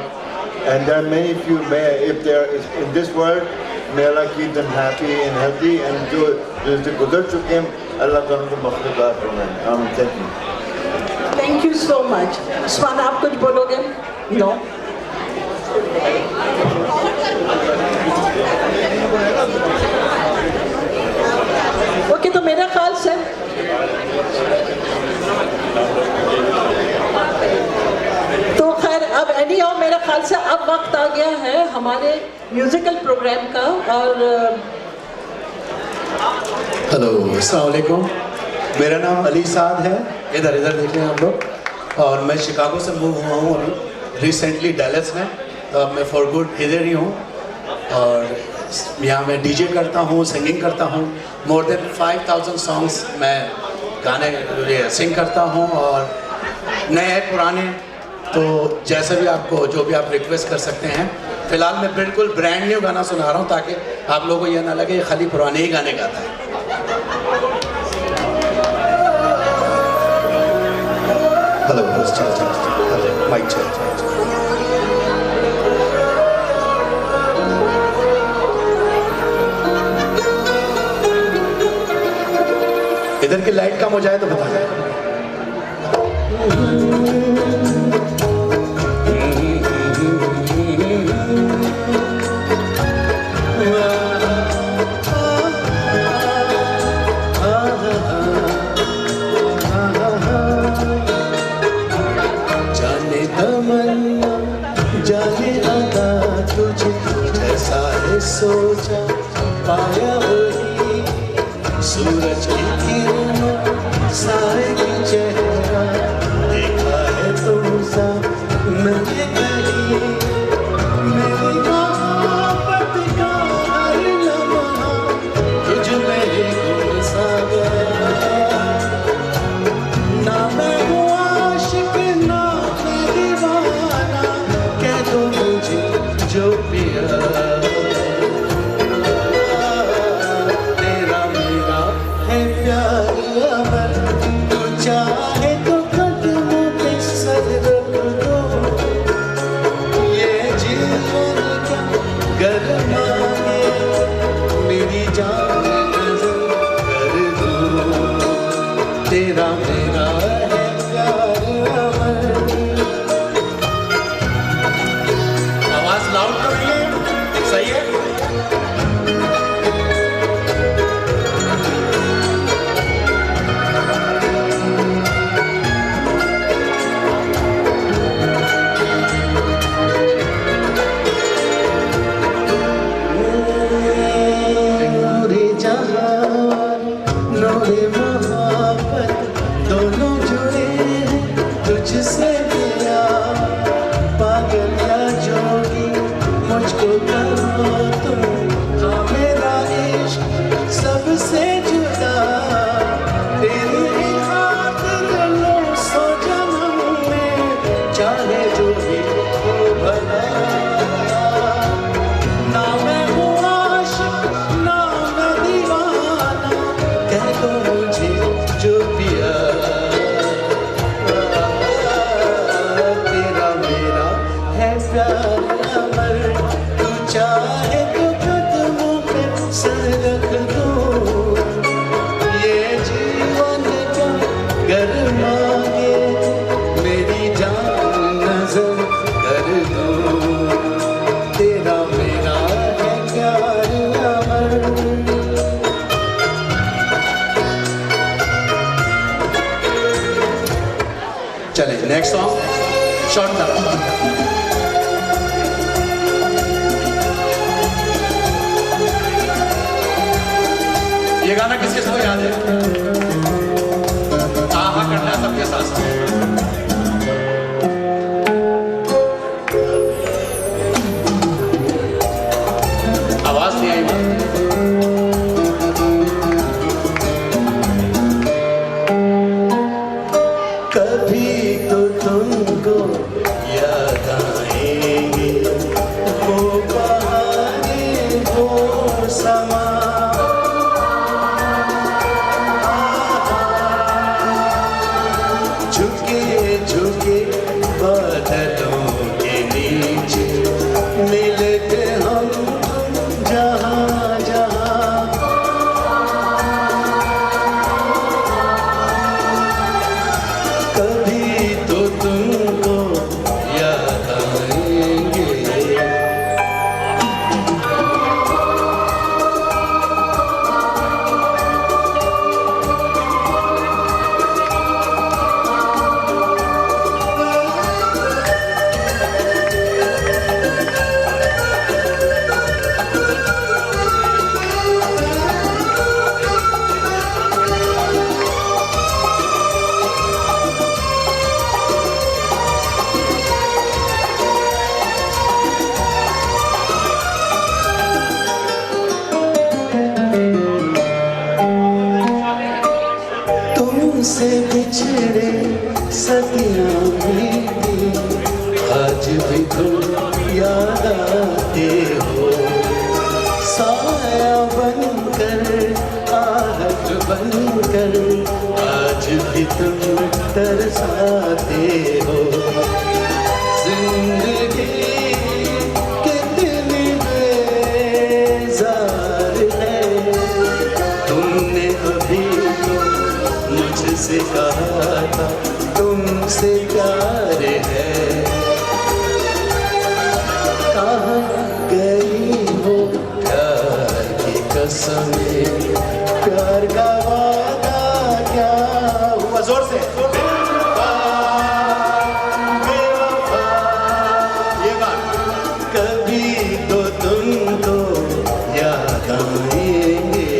and there are many few, if they are in this world, may Allah keep them happy and healthy, and जो गुजर चुके हैं, Allah ताला को मग़फ़िरत फरमाए। Thank you. Thank you so much. स्वान, आप कुछ बोलोगे? No. ओके, तो मेरा ख्याल से तो खैर अब एनी और मेरा ख्याल से अब वक्त आ गया है हमारे म्यूजिकल प्रोग्राम का। और हेलो, अस्सलाम वालेकुम, मेरा नाम अली साद है। इधर देख लें आप लोग। और मैं शिकागो से मूव हुआ हूँ अभी रिसेंटली डैलस में। तो अब मैं फॉर गुड इधर ही हूँ और यहाँ मैं डीजे करता हूँ, सिंगिंग करता हूँ। मोर देन 5000 सॉन्ग्स मैं गाने सिंग करता हूँ, और नए पुराने तो जैसे भी आपको जो भी आप रिक्वेस्ट कर सकते हैं। फ़िलहाल मैं बिल्कुल ब्रांड न्यू गाना सुना रहा हूँ ताकि आप लोगों को यह ना लगे खाली पुराने ही गाने गाता है। Hello, mike check. इधर की लाइट कम हो जाए तो बता दें। जाने तमन्ना जाने अदा तुझे जैसा है सोचा पाया वही सूरज की किरणों साए की चेहरा देखा है तुमसा मैंने कहीं मेरी मोहब्बत का हर लम्हा तुझ में ही गुम सा गया। ना मैं हूँ आशिक ना मैं दीवाना, कह दो मुझे जो पिया। चाहे तो कदमों पे सर रख दो, ये जीवन क्या गरमा है मेरी जान नजर कर दो। तेरा मेरा है प्यार अमर। आवाज लाउड करिए, सही तो कहो तुम, हाँ मेरा इश्क सबसे जुदा, तेरी खातिर लो सौ जन्म में, चाहे जो भी हो भला। ना मैं हूँ आशिक ना मैं दीवाना, कह दो मुझे जो पिया। तेरा मेरा है प्यार अमर, तू चाहे तो कदमों पे सर रख दूं, ये जीवन का गर मांगे मेरी जान नजर कर दूं। तेरा मेरा है प्यार अमर। चले नेक्स्ट सॉन्ग शॉर्ट डाउन। ये गाना किसके साथ याद है? हाँ हाँ करना है सबके साथ। आवाज नहीं आई बात। कभी तो तुमको याद आएंगे वो बहाने वो समा, झुके झुके बादलों के नीचे मिलते हम जहाँ जहाँ। कभी तो तुमको याद आएंगे। तुमसे बिछड़े सदियां बीती, आज भी तुम याद आते हो, साया बनकर आहट बनकर आज भी तुम तरसाते हो। जिंदगी कितनी बेजार है, तुमने अभी तो मुझसे कहा था तुमसे प्यार है। कहाँ गई हो प्यार की कसमें, प्यार का वादा क्या हुआ? जोर से बेवफा, ये बात। कभी तो तुमको याद आएंगे।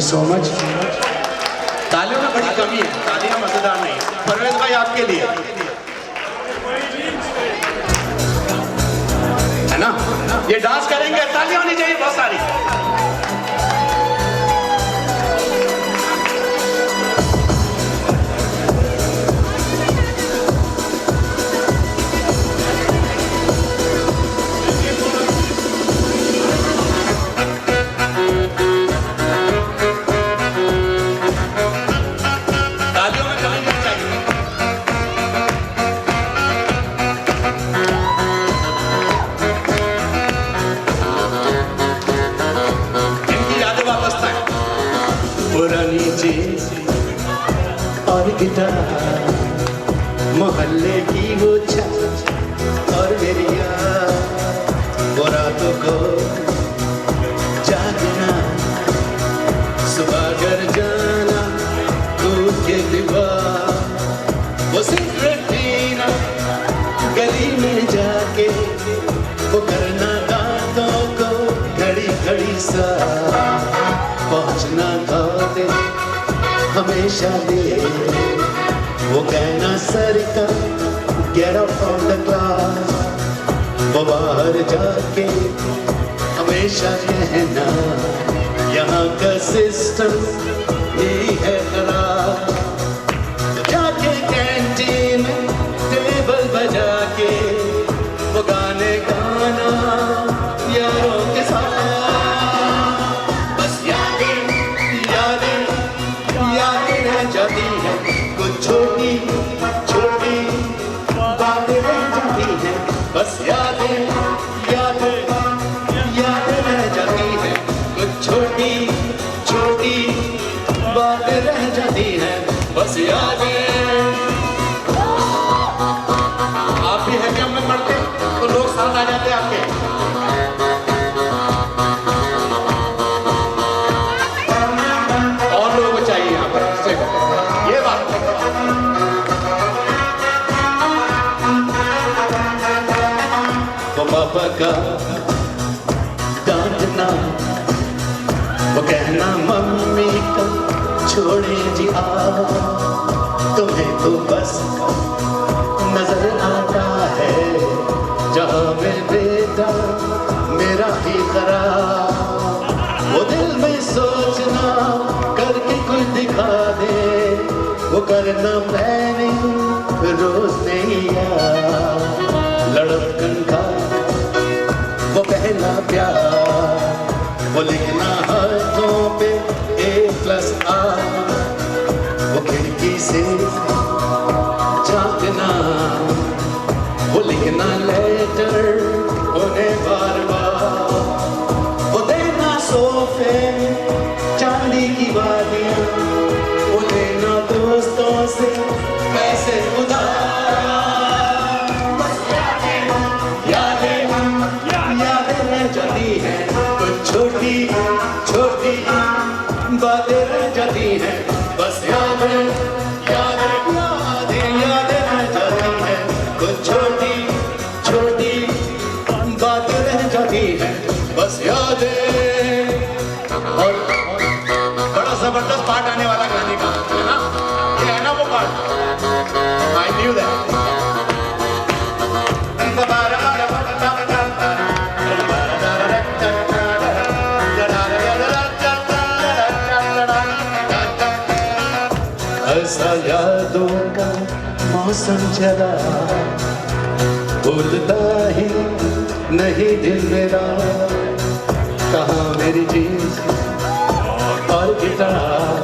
So much. तालियों में बड़ी कमी है, तालियां मजेदार नहीं। परवेज भाई आपके लिए है ना, ये डांस करेंगे, तालियां होनी चाहिए बहुत सारी। पुरानी जीन्स और गिटार, मोहल्ले की वो छत और मेरी याद, वो रातों को जागना, सुबह घर जाना, दूध के दीवार, वो सिगरेट पीना, गली में जाके वो करना दांतों को घड़ी घड़ी सा, पहुंचना खाते हमेशा ले, वो कहना सर का get up from the class, वो बाहर जाके हमेशा कहना यहाँ का सिस्टम यही है खराब, तो जाके कैंटीन में टेबल बजा के वो गाने गाना यारों के साथ, जाती है कुछ छोटी छोटी बातें रह जाती हैं, बस यादें यादें यादें रह जाती हैं, कुछ छोटी छोटी बातें रह जाती हैं, बस यादें। आप भी है क्या में पढ़ते तो लोग साथ आ जाते आपके। और लोगों को चाहिए यहाँ पर ये बात। वो पापा का डांटना, वो कहना मम्मी का छोड़े जी आ, तुम्हें तो बस नजर आता है जहाँ मेरे बेटा मेरा ही खराब, वो दिल में सोचना करके कुछ दिखा दे, वो करना प्लानिंग रोज नहीं यार, लड़कन का वो पहला प्यार, वो लिखना हाथों पे A+R, वो खिड़की से झांकना, वो लिखना लेटर उन्हें बार बार, वो देना सोफे चांदी की वादियां, वो लेना दोस्तों से पैसे उधार, यादें रह जाती हैं, कुछ छोटी छोटी बातें रह जाती हैं, बस यादें यादें यादें यादें रह जाती हैं, कुछ छोटी छोटी बातें रह जाती हैं, बस यादें। और बड़ा जबरदस्त पार्ट आने वाला गाने का है ना, ये है ना वो पार्ट, I knew that। ऐसा यादों का मौसम चला, भूलता ही नहीं दिल मेरा, कहाँ मेरी जीन्स और गिटार,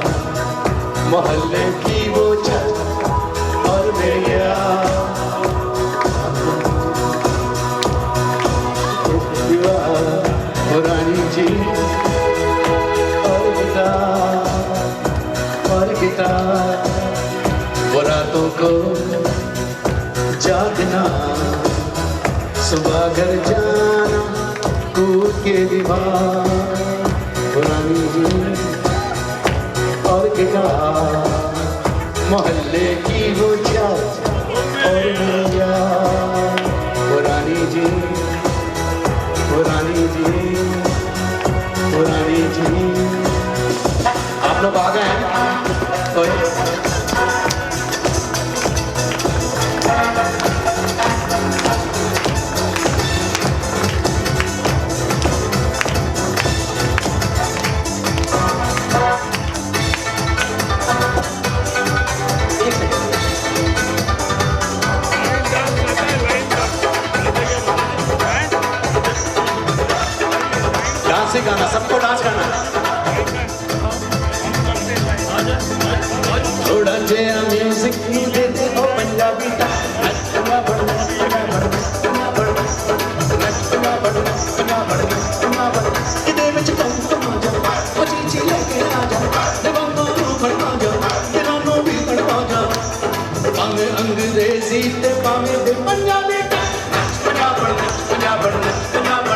मोहल्ले की वो छत और मेरी याद, पुरानी जीन्स और गिटार, वो रातों को जागना, सुबह घर जाना, कूद के दीवार, पुरानी जीन्स और गिटार, मोहल्ले की वो छत और मेरी याद, पुरानी जीन्स पुरानी जीन्स पुरानी जीन्स। क्लासिक गाना, सबको डांस करना। थोड़ा जया म्यूजिक नी दे दे ओ पंजाबी दा, नचना बढ़ना इदे विच कम जा, ओ चीची लेके आ जा, दीवाना नू खड़का जा, तेरा नू भी खड़का जा, पावे अंग्रेजी ते पावे दे पंजाबी दा, पंजाब पंजाब पंजाब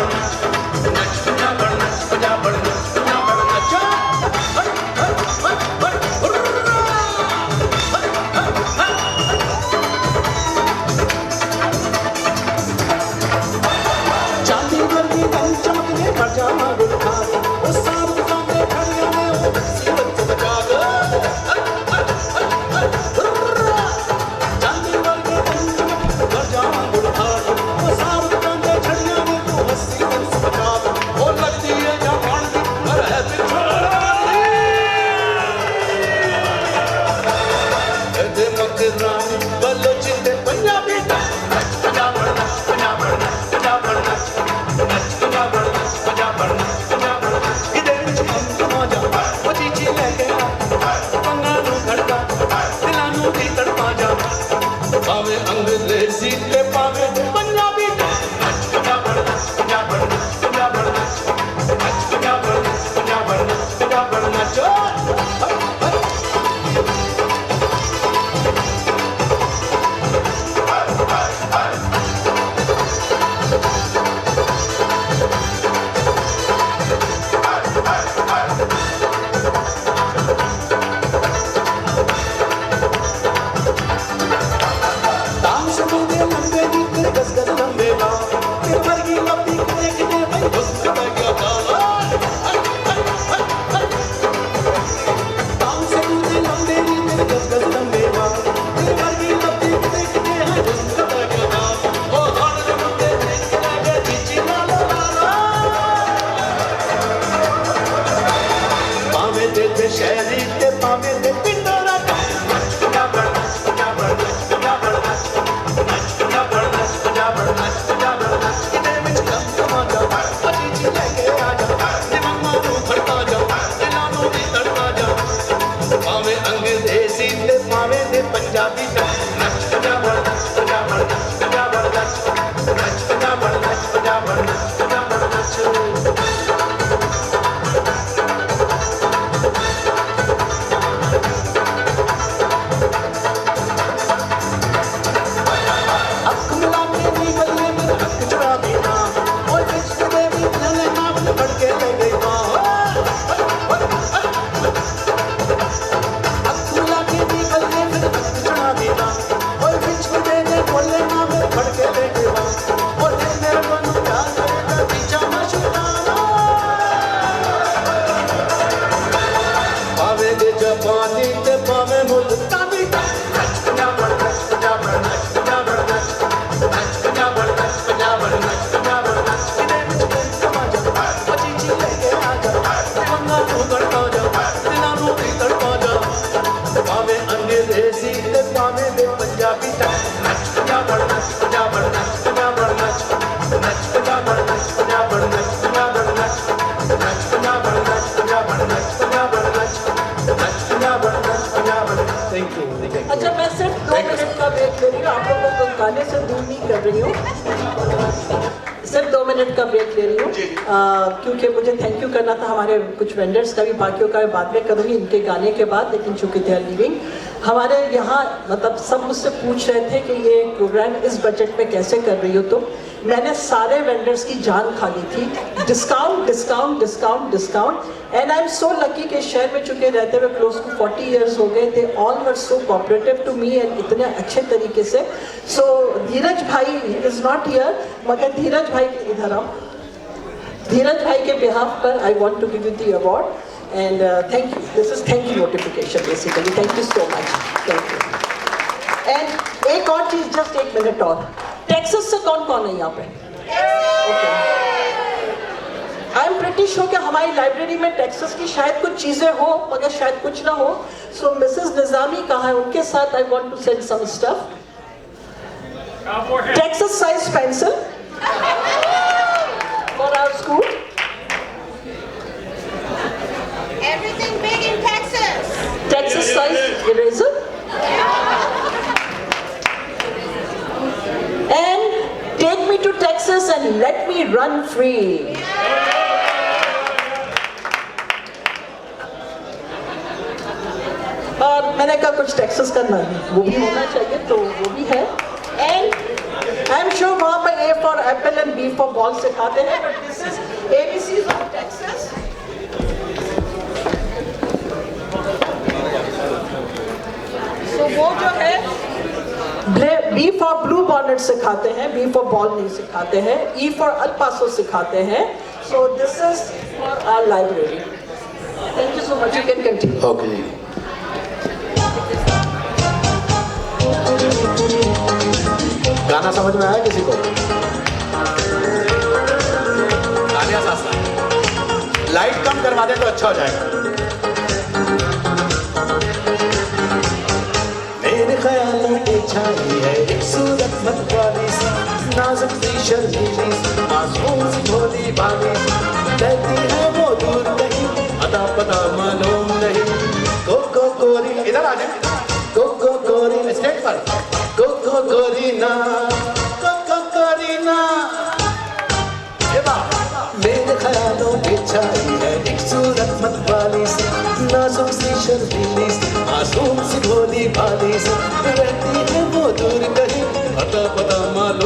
अच्छा मैं सिर्फ 2 मिनट का ब्रेक ले रही हूँ, आप लोगों को गाने से दूर नहीं कर रही हूँ, सिर्फ 2 मिनट का ब्रेक ले रही हूँ क्योंकि मुझे थैंक यू करना था हमारे कुछ वेंडर्स का भी, बाकियों का बाद में करूँगी इनके गाने के बाद, लेकिन चूंकि दे आर लिविंग। हमारे यहाँ मतलब सब मुझसे पूछ रहे थे कि ये प्रोग्राम इस बजट में कैसे कर रही हो, तो मैंने सारे वेंडर्स की जान खा ली थी, discount discount discount discount, and I am so lucky कि शहर में चुके रहते हुए क्लोज टू 40 ईयर्स हो गए थे, all were so cooperative to me and इतने अच्छे तरीके से। सो धीरज भाई इज नॉट हियर, मगर धीरज भाई इधर आओ, धीरज भाई के बिहाफ पर I want to give you the award and thank you, this is thank you notification basically, thank you so much, thank you. And एक और चीज, जस्ट 1 मिनट और, टेक्सास से कौन कौन है यहाँ पे? आई एम प्रिटी श्योर कि हमारी लाइब्रेरी में टेक्सास की शायद कुछ चीजें हो मगर शायद कुछ ना हो। सो मिसेस निजामी कहाँ है, उनके साथ I want to send some stuff, Texas size pencil for our school, exercise eraser. And take me to Texas and let me run free. और मैंने कहा कुछ टेक्सास का वो भी होना चाहिए, तो वो भी है. एंड आई एम श्योर वहाँ पर A for apple and B for ball सिखाते हैं, but this is ABCs of Texas. So वो जो है B for blue bonnet सिखाते हैं, B for ball नहीं सिखाते हैं, E for El Paso सिखाते हैं. So this is for our library. Thank you so much. You can continue. Okay. गाना समझ में आया किसी को? आलिया साहब, लाइट कम करवा दे तो अच्छा हो जाएगा. मेरे ख्यालों की छाई है एक सूरत मतवाली सी, नाजुक सी शर्मीली सी, मासूम सी भोली भाली सी, रहती है वो दूर कहीं, अता पता मालूम नहीं. कोको कोरी, इधर आ जाए. कोको कोरी स्टेज पर. कोको कोरीना, कोको कोरीना. मेरे ख्यालों की छाई है एक सूरत मतवाली सी, नाजुक सी शर्मीली सी, मासूम सी भोली भाली सी, रहती है वो दूर कहीं, अता पता मालूम